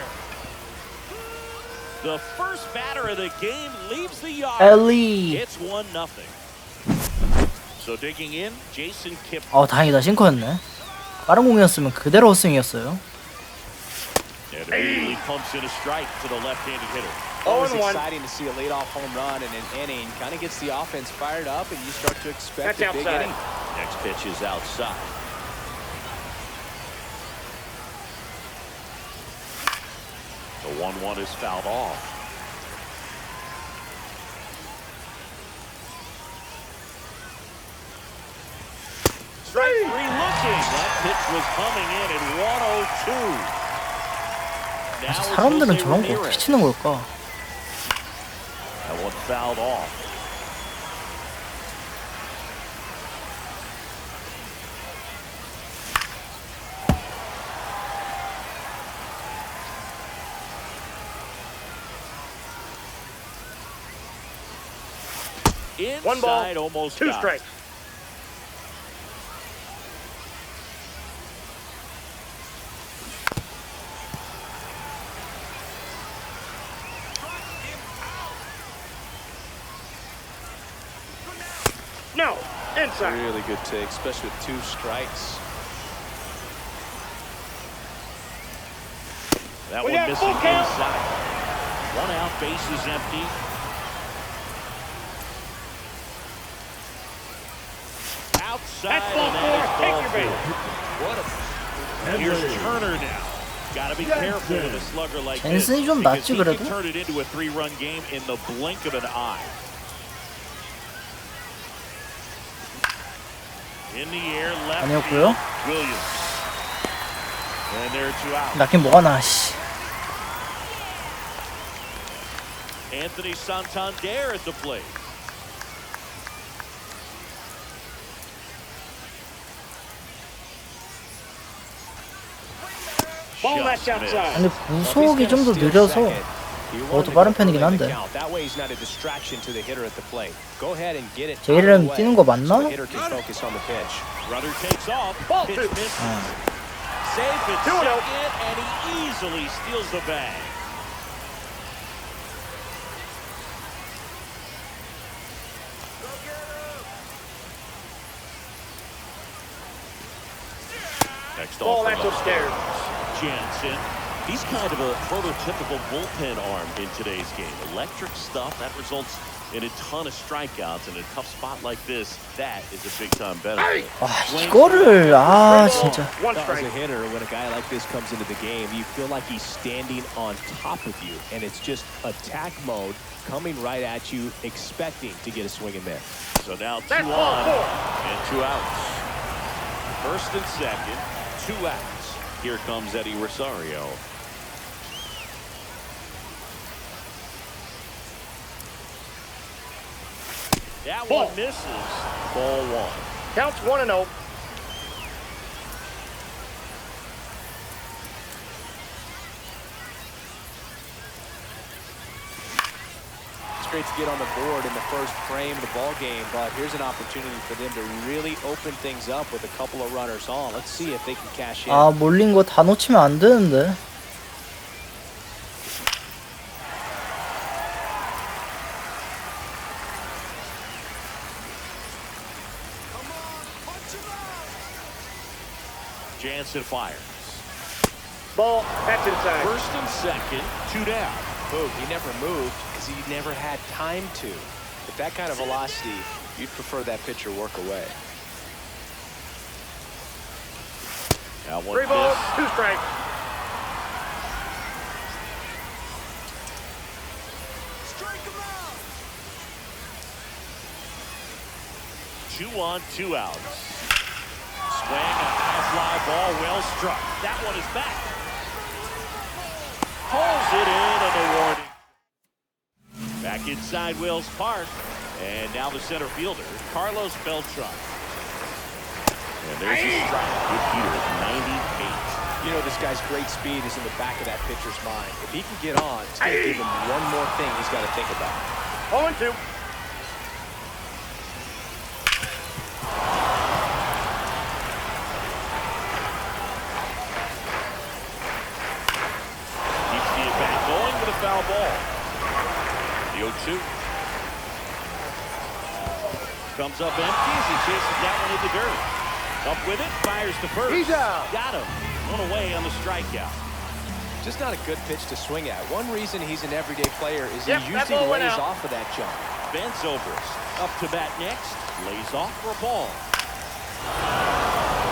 The first batter of the game leaves the yard. 엘리. It's 1-0. So digging in, Jason Kipp. 다행이다. 싱커였네. 빠른 공이었으면 그대로 헛스윙이었어요. And immediately pumps in a strike to the left-handed hitter. Always exciting to see a leadoff home run in an inning. Kind of gets the offense fired up, and you start to expect a big inning. Next pitch is outside. The 1-1 is fouled off. Strike 3 looking. That pitch was coming in at 102. 사람들은 저런 거 어떻게 치는 걸까? That one fouled off. Inside, 1 ball, almost 2 got strikes. No, inside. Really good take, especially with 2 strikes. That We one got missing full count. inside. 1 out, base is empty. Outside, That's ball and that is 4. Take ball your 4. base. What a... Here's Turner now. Got to be careful with a slugger like this. 젠슨이 좀 Because 낫지 he 그래도? can turn it into a 3-run game in the blink of an eye. In the air, left 아니었고요. field, Williams. And there are 2 out. 낳긴 뭐가 나, 씨. Anthony Santander at the plate. Ball that's Just missed. outside. 근데 구속이 좀 더 느려서 더 빠른 편이긴 한데. That way he's not a distraction to the hitter at the plate. Go ahead and get it. 제 이름 뛰는 거 맞나? So the hitter can focus on the pitch. Runner takes off. Ball Pitch 2. misses. Safe at 2-0. second, and he easily steals the bag. Next Ball off that's upstairs. Jansen. He's kind of a prototypical bullpen arm in today's game. Electric stuff that results In a ton of strikeouts in a tough spot like this, that is a big-time benefit. 이거를 진짜. One As strike. a hitter, when a guy like this comes into the game, you feel like he's standing on top of you, and it's just attack mode coming right at you, expecting to get a swing in there. So now 2 That's on ball 4. and 2 outs. First and second, 2 outs. Here comes Eddie Rosario. That one misses. Ball 1. Counts 1-0. It's great to get on the board in the first frame of the ball game, but here's an opportunity for them to really open things up with a couple of runners on. Let's see if they can cash in. 몰린 거 다 놓치면 안 되는데. Jansen fires. Ball. That's inside. First and second, 2 down. Boog, he never moved because he never had time to. With that kind of velocity, you'd prefer that pitcher work away. That one 3 balls, missed. 2 strikes. Two on, 2 outs. Swing, a high fly ball, well struck. That one is back. Pulls it in, and the warning. Back inside Wells Park, and now the center fielder, Carlos Beltran. And there's a strike. Good heater at 98. You know, this guy's great speed is in the back of that pitcher's mind. If he can get on, it's going to give him one more thing he's got to think about. 0-2. Keeps the at-bat going with a foul ball. The 0-2. Comes up empty as he chases that one in the dirt. Up with it, fires to first. He's out. Got him. One away on the strikeout. Just not a good pitch to swing at. One reason he's an everyday player is he Yep, that usually ball went lays out. off of that jump. Ben Zobrist up to bat next. Lays off for a ball.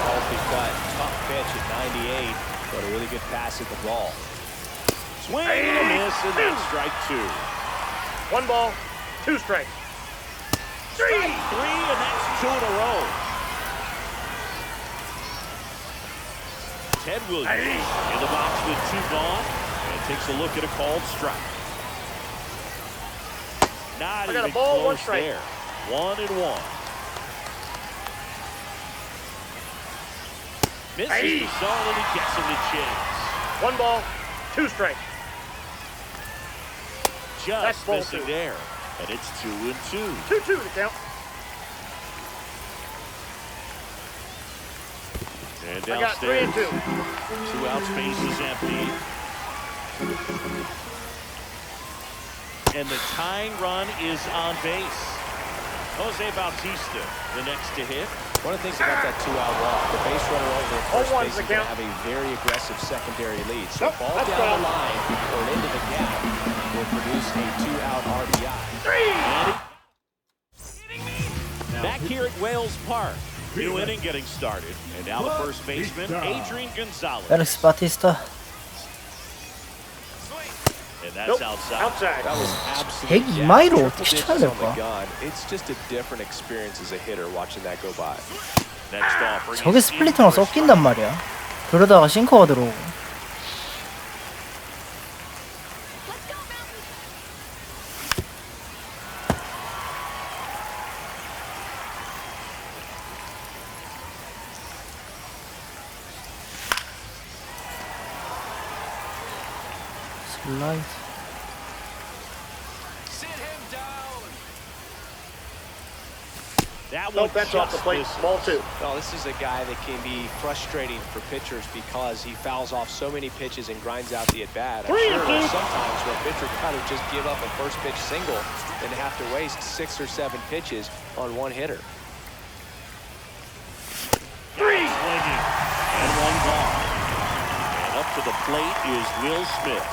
Healthy cut, tough pitch at 98, but a really good pass at the ball. Swing and a miss, and that's strike 2. 1 ball, 2 strikes. Strike 3, and that's 2 in a row. Ted Williams in the box with 2 gone, and takes a look at a called strike. Not I got a even ball, 1 close strike. there. 1-1. Misses the zone, and he gets him to chase. 1 ball, 2 strikes. That's Just ball missing 2. there, and it's 2-2. 2-2 to count. And I got 3 downstairs, and 2. 2 outs, base is empty. And the tying run is on base. Jose Bautista, the next to hit. One of the things about that 2-out walk, the base runner over at first 0-1 base is the going to count. have a very aggressive secondary lead. So Nope, ball that's down gone. the line or into the gap will produce a 2-out RBI. Back here at Wales Park. New inning getting started. And now the first baseman, Adrian Gonzalez. 앨렉스 바티스타. And that's Nope, outside. outside. That was absolutely 102마일로 triple 어떻게 digits 쳐야 on the 될까? gun. It's just a different experience as a hitter watching that go by. Next offering 저게 is 스플리터랑 in for a 섞인단 말이야. 그러다가 싱커가 들어오고. 슬라이드. That No, one that's off the just plate. misses. Ball 2. Well, this is a guy that can be frustrating for pitchers because he fouls off so many pitches and grinds out the at-bat. I'm 3 sure and 2. there's sometimes where a pitcher kind of just give up a first pitch single and have to waste 6 or 7 pitches on one hitter. 3. Swinging. And one gone. And up to the plate is Will Smith.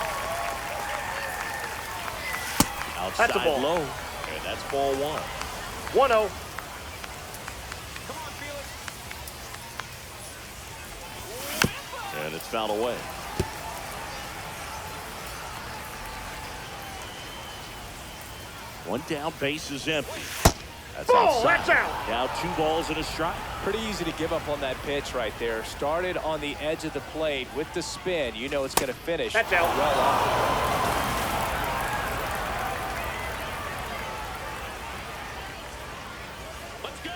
That's a Outside ball. low. And That's ball one. 1-0. And it's fouled away. One down, base is empty. That's outside. That's out. Now 2 balls and a strike. Pretty easy to give up on that pitch right there. Started on the edge of the plate with the spin. You know it's going to finish. That's out. Well off. Let's go.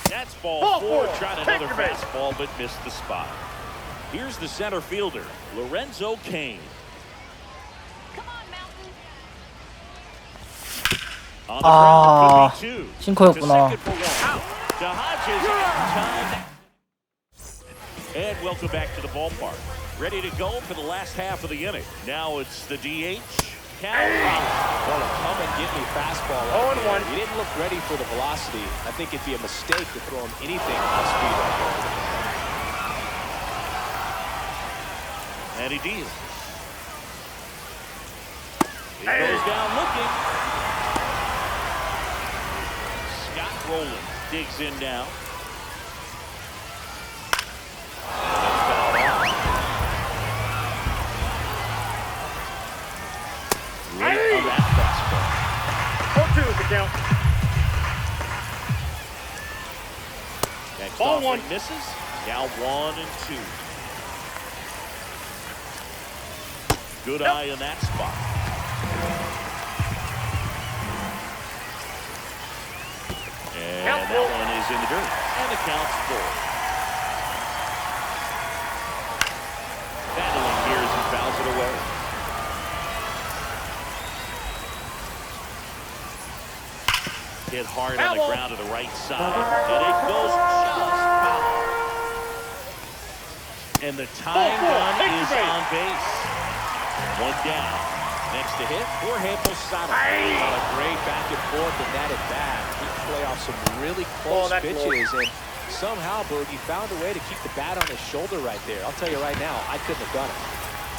That's ball Ball 4. four. Tried Take another your base. fastball, but missed the spot. Here's the center fielder, Lorenzo Cain. On the ground, could be 2. 싱커였구나. To second for 1. To Hodges in time. And welcome back to the ballpark. Ready to go for the last half of the inning. Now it's the DH. Cal Rollins. Well, a come and get me fastball. 0-1. He didn't look ready for the velocity. I think it'd be a mistake to throw him anything on speed right there. And he deals. He goes down looking. Scott Rowland digs in now. Late on that fastball. 0-2 is the count. Next Ball offering 1. misses. Now 1 and 2. Good eye in that spot. And Count that full. one is in the dirt. And the count's full. Battling here as he fouls it away. Hit hard on the Foul. ground to the right side. And it goes just foul. And the tying Ball 4. run Take the is base. on base. 1 down. Next to hit, Jorge Posada. A great back and forth in that at bat. He can play off some really close that's pitches, and somehow Boogie found a way to keep the bat on his shoulder right there. I'll tell you right now, I couldn't have done it.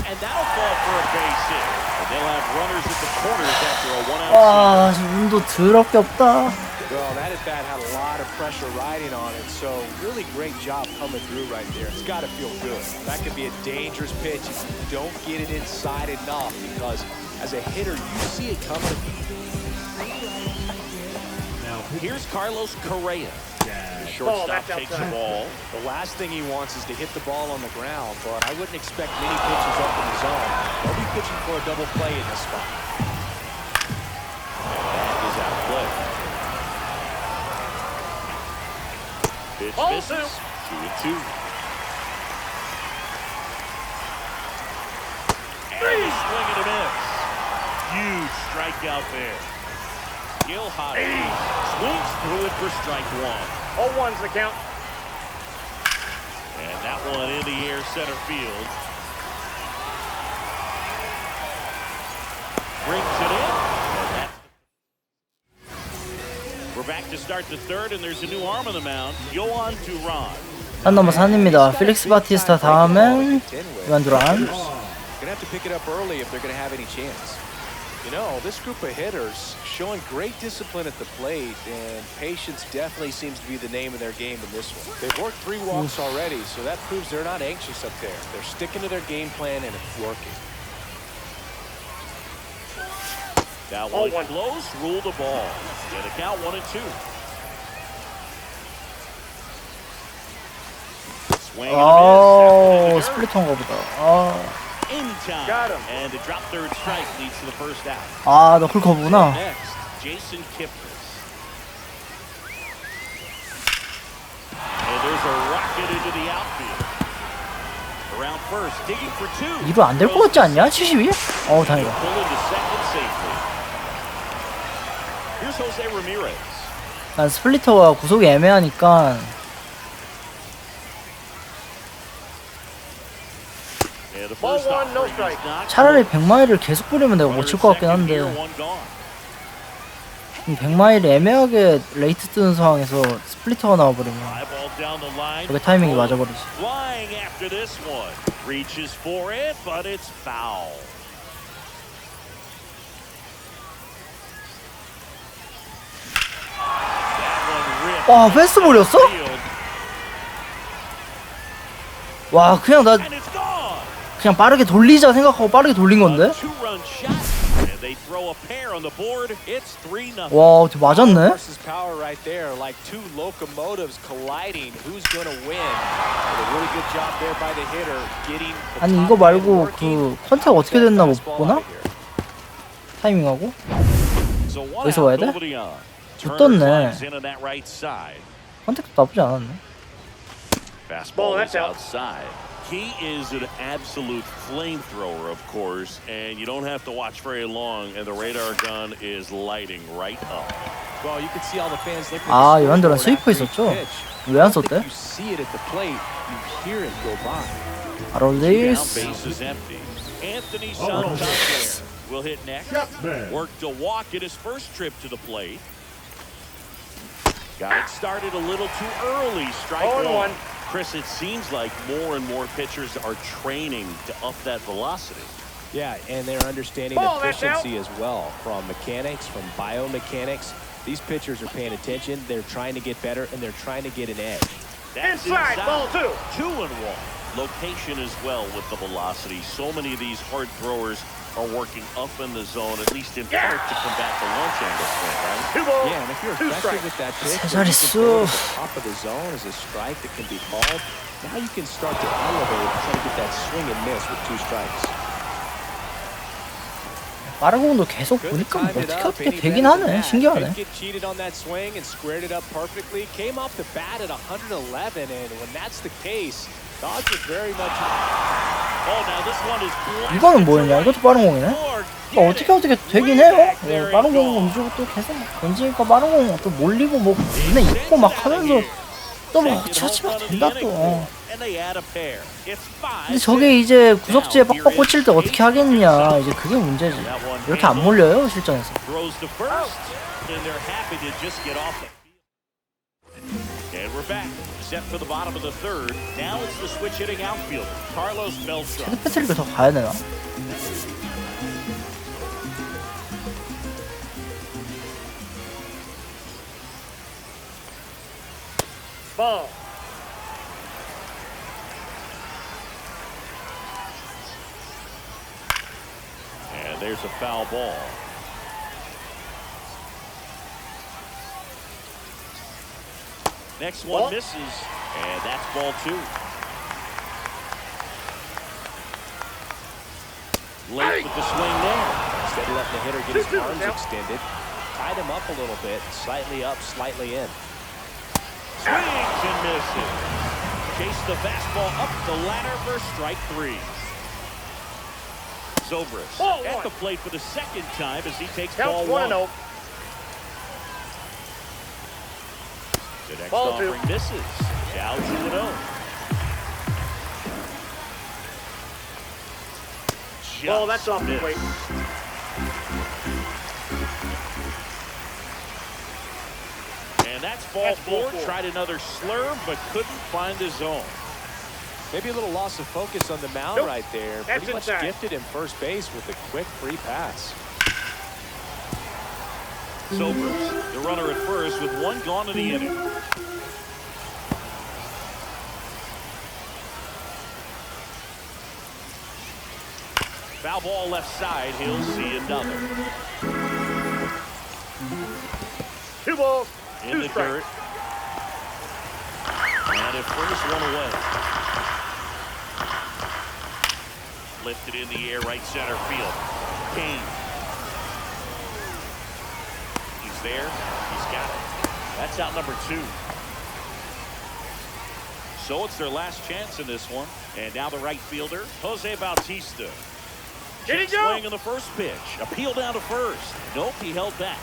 And that'll fall for a base hit. And they'll have runners at the corners after a 1-out 와, 운도 더럽게 없다. Well, that at bat had a lot of pressure riding on it, so really great job coming through right there. It's got to feel good. That could be a dangerous pitch if you don't get it inside enough, because as a hitter, you see it coming. Now, Here's Carlos Correa. The Jazz. shortstop that's takes the outside. ball. The last thing he wants is to hit the ball on the ground, but I wouldn't expect many pitches up in the zone. They'll be pitching for a double play in this spot. That is outplayed. Pitch Ball misses. 2-2. And he's swinging a miss. Huge strikeout there. Gil Hodges swings through it for strike 1. 0-1's the count. And that one in the air center field. Brings it in. And that's... We're back to start the third, and there's a new arm on the mound. Yohan Duran. 3 넘버 4입니다. 필릭스 바티스타 다음엔 요한 두란. Gonna have to pick it up early if they're gonna have any chance. You know, this group of hitters showing great discipline at the plate, and patience definitely seems to be the name of their game in this one. They've worked 3 walks already, so that proves they're not anxious up there. They're sticking to their game plan, and it's working. That one 0-1. close, rule the ball. And a count 1-2. Swing and 아, a miss. 스플리터인가 보다. 아, In time. Got him. And the drop third strike leads to the first out. 아, 너 쿨커브구나. Next, Jason Kipnis. And there's a rocket into the outfield. Around first, digging for 2. 이거 안 될 것 같지 않냐? 72? 어우, 다행이다. Pull into second safely. Here's Jose Ramirez. 난 스플리터가 구속이 애매하니까 And the Ball first 1, no offering strike. is not 차라리 good. 100마일을 계속 뿌리면 내가 못 칠 것 같긴 Runner 한데 second here, 1 gone. 100마일이 애매하게 레이트 뜨는 상황에서 스플리터가 나와버리면 Fly ball down the line. 저게 타이밍이 맞아버리지. Flying after this one. Reaches for it, but it's foul. 와, 패스볼이었어? 와, 그냥 나 And it's gone. 그냥 빠르게 돌리자 생각하고 빠르게 돌린 건데? Two-run shot. And they throw a pair on the board. It's 3-0. 와, 어떻게 맞았네? Versus power right there, like two locomotives colliding. Who's gonna win? But a really good job there by the hitter, getting the 아니, top 이거 man 말고 working. 그 컨택 어떻게 됐나 못 Fastball 보나? out of here. 타이밍하고? So one 어디서 out, 와야 돼? nobody on. 못 Turner 떴네. climbs in on that right side. 컨택도 나쁘지 않았네. Fastball Ball, is that's out. outside. He is an absolute flamethrower, of course, and you don't have to watch very long, and the radar gun is lighting right up. Well, you can see all the fans looking at 아, the 요한들은 scoreboard 스위퍼 after each 있었죠? pitch. 왜 안 I don't 썼대? think You see it at the plate, you hear it go by. 바로 Down, 리스. base is empty. Anthony Santander will hit next. Chapman. Worked a walk in his first trip to the plate. Got it started a little too early. Strike 0-1. Chris, it seems like more and more pitchers are training to up that velocity. Yeah, and they're understanding Ball, that's efficiency as well from mechanics, from biomechanics. These pitchers are paying attention. They're trying to get better, and they're trying to get an edge. That's Inside, ball 2. 2-1. Location as well with the velocity. So many of these hard throwers are working up in the zone, at least in part to combat the launch angle swing, right? 2 balls, Yeah, and if you're 2 effective strikes. with that pitch, 제자리 or you can throw it 수. to the top of the zone as a strike that can be called. Now you can start to elevate and try to get that swing and miss with 2 strikes. 빠른 공도 계속 Couldn't 보니까 time it 어떻게 up 어떻게 any 되긴 better than 하네. that. 신기하네. Didn't get cheated on that swing and squared it up perfectly. Came off the bat at 111, and when that's the case, Dodgers are very much. Oh, now this one is blasted 이거는 뭐였냐? 이것도 빠른 공이네. forward. 어떻게 되긴 해요. 예, 빠른 공 위주로 또 계속 던지니까 빠른 공 또 몰리고 뭐 눈에 있고 막 하면서 또 뭐 차치면 된다 또. And they add a pair. It's 5. 근데 저게 이제 구석지에 빡빡 꽂힐 때 어떻게 하겠냐. 이제 그게 문제지. 이렇게 안 몰려요 실전에서. Throws to first, and they're happy to just get off the field. And we're back. Set for the bottom of the third. Now it's the switch hitting outfielder, Carlos Beltran. 헤드 패트릭을 더 가야 되나? Ball. And there's a foul ball. Next one Ball. misses, and that's ball 2. Late with the swing there. Instead of letting the hitter get his 2-2 arms now. extended, tied him up a little bit, slightly up, slightly in. Swings and misses. Chase the fastball up the ladder for strike 3. Zobrist Ball at 1. the plate for the second time as he takes Counts ball 1. 1-0. The next Ball 2. offering misses. Now 2-0. Ball, that's off the missed. plate. And that's ball That's ball 4. 4. Tried another slurve, but couldn't find his zone. Maybe a little loss of focus on the mound Nope. right there. That's Pretty much inside. gifted him first base with a quick free pass. Sobers, the runner at first with 1 gone in the inning. Foul ball left side. He'll see another. 2 balls, In 2 the strikes. dirt. And at first, 1 away. Lifted in the air, right center field. Kane. He's there. He's got it. That's out number 2. So it's their last chance in this one. And now the right fielder, Jose Bautista. Did he Check go? swing on the first pitch. Appeal down to first. Nope, he held back.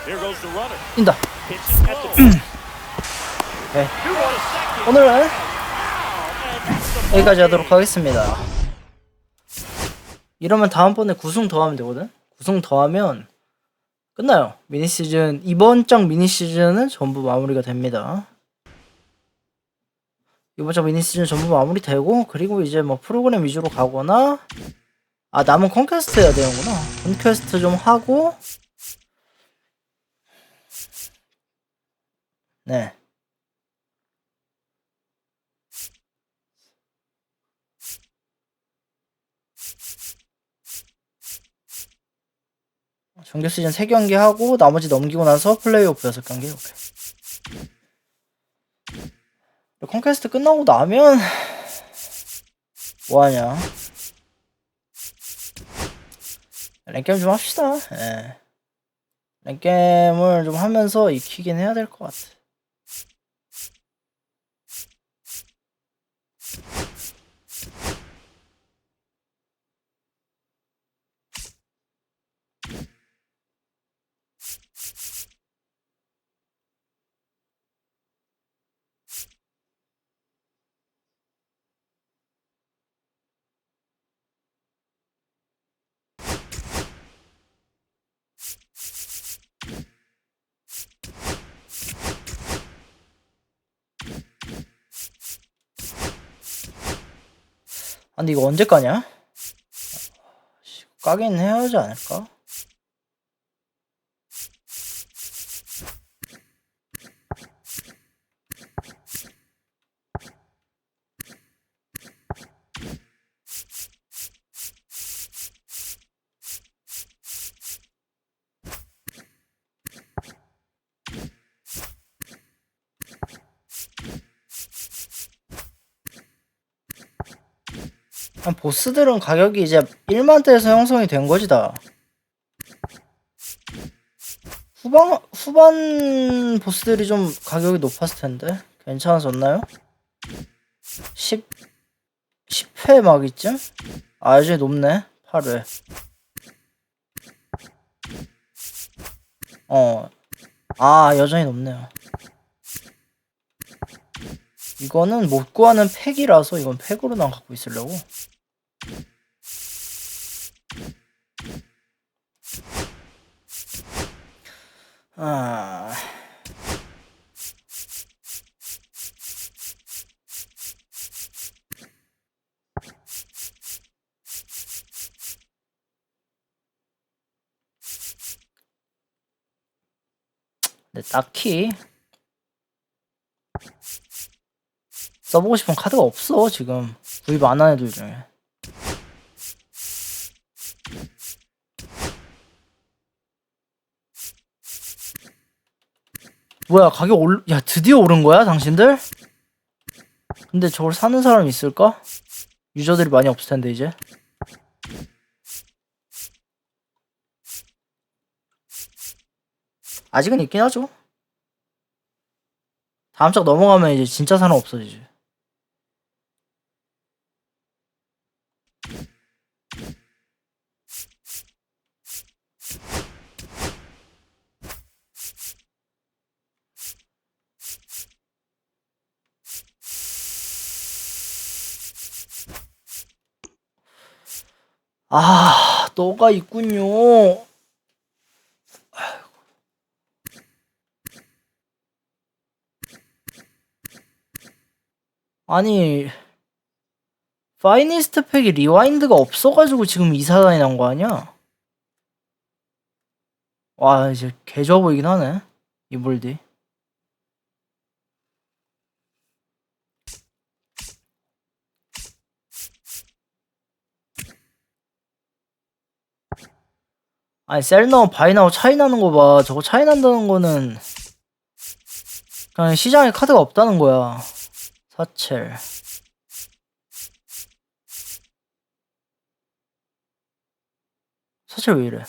There goes the runner. 인다. Pitch That's low. a 네. 2 balls. Second. 오늘은 And that's the 여기까지 하도록 하겠습니다. 이러면 다음번에 9승 더하면 되거든. 9승 더하면 끝나요. 미니시즌 이번 장 미니시즌은 전부 마무리가 됩니다. 이번 장 미니시즌 전부 마무리되고 그리고 이제 뭐 프로그램 위주로 가거나 아, 남은 컨퀘스트 해야 되는구나. 컨퀘스트 좀 하고. 네. 정규 시즌 3경기 하고 나머지 넘기고 나서 플레이오프 6경기. 오케이. 컨퀘스트 끝나고 나면 뭐하냐. 랭게임 좀 합시다. 예. 랭게임을 좀 하면서 익히긴 해야 될 것 같아. 아, 근데 이거 언제 까냐? 까긴 해야 하지 않을까? 보스들은 가격이 이제 1만대에서 형성이 된 거지 다. 후반 보스들이 좀 가격이 높았을 텐데 괜찮아졌나요? 10회 막 이쯤? 아, 이제 높네. 8회. 아, 여전히 높네요. 이거는 못 구하는 팩이라서 이건 팩으로만 갖고 있으려고. 아, 근데 딱히 써보고 싶은 카드가 없어 지금 구입 안 한 애들 중에. 뭐야, 가격 야, 드디어 오른 거야 당신들? 근데 저걸 사는 사람 있을까? 유저들이 많이 없을 텐데 이제. 아직은 있긴 하죠. 다음 작 넘어가면 이제 진짜 사람 없어지지. 아, 너가 있군요. 아니, 파이니스트 팩이 리와인드가 없어가지고 지금 이 사단이 난 거 아니야? 와, 이제 개 좋아 보이긴 하네 이 몰디. 아니, 셀 나오 바이 나오 차이 나는 거 봐. 저거 차이 난다는 거는 그냥 시장에 카드가 없다는 거야. 사첼. 사첼 왜 이래?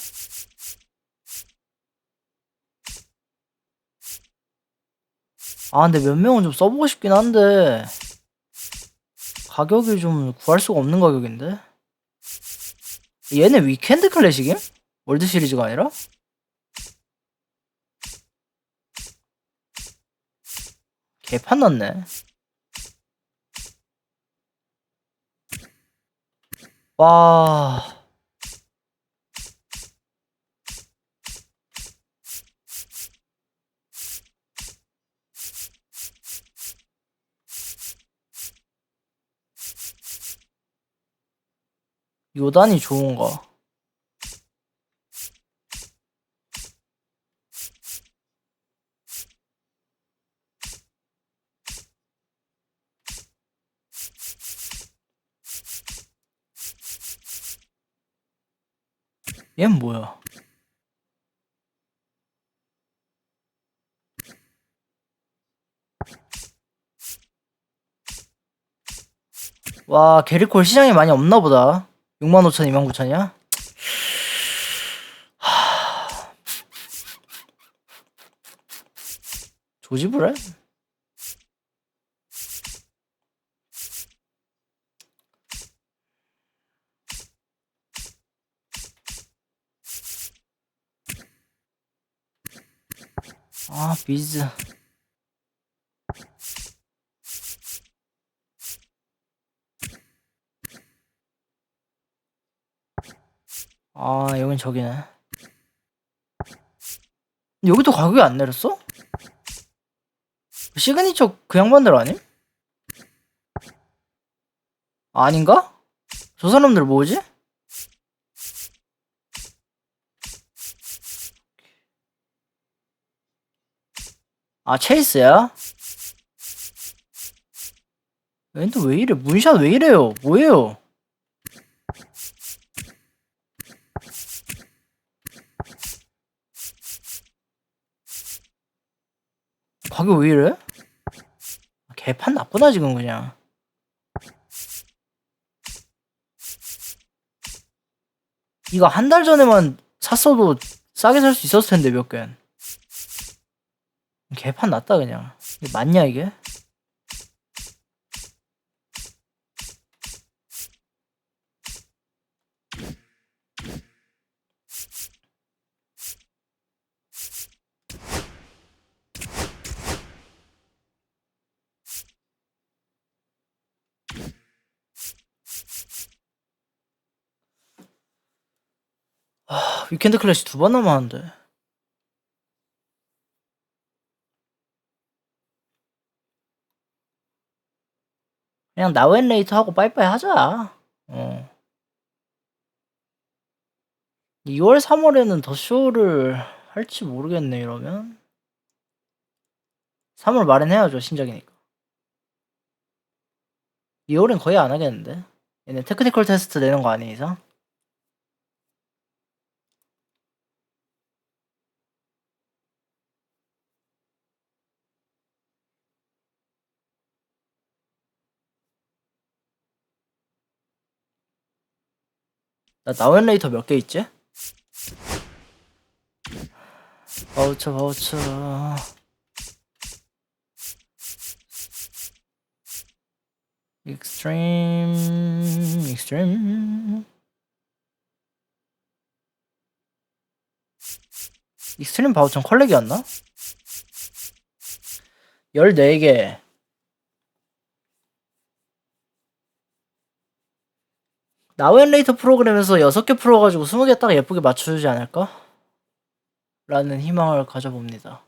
아, 근데 몇 명은 좀 써보고 싶긴 한데 가격이 좀 구할 수가 없는 가격인데. 얘네 위켄드 클래식임? 월드 시리즈가 아니라? 개판 났네. 와. 요단이 좋은가? 얜 뭐야? 와, 게리콜 시장에 많이 없나 보다. 65,000, 29,000이야? 조지브래? 아, 비즈. 아, 여긴 저기네. 여기도 가격이 안 내렸어? 시그니처 그 양반들 아님? 아닌가? 저 사람들 뭐지? 아, 체이스야? 얘는 왜 이래? 문샷 왜 이래요? 뭐예요? 가격 왜 이래? 개판 나쁘다 지금 그냥. 이거 한 달 전에만 샀어도 싸게 살 수 있었을 텐데 몇 개는. 개판 났다 그냥. 이게 맞냐 이게? 위켄드 클래시 2번 남았는데. 그냥 나우앤레이터 하고 빠이빠이 하자. 2월 3월에는 더 쇼를 할지 모르겠네 이러면. 3월 말엔 해야죠 신작이니까. 2월엔 거의 안 하겠는데. 얘네 테크니컬 테스트 내는 거 아닌 이상. 나 나우앤레이터 몇 개 있지? 바우처. 익스트림. 익스트림 바우처 컬렉이었나? 14개. 나우앤레이터 프로그램에서 6개 풀어가지고 20개 딱 예쁘게 맞춰주지 않을까? 라는 희망을 가져봅니다.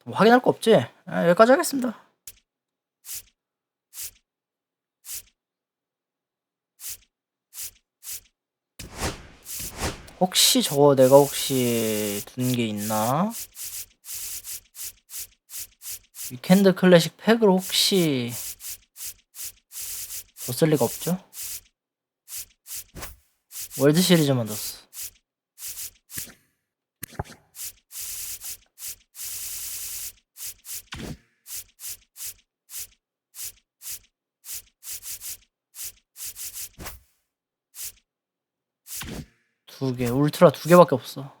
뭐 확인할 거 없지? 여기까지 하겠습니다. 혹시 저거 내가 혹시 둔 게 있나? 위켄드 클래식 팩을 혹시 더 쓸 리가 없죠? 월드 시리즈만 뒀어. 두 개, 울트라 2개밖에 없어.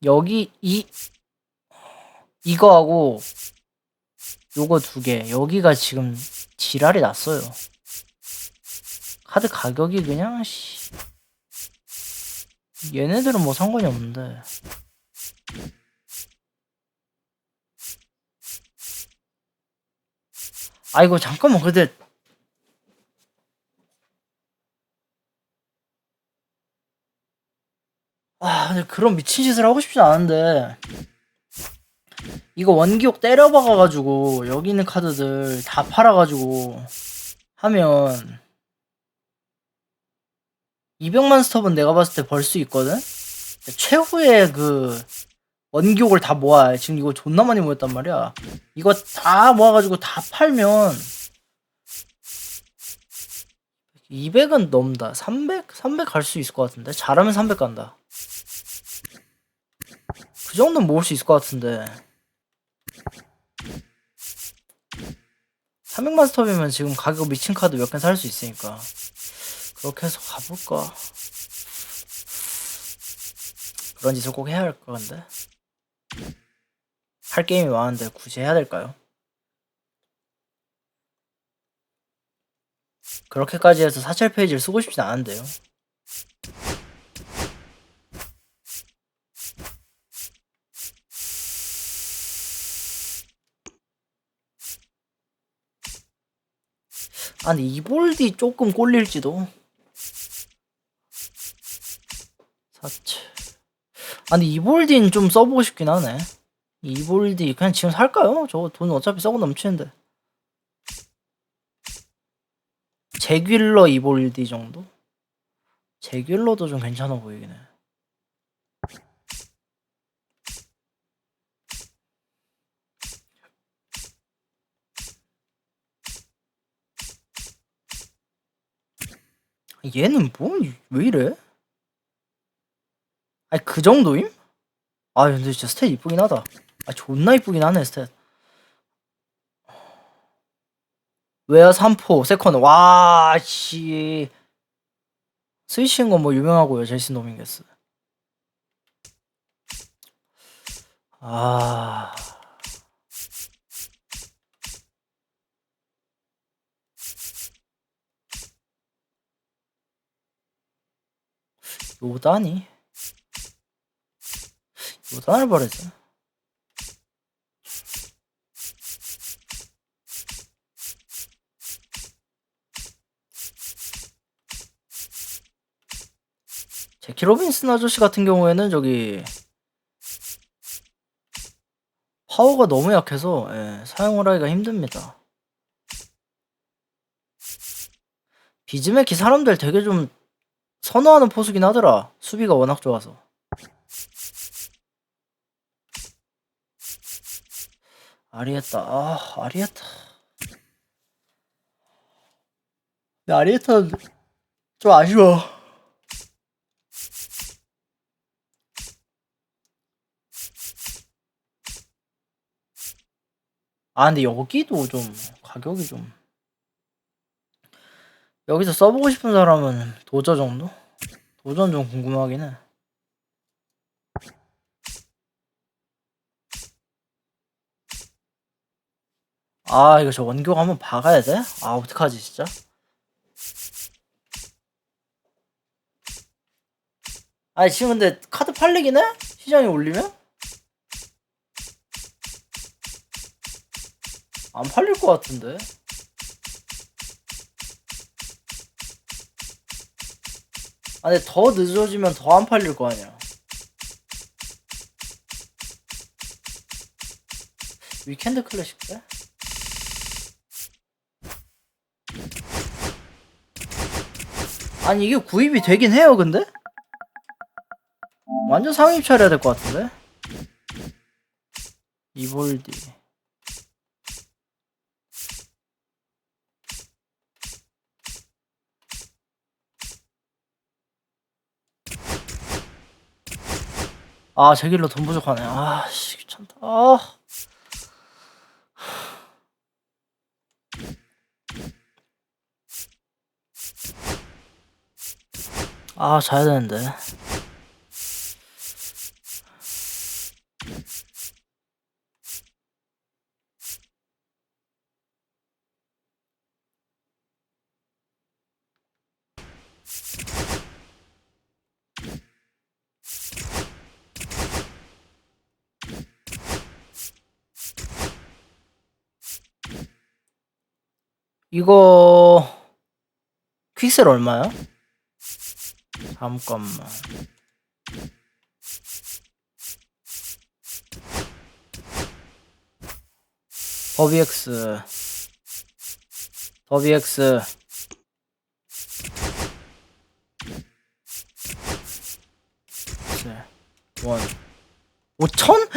여기 이거하고 요거 2개. 여기가 지금 지랄이 났어요. 카드 가격이 그냥 얘네들은 뭐 상관이 없는데. 아이고 잠깐만 근데 근데 그런 미친 짓을 하고 싶진 않은데 이거 원기옥 때려박아가지고 여기 있는 카드들 다 팔아가지고 하면 200만 스톱은 내가 봤을 때 벌 수 있거든? 최후의 그 원기옥을 다 모아. 지금 이거 존나 많이 모였단 말이야. 이거 다 모아가지고 다 팔면 200은 넘다. 300? 300 갈 수 있을 것 같은데? 잘하면 300 간다. 그 정도는 모을 수 있을 것 같은데 300만 스톱이면 지금 가격 미친 카드 몇 개 살 수 있으니까 그렇게 해서 가볼까? 그런 짓을 꼭 해야 할까 근데? 할 게임이 많은데 굳이 해야 될까요? 그렇게까지 해서 사찰 페이지를 쓰고 싶진 않은데요. 근데 이볼디 조금 꼴릴지도. 사채. 근데 이볼디는 좀 써보고 싶긴 하네. 이볼디 그냥 지금 살까요? 저거 돈 어차피 썩어 넘치는데. 제귤러 이볼디 정도? 제귤러도 좀 괜찮아 보이긴 해. 얘는 뭐 왜 이래? 아니 그 정도임? 근데 진짜 스탯 이쁘긴 하다. 존나 이쁘긴 하네 스탯. 웨어 3포 세컨. 와 씨. 스위치인 건 뭐 유명하고요. 제이슨 도밍게스. 요단이? 요단을 버렸어. 제키 로빈슨 아저씨 같은 경우에는 저기 파워가 너무 약해서 사용을 하기가 힘듭니다. 비즈메키 사람들 되게 좀 선호하는 포수긴 하더라. 수비가 워낙 좋아서. 아리에타. 아리에타. 근데 아리에타 좀 아쉬워. 근데 여기도 좀 가격이 좀 여기서 써보고 싶은 사람은 도저 정도? 도전 좀 궁금하긴 해. 이거 저 원격 한번 박아야 돼? 어떡하지 진짜? 지금 근데 카드 팔리긴 해? 시장에 올리면? 안 팔릴 것 같은데. 근데 더 늦어지면 더 안 팔릴 거 아니야. 위켄드 클래식 때? 이게 구입이 되긴 해요 근데? 완전 상위 차려야 될 것 같은데? 이볼디. 제길로 돈 부족하네. 씨, 귀찮다. 자야 되는데. 이거 퀵셀 얼마야? 잠깐만. 더비엑스 원 5,000?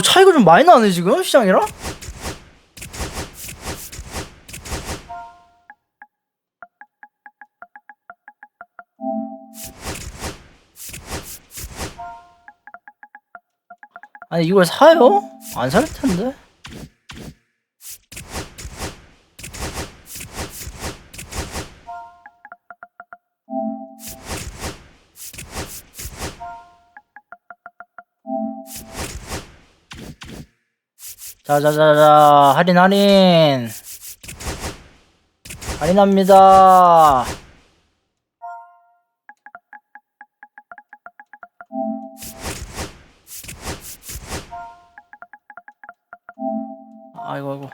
차이가 좀 많이 나네 지금 시장이랑? 아니 이걸 사요? 안 살 텐데. 자자자자 할인합니다. 아이고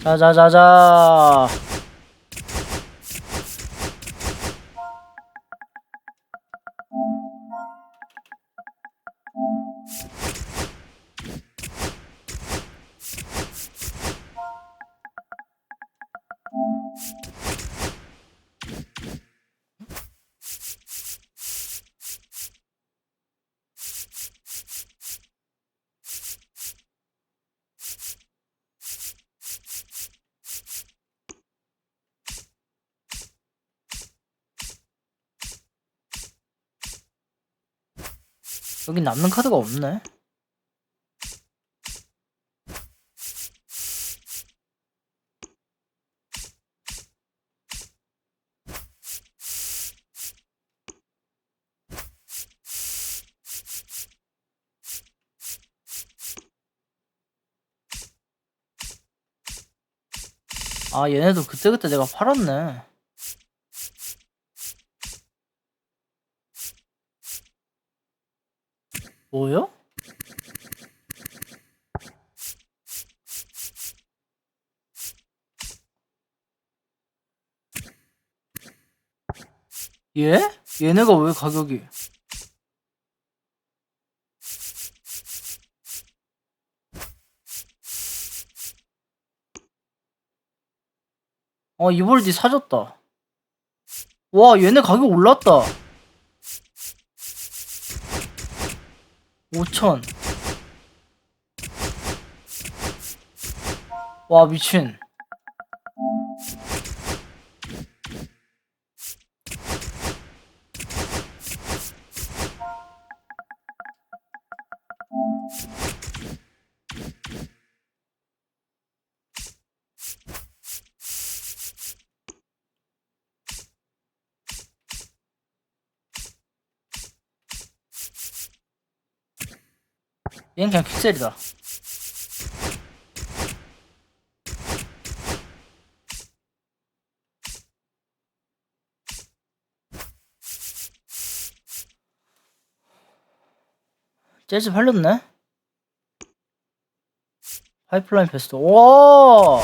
자자자자 여기 남는 카드가 없네. 아 얘네도 그때그때 내가 팔았네. 뭐요? 얘? 얘네가 왜 가격이 이볼디 사줬다. 와 얘네 가격 올랐다. 5,000. 와 미친. 얘는 그냥 픽셀이다. 재즈 팔렸네. 파이프라인 베스트. 와.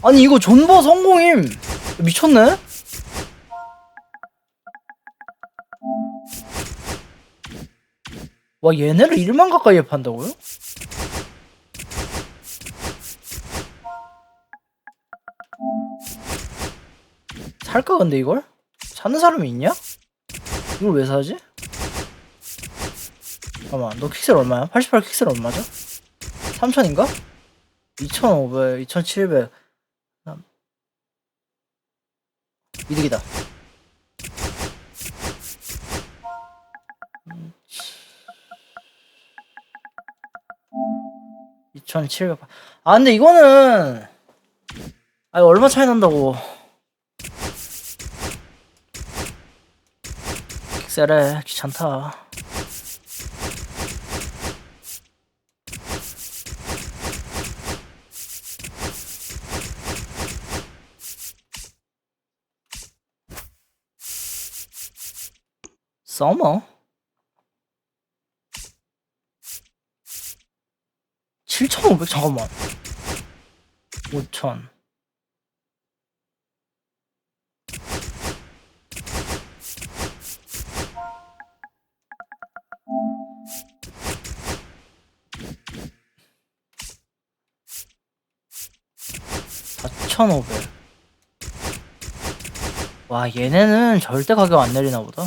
아니 이거 존버 성공임. 미쳤네. 와 얘네를 1만 가까이에 판다고요? 살까 근데 이걸? 사는 사람이 있냐? 이걸 왜 사지? 잠깐만 너 픽셀 얼마야? 88 픽셀 얼마죠? 3000인가? 2500, 2700 이득이다. 2700. 아 근데 이거는 얼마 차이 난다고. 픽셀에 귀찮다. 서머? 7,500 잠깐만. 5,000. 와, 얘네는 절대 가격 안 내리나 보다.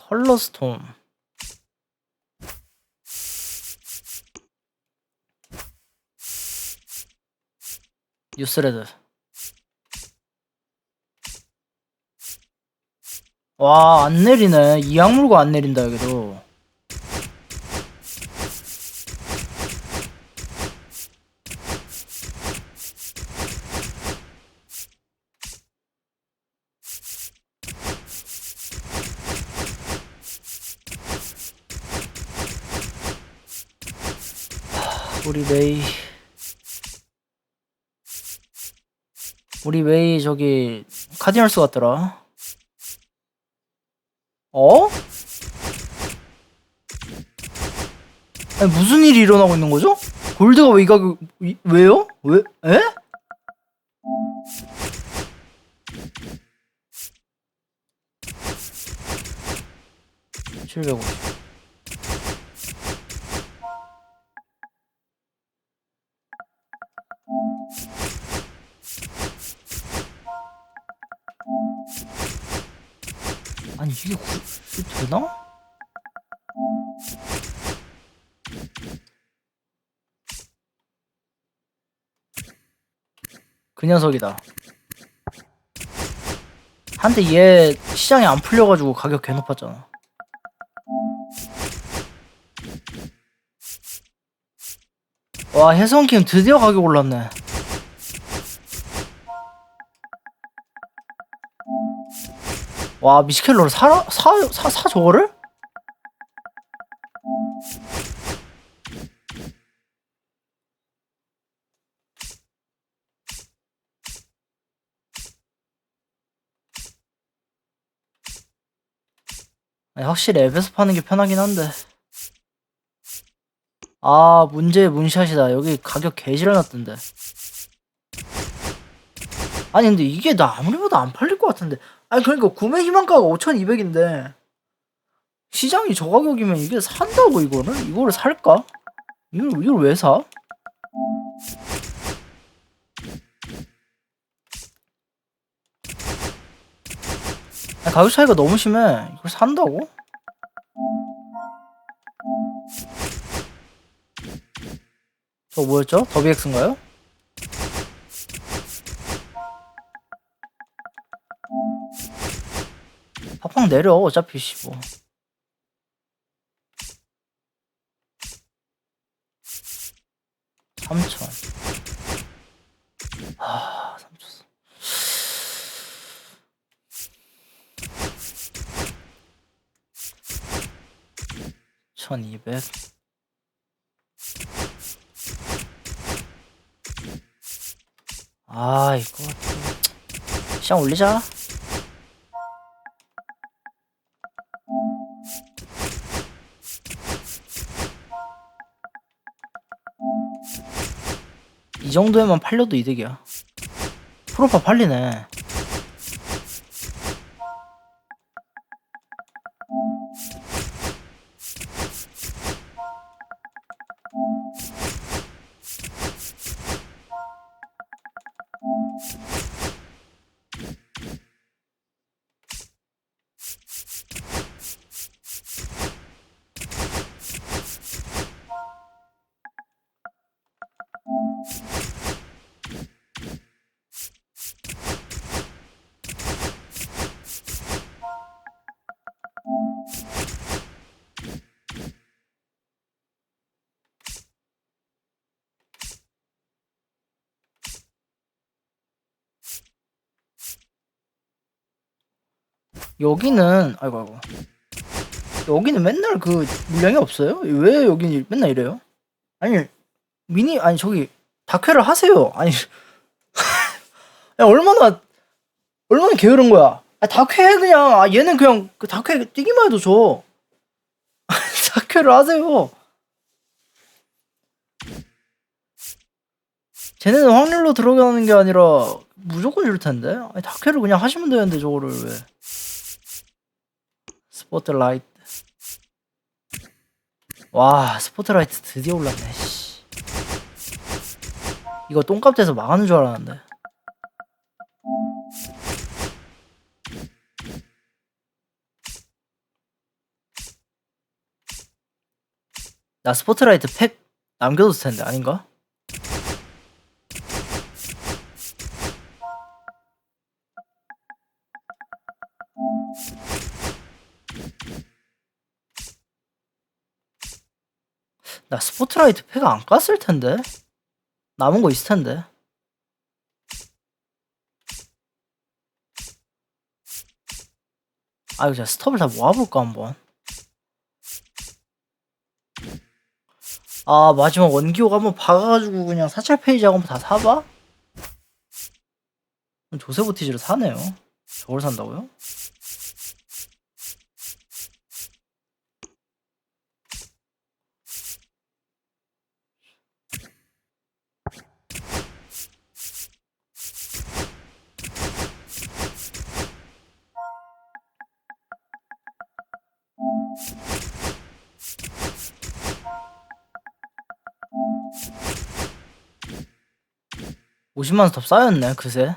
컬러스톰. 뉴스레드. 와, 안 내리네. 이악 물고 안 내린다, 여기도. 우리 메이 저기 카디널스 같더라. 어? 아니, 무슨 일이 일어나고 있는 거죠? 골드가 왜 이 가격 왜요? 왜? 에? (750) 아니 이게 되나? 그 녀석이다. 한때 얘 시장이 안 풀려가지고 가격 개 높았잖아. 와, 혜성킴 드디어 가격 올랐네. 와, 미시켈로를 사 저거를? 아니, 확실히 앱에서 파는 게 편하긴 한데. 아, 문제의 문샷이다. 여기 가격 개지랄 났던데. 아니 근데 이게 나 아무리 봐도 안 팔릴 것 같은데. 아니 그러니까 구매 희망가가 5,200인데 시장이 저 가격이면 이게 산다고 이거를 살까? 이걸 왜 사? 아니, 가격 차이가 너무 심해. 이걸 산다고? 저 뭐였죠? 더비엑스인가요? 팍팍 내려 어차피 뭐. (3,000) 아, 3,000. 1,200. 아, 이거 시장 올리자. 이 정도에만 팔려도 이득이야. 프로파 팔리네. 여기는 아이고 여기는 맨날 그 물량이 없어요? 왜 여기 맨날 이래요? 아니 아니 저기 다쾌를 하세요. 아니 야, 얼마나 게으른 거야. 아, 다쾌 그냥. 아, 얘는 그냥 그 다쾌 뛰기만 해도 줘. 다쾌를 하세요. 쟤네는 확률로 들어가는 게 아니라 무조건 줄 텐데. 아니, 다쾌를 그냥 하시면 되는데 저거를 왜? 스포트라이트. 와, 스포트라이트 드디어 올랐네. 씨. 이거 똥값 돼서 망하는 줄 알았는데. 나 스포트라이트 팩 남겨뒀을 텐데 아닌가? 나 스포트라이트 팩 안 깠을 텐데. 남은 거 있을 텐데. 아, 이거 진짜 스톱을 다 모아볼까 한번. 아, 마지막 원기옥 한번 박아가지고 그냥 사찰 페이지하고 한번 다 사봐? 조세보티지를 사네요. 저걸 산다고요? $50만 더 쌓였네 그새.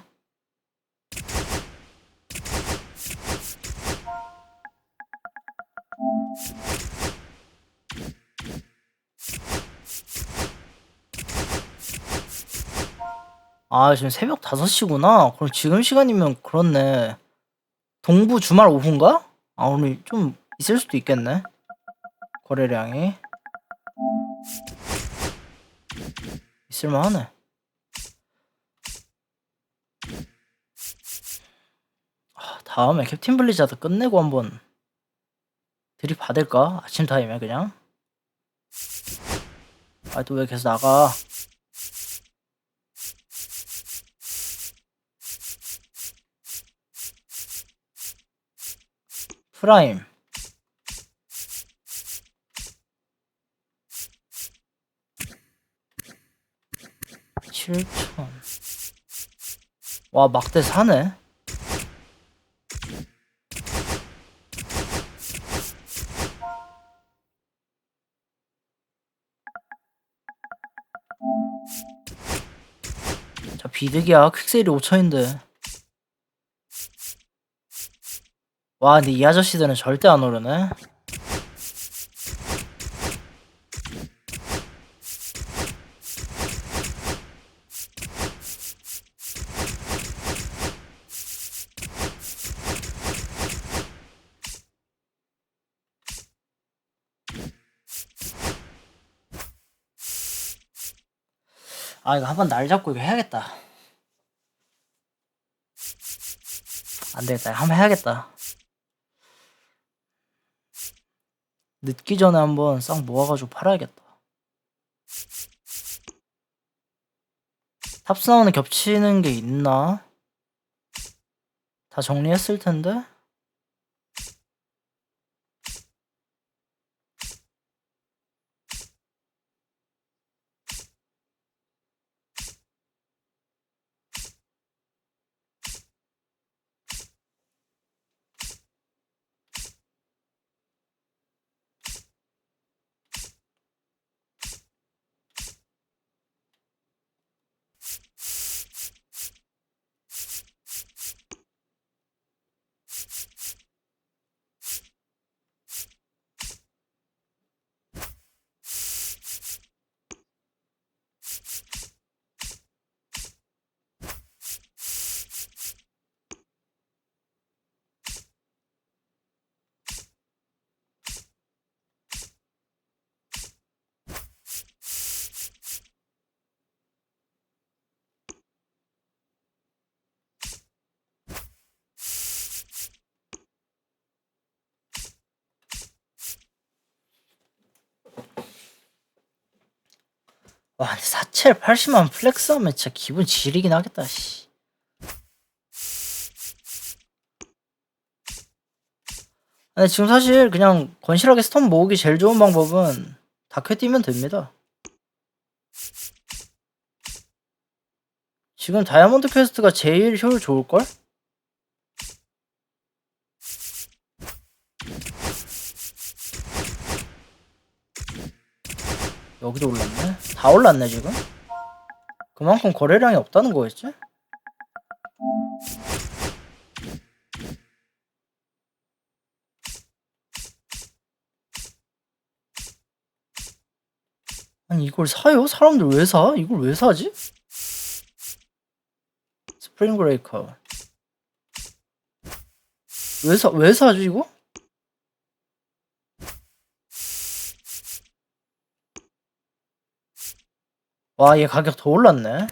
아, 지금 새벽 5시구나. 그럼 지금 시간이면 그렇네. 동부 주말 오후인가? 아, 오늘 좀 있을 수도 있겠네. 거래량이. 있을만하네. 아, 다음에 캡틴 블리자드 끝내고 한번 들이받을까? 아침 타임에 그냥. 아, 또 왜 계속 나가? 프라임. (7,000) 와, 막대 사네. 자, 비득이야. 퀵세일이 5,000인데. 와, 근데 이 아저씨들은 절대 안 오르네. 아, 이거 한번 날 잡고 이거 해야겠다. 안 되겠다. 한번 해야겠다. 늦기 전에 한번 싹 모아가지고 팔아야겠다. 탑스 나오는 겹치는 게 있나? 다 정리했을 텐데? 와, 근데 4첼 80만 플렉스 하면 진짜 기분 지리긴 하겠다, 씨. 근데 지금 사실 그냥 건실하게 스톰 모으기 제일 좋은 방법은 다크에 뛰면 됩니다. 지금 다이아몬드 퀘스트가 제일 효율 좋을걸? 여기도 올랐네? 다 올랐네 지금? 그만큼 거래량이 없다는 거겠지? 아니 이걸 사요? 사람들 왜 사? 이걸 왜 사지? 스프링 브레이커 왜 사지 이거? 와, 얘 가격 더 올랐네.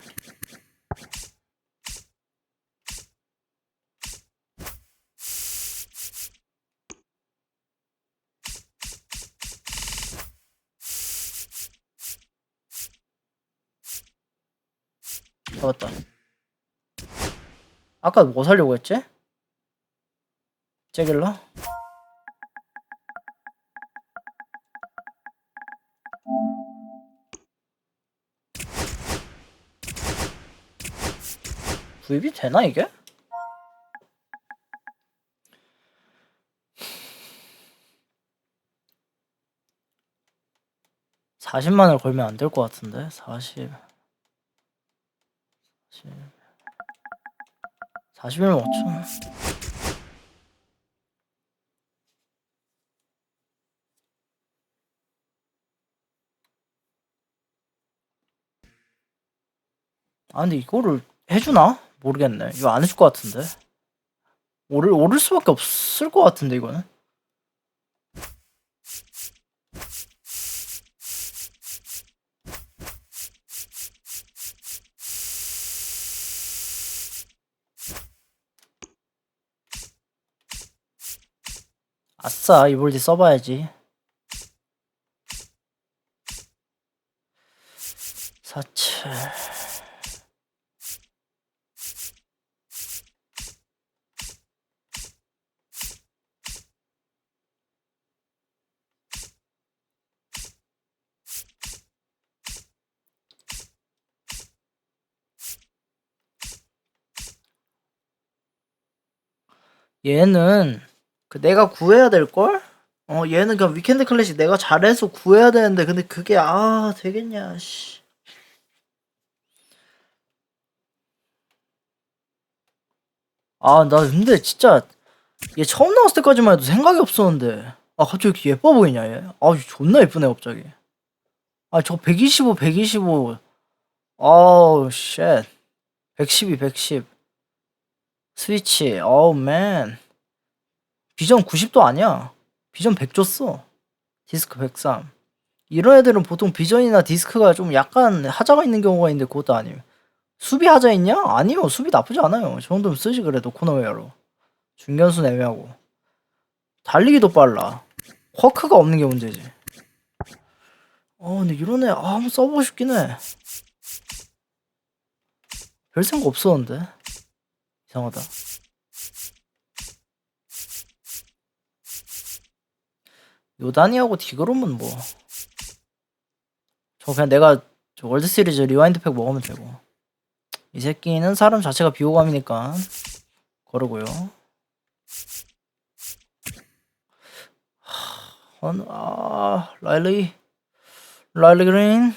잡았다. 아까 뭐 사려고 했지? 째길러? 구입이 되나 이게? $40만을 걸면 안 될 것 같은데. 41만 5천. 아 근데 이거를 해주나? 모르겠네. 이거 안 해줄 것 같은데. 오를 수밖에 없을 것 같은데 이거는. 아싸, 이볼디 써봐야지. 4칠. 얘는 그 내가 구해야 될걸? 얘는 그냥 위켄드 클래식 내가 잘해서 구해야 되는데 근데 그게 되겠냐 씨. 나 근데 진짜 얘 처음 나왔을 때까지만 해도 생각이 없었는데 갑자기 이렇게 예뻐 보이냐 얘. 존나 예쁘네 갑자기. 저 125 아우 쉣. 110 스위치 맨. 비전 90도 아니야. 비전 100 줬어. 디스크 103. 이런 애들은 보통 비전이나 디스크가 좀 약간 하자가 있는 경우가 있는데 그것도 아니에요. 수비 하자 있냐? 아니요. 수비 나쁘지 않아요. 저 정도면 쓰지 그래도 코너웨어로. 중견수 애매하고. 달리기도 빨라. 쿼크가 없는 게 문제지. 근데 이런 애 한번 써보고 싶긴 해. 별 생각 없었는데. 이상하다. 요다니하고 디그롬은 뭐. 그냥 내가 월드 시리즈 리와인드 팩 먹으면 되고. 이 새끼는 사람 자체가 비호감이니까 거르고요. 라일리 그린.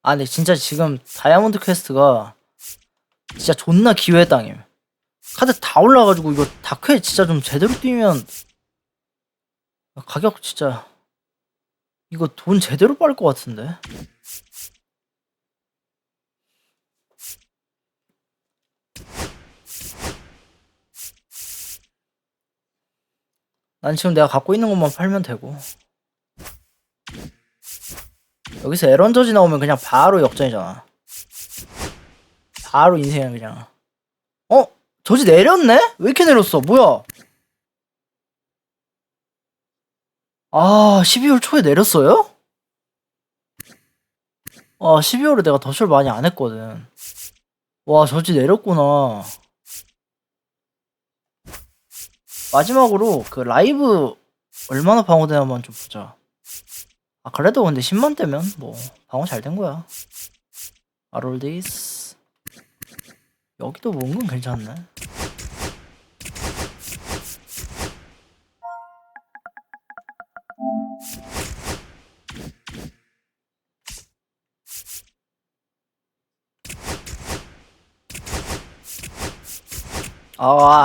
근데 진짜 지금 다이아몬드 퀘스트가 진짜 존나 기회의 땅임. 카드 다 올라가지고 이거 다크에 진짜 좀 제대로 뛰면 가격 진짜 이거 돈 제대로 빨 것 같은데. 난 지금 내가 갖고 있는 것만 팔면 되고. 여기서 에런 저지 나오면 그냥 바로 역전이잖아. 바로 인생이야 그냥. 저지 내렸네? 왜 이렇게 내렸어? 뭐야? 아, 12월 초에 내렸어요? 12월에 내가 더쇼를 많이 안 했거든. 와, 저지 내렸구나. 마지막으로 그 라이브 얼마나 방어되나만 좀 보자. 그래도 근데 10만 대면 뭐 방어 잘 된 거야. 아롤디스. 여기도 뭐 은근 괜찮네.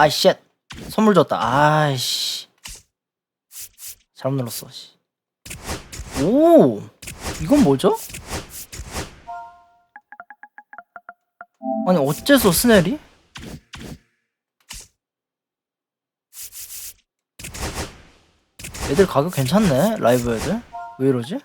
쉣. 선물 줬다. 아이씨. 잘못 눌렀어. 오, 이건 뭐죠? 아니 어째서 스넬이? 애들 가격 괜찮네. 라이브 애들. 왜 이러지?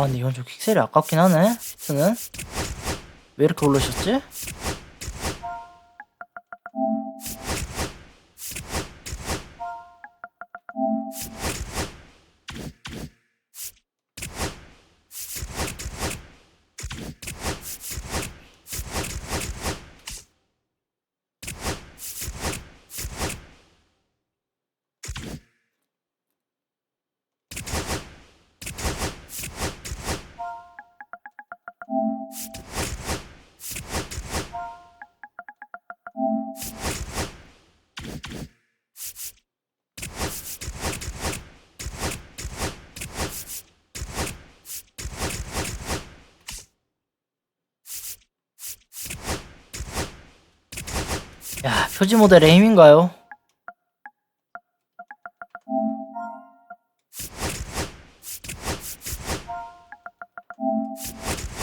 근데 이건 좀 픽셀이 아깝긴 하네. 피트는 왜 이렇게 올라셨지? 야, 표지 모델의 힘인가요?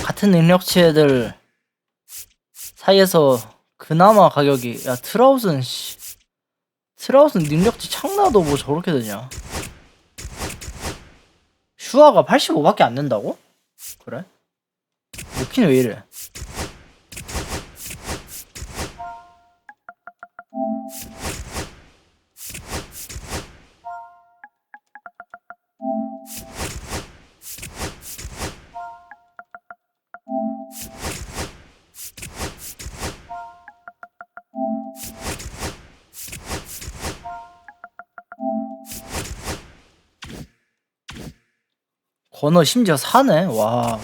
같은 능력치 애들 사이에서 그나마 가격이, 야, 트라우슨 능력치 창나도 뭐 저렇게 되냐. 슈아가 85밖에 안 된다고? 그래? 루키는 왜 이래? 건어 심지어 사네. 와.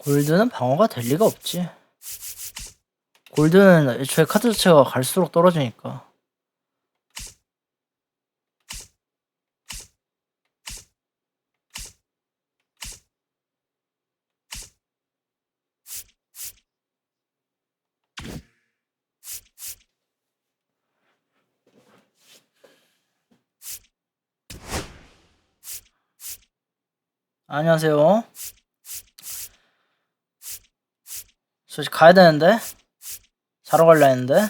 골드는 방어가 될 리가 없지. 골드는 애초에 카드 자체가 갈수록 떨어지니까. 안녕하세요. 솔직히 가야 되는데 자러 갈라 했는데.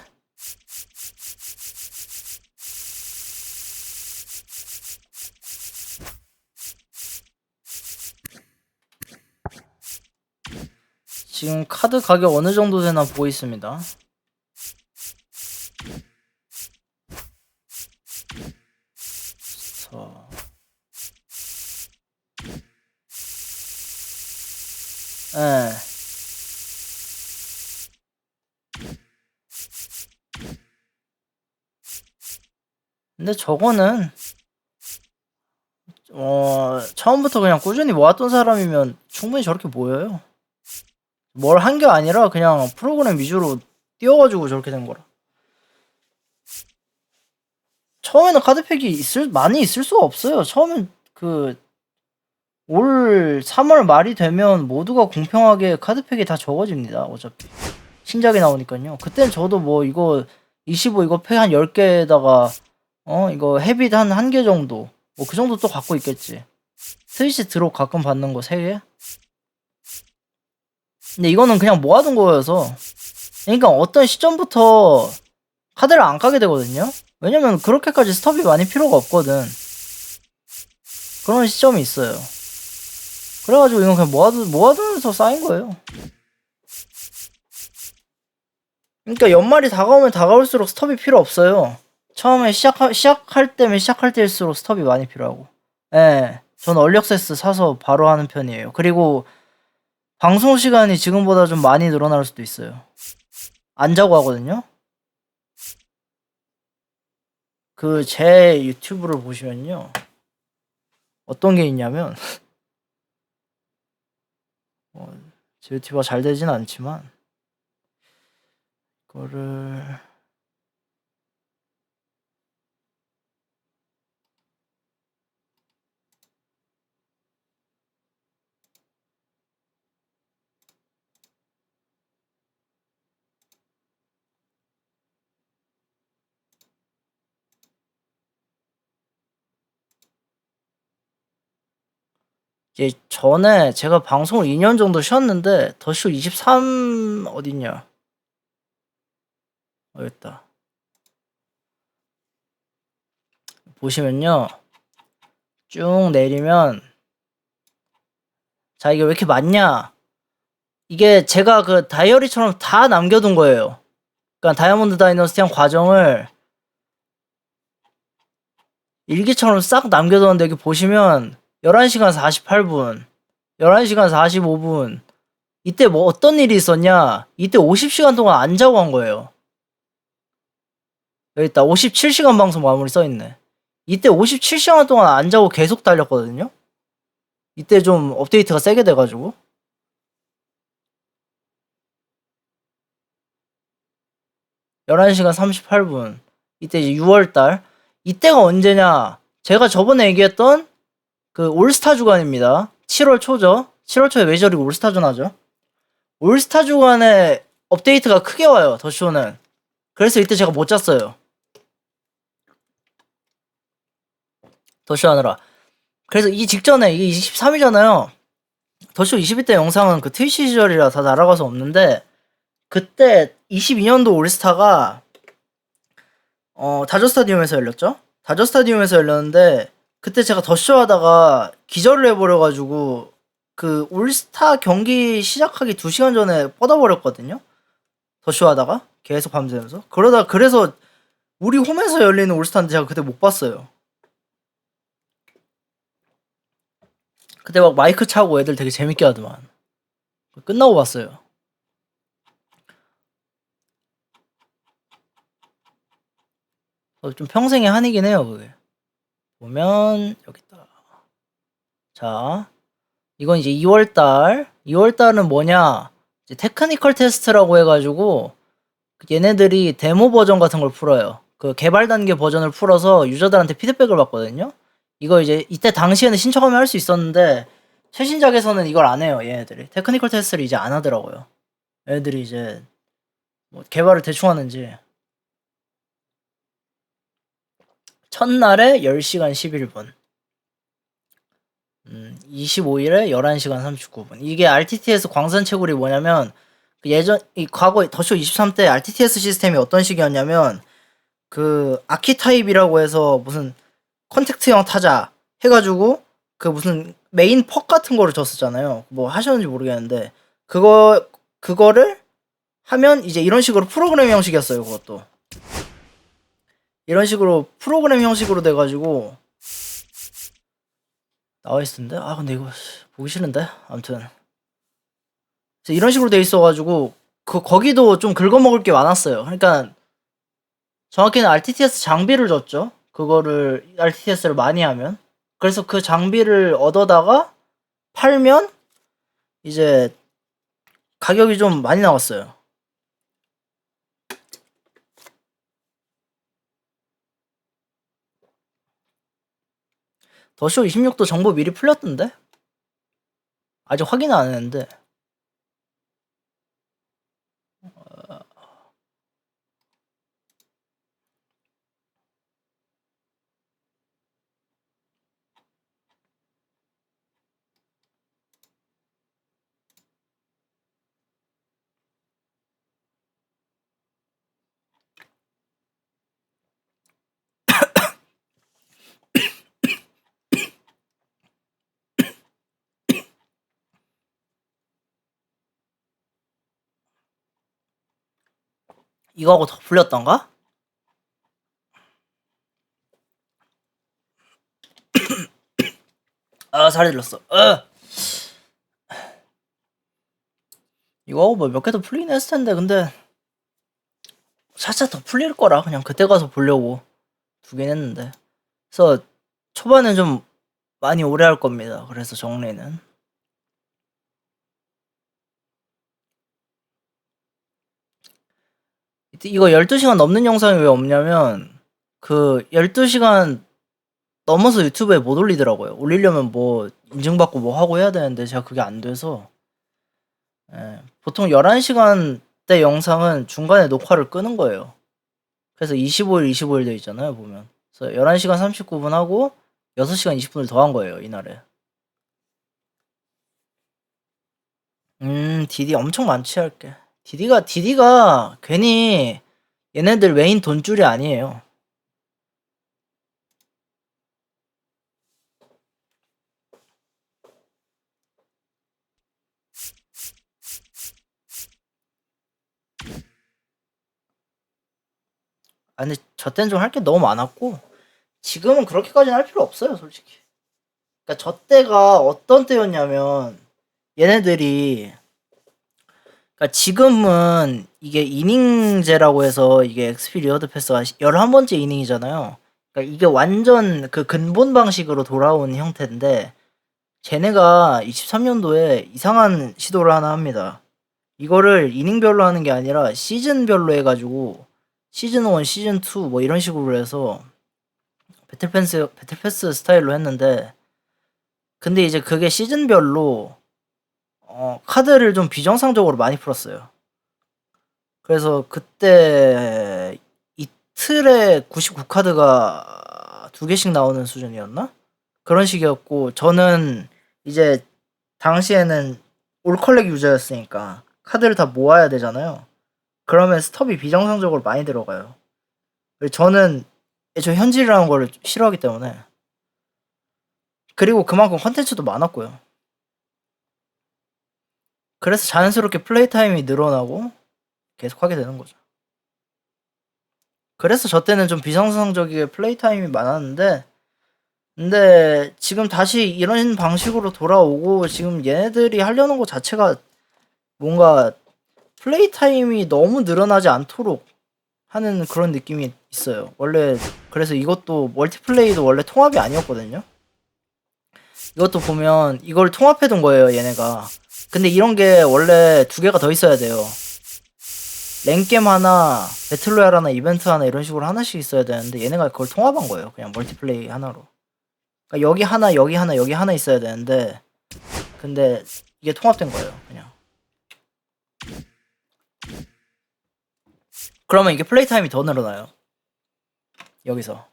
지금 카드 가격 어느 정도 되나 보고 있습니다. 자. 예. 근데 저거는 처음부터 그냥 꾸준히 모았던 사람이면 충분히 저렇게 보여요. 뭘 한 게 아니라 그냥 프로그램 위주로 띄워가지고 저렇게 된 거라. 처음에는 카드팩이 많이 있을 수가 없어요. 처음엔 올 3월 말이 되면 모두가 공평하게 카드팩이 다 적어집니다. 어차피 신작이 나오니까요. 그땐 저도 뭐 이거 25 이거 팩 한 10개에다가 이거 헤빗 한 1개 정도 뭐 그 정도 또 갖고 있겠지. 스위치 드롭 가끔 받는 거 3개? 근데 이거는 그냥 모아둔 거여서, 그러니까 어떤 시점부터 카드를 안 까게 되거든요. 왜냐면 그렇게까지 스톱이 많이 필요가 없거든. 그런 시점이 있어요. 그래가지고 이건 그냥 모아두면서 쌓인 거예요. 그러니까 연말이 다가오면 다가올수록 스톱이 필요 없어요. 처음에 시작할 때일수록 스톱이 많이 필요하고. 예. 전 얼리액세스 사서 바로 하는 편이에요. 그리고 방송 시간이 지금보다 좀 많이 늘어날 수도 있어요. 안 자고 하거든요. 제 유튜브를 보시면요. 어떤 게 있냐면, 제 유튜브가 잘 되진 않지만, 이거를, 이제 전에 제가 방송을 2년 정도 쉬었는데, 더쇼 23 어딨냐? 여기 있다. 보시면요. 쭉 내리면, 자, 이게 왜 이렇게 많냐? 이게 제가 그 다이어리처럼 다 남겨둔 거예요. 그러니까 다이아몬드 다이너스티 한 과정을 일기처럼 싹 남겨뒀는데, 여기 보시면 11시간 48분, 11시간 45분, 이때 뭐 어떤 일이 있었냐? 이때 50시간 동안 안 자고 한 거예요. 여기 있다. 57시간 방송 마무리 써있네. 이때 57시간 동안 안 자고 계속 달렸거든요. 이때 좀 업데이트가 세게 돼가지고. (11시간 38분) 이때 이제 6월달. 이때가 언제냐? 제가 저번에 얘기했던 그 올스타 주간입니다. 7월 초죠. 7월 초에 메이저리그 올스타전 하죠. 올스타 주간에 업데이트가 크게 와요, 더쇼는. 그래서 이때 제가 못 잤어요. 더쇼 하느라. 그래서 이 직전에, 이게 23이잖아요. 더쇼 20일 때 영상은 그 트위치 시절이라 다 날아가서 없는데, 그때 22년도 올스타가 다저 스타디움에서 열렸죠. 다저 스타디움에서 열렸는데, 그때 제가 더쇼 하다가 기절을 해버려가지고 그 올스타 경기 시작하기 2시간 전에 뻗어버렸거든요. 더쇼 하다가 계속 밤새면서. 그래서 우리 홈에서 열리는 올스타인데 제가 그때 못 봤어요. 그때 막 마이크 차고 애들 되게 재밌게 하더만. 끝나고 봤어요. 좀 평생의 한이긴 해요, 그게. 보면 여기 있다. 자, 이건 이제 2월달. 2월달은 뭐냐? 이제 테크니컬 테스트라고 해가지고 얘네들이 데모 버전 같은 걸 풀어요. 그 개발 단계 버전을 풀어서 유저들한테 피드백을 받거든요. 이거 이제 이때 당시에는 신청하면 할 수 있었는데 최신작에서는 이걸 안 해요. 얘네들이 테크니컬 테스트를 이제 안 하더라고요. 얘네들이 이제 뭐 개발을 대충 하는지. 첫날에 10시간 11분. 25일에 11시간 39분. 이게 RTTS 광산 채굴이 뭐냐면, 과거 더쇼 23 때 RTTS 시스템이 어떤 식이었냐면, 그 아키타입이라고 해서 무슨 컨택트형 타자 해가지고 그 무슨 메인 퍽 같은 거를 줬었잖아요. 뭐 하셨는지 모르겠는데, 그거 그거를 하면 이제 이런 식으로 프로그램 형식이었어요. 그것도 이런 식으로 프로그램 형식으로 돼가지고 나와있는데 근데 이거 보기 싫은데. 아무튼 이런 식으로 돼 있어가지고 거기도 좀 긁어먹을 게 많았어요. 그러니까 정확히는 RTTS 장비를 줬죠. 그거를 RTTS를 많이 하면. 그래서 그 장비를 얻어다가 팔면 이제 가격이 좀 많이 나왔어요. 더쇼 26도 정보 미리 풀렸던데? 아직 확인은 안 했는데. 이거하고 더 풀렸던가? 살이 들렀어. 이거하고 뭐 몇 개 더 풀리긴 했을 텐데, 근데 살짝 더 풀릴 거라 그냥 그때 가서 보려고 두긴 했는데. 그래서 초반엔 좀 많이 오래 할 겁니다. 그래서 정리는. 이거 12시간 넘는 영상이 왜 없냐면 그 12시간 넘어서 유튜브에 못 올리더라고요. 올리려면 뭐 인증받고 뭐 하고 해야 되는데 제가 그게 안 돼서. 보통 11시간대 영상은 중간에 녹화를 끄는 거예요. 그래서 25일 돼 있잖아요, 보면. 그래서 11시간 39분 하고 6시간 20분을 더 한 거예요, 이날에. 디디 엄청 많지 할게. 디디가 괜히 얘네들 메인 돈줄이 아니에요. 근데 저 땐 좀 할 게 너무 많았고 지금은 그렇게까지는 할 필요 없어요, 솔직히. 그러니까 저 때가 어떤 때였냐면 얘네들이 그러니까 지금은 이게 이닝제라고 해서 이게 XP 리워드 패스가 11번째 이닝이잖아요. 그러니까 이게 완전 그 근본 방식으로 돌아온 형태인데 쟤네가 23년도에 이상한 시도를 하나 합니다. 이거를 이닝별로 하는 게 아니라 시즌별로 해가지고 시즌 1, 시즌 2 뭐 이런 식으로 해서 배틀패스 스타일로 했는데 근데 이제 그게 시즌별로 카드를 좀 비정상적으로 많이 풀었어요. 그래서 그때 이틀에 99카드가 2개씩 나오는 수준이었나? 그런 식이었고 저는 이제 당시에는 올컬렉 유저였으니까 카드를 다 모아야 되잖아요. 그러면 스톱이 비정상적으로 많이 들어가요. 저는 애초에 현질이라는 걸 싫어하기 때문에. 그리고 그만큼 컨텐츠도 많았고요. 그래서 자연스럽게 플레이 타임이 늘어나고 계속 하게 되는 거죠. 그래서 저 때는 좀 비정상적이게 플레이 타임이 많았는데 근데 지금 다시 이런 방식으로 돌아오고 지금 얘네들이 하려는 것 자체가 뭔가 플레이 타임이 너무 늘어나지 않도록 하는 그런 느낌이 있어요. 원래 그래서 이것도 멀티플레이도 원래 통합이 아니었거든요. 이것도 보면 이걸 통합해 둔 거예요, 얘네가. 근데 이런 게 원래 2개가 더 있어야 돼요. 랭겜 하나, 배틀로얄 하나, 이벤트 하나 이런 식으로 하나씩 있어야 되는데 얘네가 그걸 통합한 거예요. 그냥 멀티플레이 하나로. 그러니까 여기 하나, 여기 하나, 여기 하나 있어야 되는데 근데 이게 통합된 거예요, 그냥. 그러면 이게 플레이 타임이 더 늘어나요. 여기서.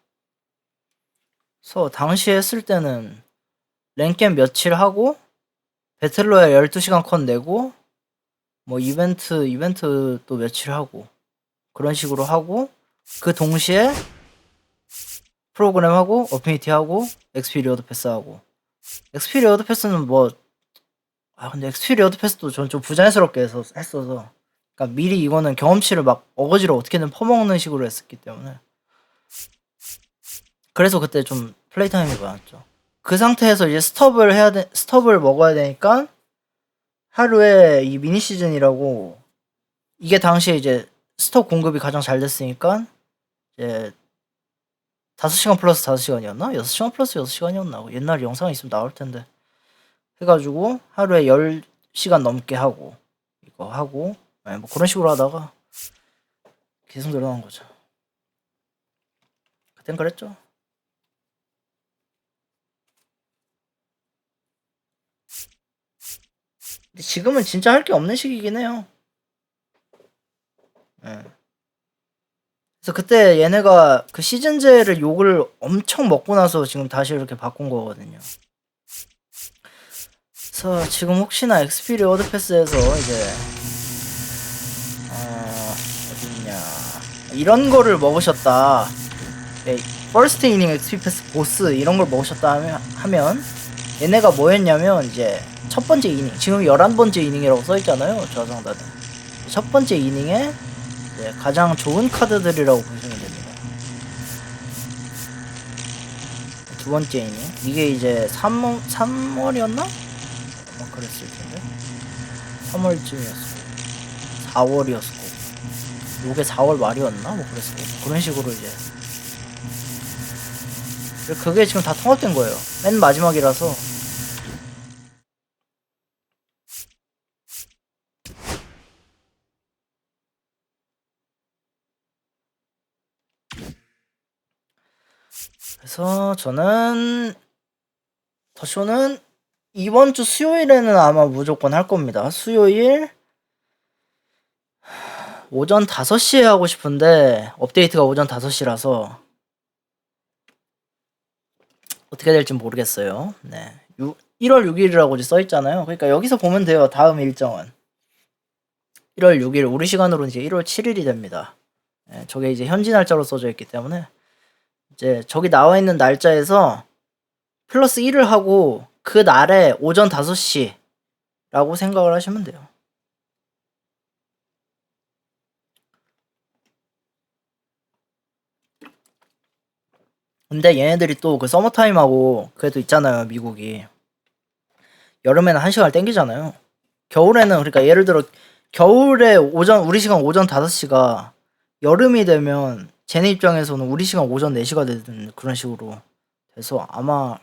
그래서 당시에 했을 때는 랭겜 며칠 하고 배틀로얄 12시간 컷 내고 뭐 이벤트 또 며칠 하고 그런 식으로 하고 그 동시에 프로그램 하고 어피니티 하고 XP 리워드 패스 하고 XP 리워드 패스는 뭐 근데 엑스피리어드 패스도 전 좀 부자연스럽게 했어서. 그러니까 미리 이거는 경험치를 막 어거지로 어떻게든 퍼먹는 식으로 했었기 때문에. 그래서 그때 좀 플레이 타임이 많았죠. 그 상태에서 이제 스톱을 먹어야 되니까 하루에 이 미니 시즌이라고 이게 당시에 이제 스톱 공급이 가장 잘 됐으니까 이제 5시간 플러스 5시간이었나? 6시간 플러스 6시간이었나? 옛날 영상이 있으면 나올 텐데. 해가지고 하루에 10시간 넘게 하고 이거 하고 뭐 그런 식으로 하다가 계속 늘어난 거죠. 그땐 그랬죠. 근데 지금은 진짜 할 게 없는 시기긴 해요. 예. 그래서 그때 얘네가 그 시즌제를 욕을 엄청 먹고 나서 지금 다시 이렇게 바꾼 거거든요. 그래서 지금 혹시나 엑스피리어드 패스에서 이제 어딨냐 이런 거를 먹으셨다. 퍼스트 이닝 XP 패스 보스 이런 걸 먹으셨다 하면 얘네가 뭐였냐면 이제 첫 번째 이닝, 지금 11번째 이닝이라고 써있잖아요. 저상단에 첫 번째 이닝에 이제 가장 좋은 카드들이라고 보시면 됩니다. 두 번째 이닝 이게 이제 3월이었나? 아마 그랬을 텐데 3월쯤이었고 4월이었고 요게 4월 말이었나? 뭐 그랬을 거고 그런 식으로 이제 그게 지금 다 통합된 거예요. 맨 마지막이라서. 그래서 저는 더쇼는 이번 주 수요일에는 아마 무조건 할 겁니다. 수요일 오전 5시에 하고 싶은데 업데이트가 오전 5시라서 어떻게 될지 모르겠어요. 네. 1월 6일이라고 이제 써있잖아요. 그러니까 여기서 보면 돼요. 다음 일정은 1월 6일 우리 시간으로 이제 1월 7일이 됩니다. 네, 저게 이제 현지 날짜로 써져 있기 때문에 이제 저기 나와 있는 날짜에서 플러스 1을 하고 그 날에 오전 5시라고 생각을 하시면 돼요. 근데 얘네들이 또 그 서머타임하고 그래도 있잖아요. 미국이 여름에는 1시간을 땡기잖아요. 겨울에는 그러니까 예를 들어 겨울에 우리 시간 오전 5시가 여름이 되면 쟤네 입장에서는 우리 시간 오전 4시가 되는 그런 식으로 돼서 아마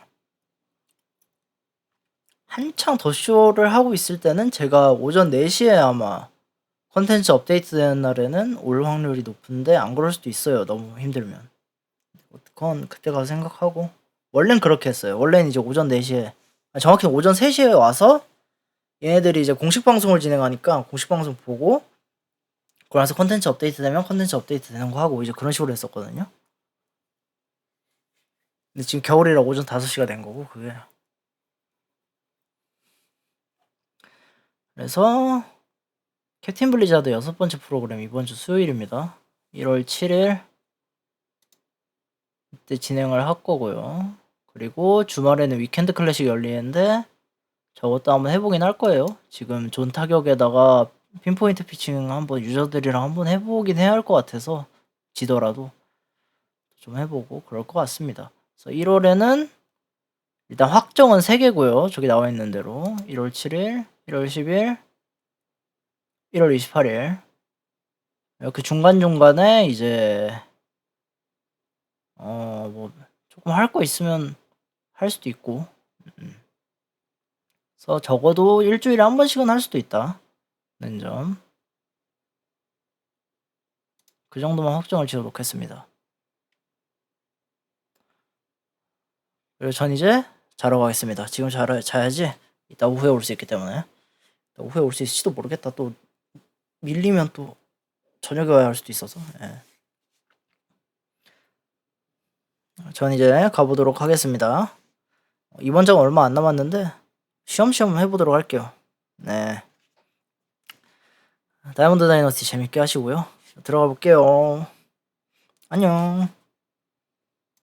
한창 더쇼를 하고 있을 때는 제가 오전 4시에 아마 컨텐츠 업데이트 되는 날에는 올 확률이 높은데 안 그럴 수도 있어요. 너무 힘들면. 그건 그때 가서 생각하고 원래는 그렇게 했어요. 원래는 이제 오전 4시에 정확히 오전 3시에 와서 얘네들이 이제 공식 방송을 진행하니까 공식 방송 보고 그러고 나서 컨텐츠 업데이트 되면 컨텐츠 업데이트 되는 거 하고 이제 그런 식으로 했었거든요. 근데 지금 겨울이라 오전 5시가 된 거고 그게. 그래서 캡틴 블리자드 6번째 프로그램 이번 주 수요일입니다. 1월 7일 이때 진행을 할 거고요. 그리고 주말에는 위켄드 클래식 열리는데 저것도 한번 해보긴 할 거예요. 지금 존 타격에다가 핀포인트 피칭 한번 유저들이랑 한번 해보긴 해야 할 것 같아서 지더라도 좀 해보고 그럴 것 같습니다. 그래서 1월에는 일단 확정은 3개고요. 저기 나와 있는 대로 1월 7일, 1월 10일, 1월 28일 이렇게 중간중간에 이제 뭐 조금 할 거 있으면 할 수도 있고 그래서 적어도 일주일에 한 번씩은 할 수도 있다는 점. 그 정도만 확정을 지어 놓겠습니다. 그리고 전 이제 자러 가겠습니다. 지금 자야지 이따 오후에 올 수 있기 때문에. 오후에 올 수 있을지도 모르겠다. 또 밀리면 또 저녁에 와야 할 수도 있어서. 예. 전 이제 가보도록 하겠습니다. 이번 장 얼마 안 남았는데 쉬엄쉬엄 해보도록 할게요. 네. 다이아몬드 다이너스티 재밌게 하시고요. 들어가 볼게요. 안녕.